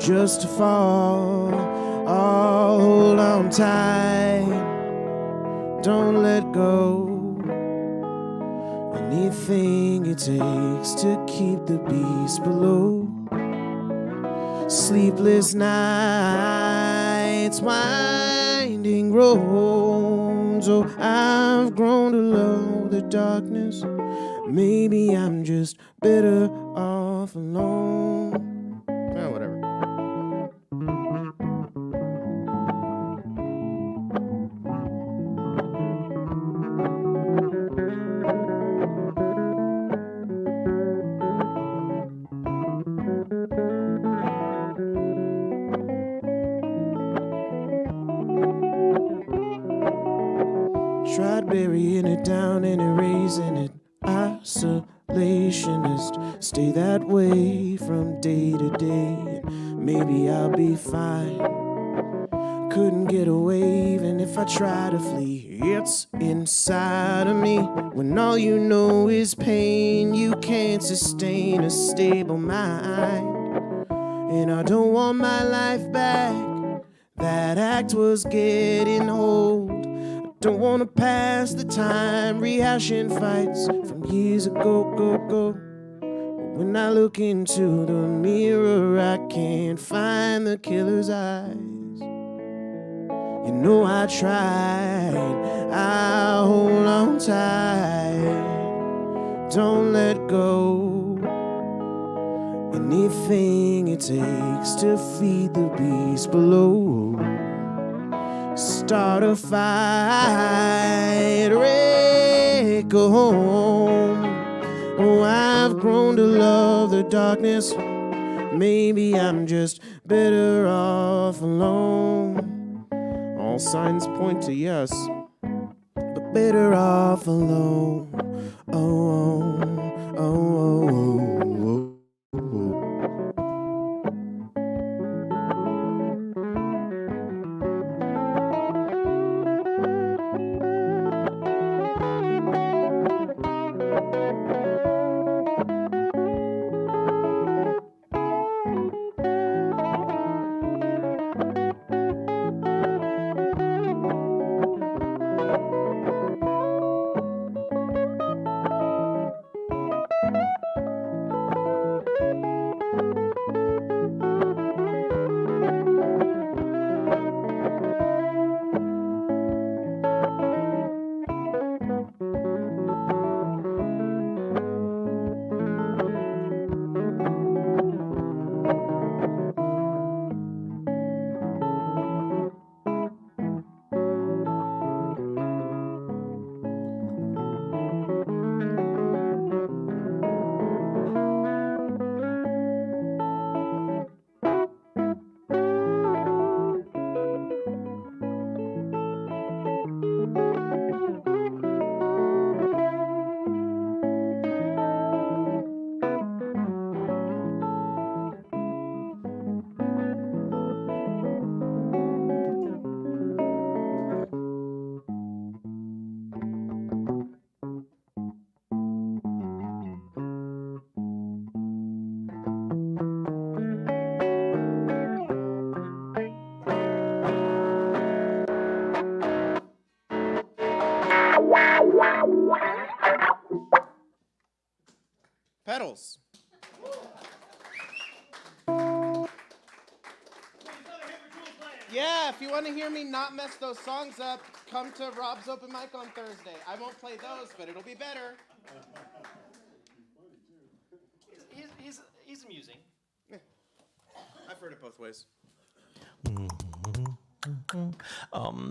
Just to fall, oh, hold on tight, don't let go. Anything it takes to keep the beast below. Sleepless nights, winding roads. Oh, I've grown to love the darkness. Maybe I'm just better off alone. Oh, whatever. Tried burying it down and erasing it. Isolationist, stay that way from day to day. Maybe I'll be fine. Couldn't get away even if I try to flee. It's inside of me. When all you know is pain, you can't sustain a stable mind. And I don't want my life back. That act was getting old. I don't want to pass the time rehashing fights from years ago, go. When I look into the mirror, I can't find the killer's eyes. You know I tried, I hold on tight. Don't let go. Anything it takes to feed the beast below. Start a fight, go home. Oh, I've grown to love the darkness. Maybe I'm just better off alone. All signs point to yes, but better off alone. Oh. Pedals. Yeah, if you want to hear me not mess those songs up, come to Rob's open mic on Thursday. I won't play those, but it'll be better. He's amusing. Yeah. I've heard it both ways.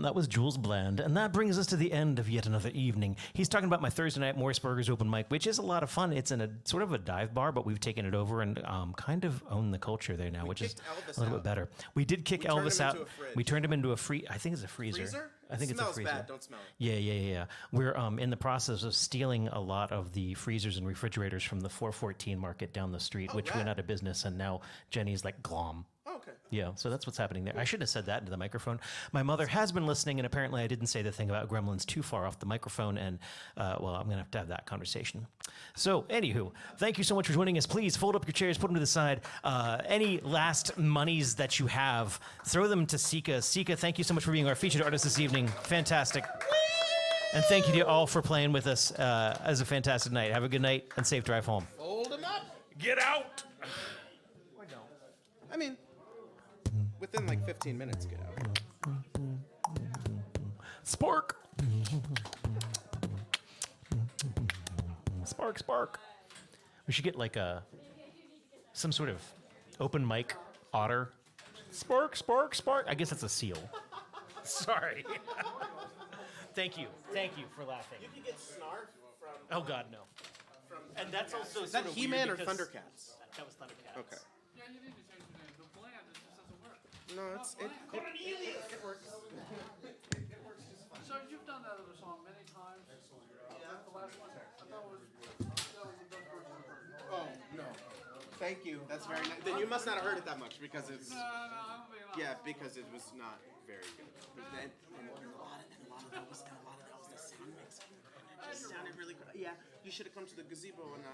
That was Jules Bland, and that brings us to the end of yet another evening. He's talking about my Thursday night Morris Burgers open mic, which is a lot of fun. It's in a sort of a dive bar, but we've taken it over and kind of own the culture there now, which is a little bit better. We did kick Elvis out. We turned him into a I think it's a freezer. Freezer? I think it's a freezer. Bad. Don't smell it. Yeah. We're in the process of stealing a lot of the freezers and refrigerators from the 414 market down the street, which went out of business, and now Jenny's like glom. Oh, okay. Yeah, so that's what's happening there. I should have said that into the microphone. My mother has been listening, and apparently I didn't say the thing about gremlins too far off the microphone, and, well, I'm going to have that conversation. So, anywho, thank you so much for joining us. Please fold up your chairs, put them to the side. Any last monies that you have, throw them to Ceeka. Ceeka, thank you so much for being our featured artist this evening. Fantastic. And thank you to you all for playing with us as a fantastic night. Have a good night and safe drive home. Fold them up. Get out. Or don't. I mean, within like 15 minutes, get out. Spark. Spark. We should get like some sort of open mic otter. Spark. I guess that's a seal. Sorry. Thank you for laughing. You can get Snarf from... Oh, God, no. And that's also Is that He-Man or Thundercats? That was Thundercats. Okay. Yeah, you need to change the name. The bland just doesn't work. No, it works. It works just fine. So you've done that other song many Thank you. That's very nice. Then you must not have heard it that much because it's. Yeah, because it was not very good. And a lot of that was the sound mix. It just sounded really good. Yeah, you should have come to the gazebo and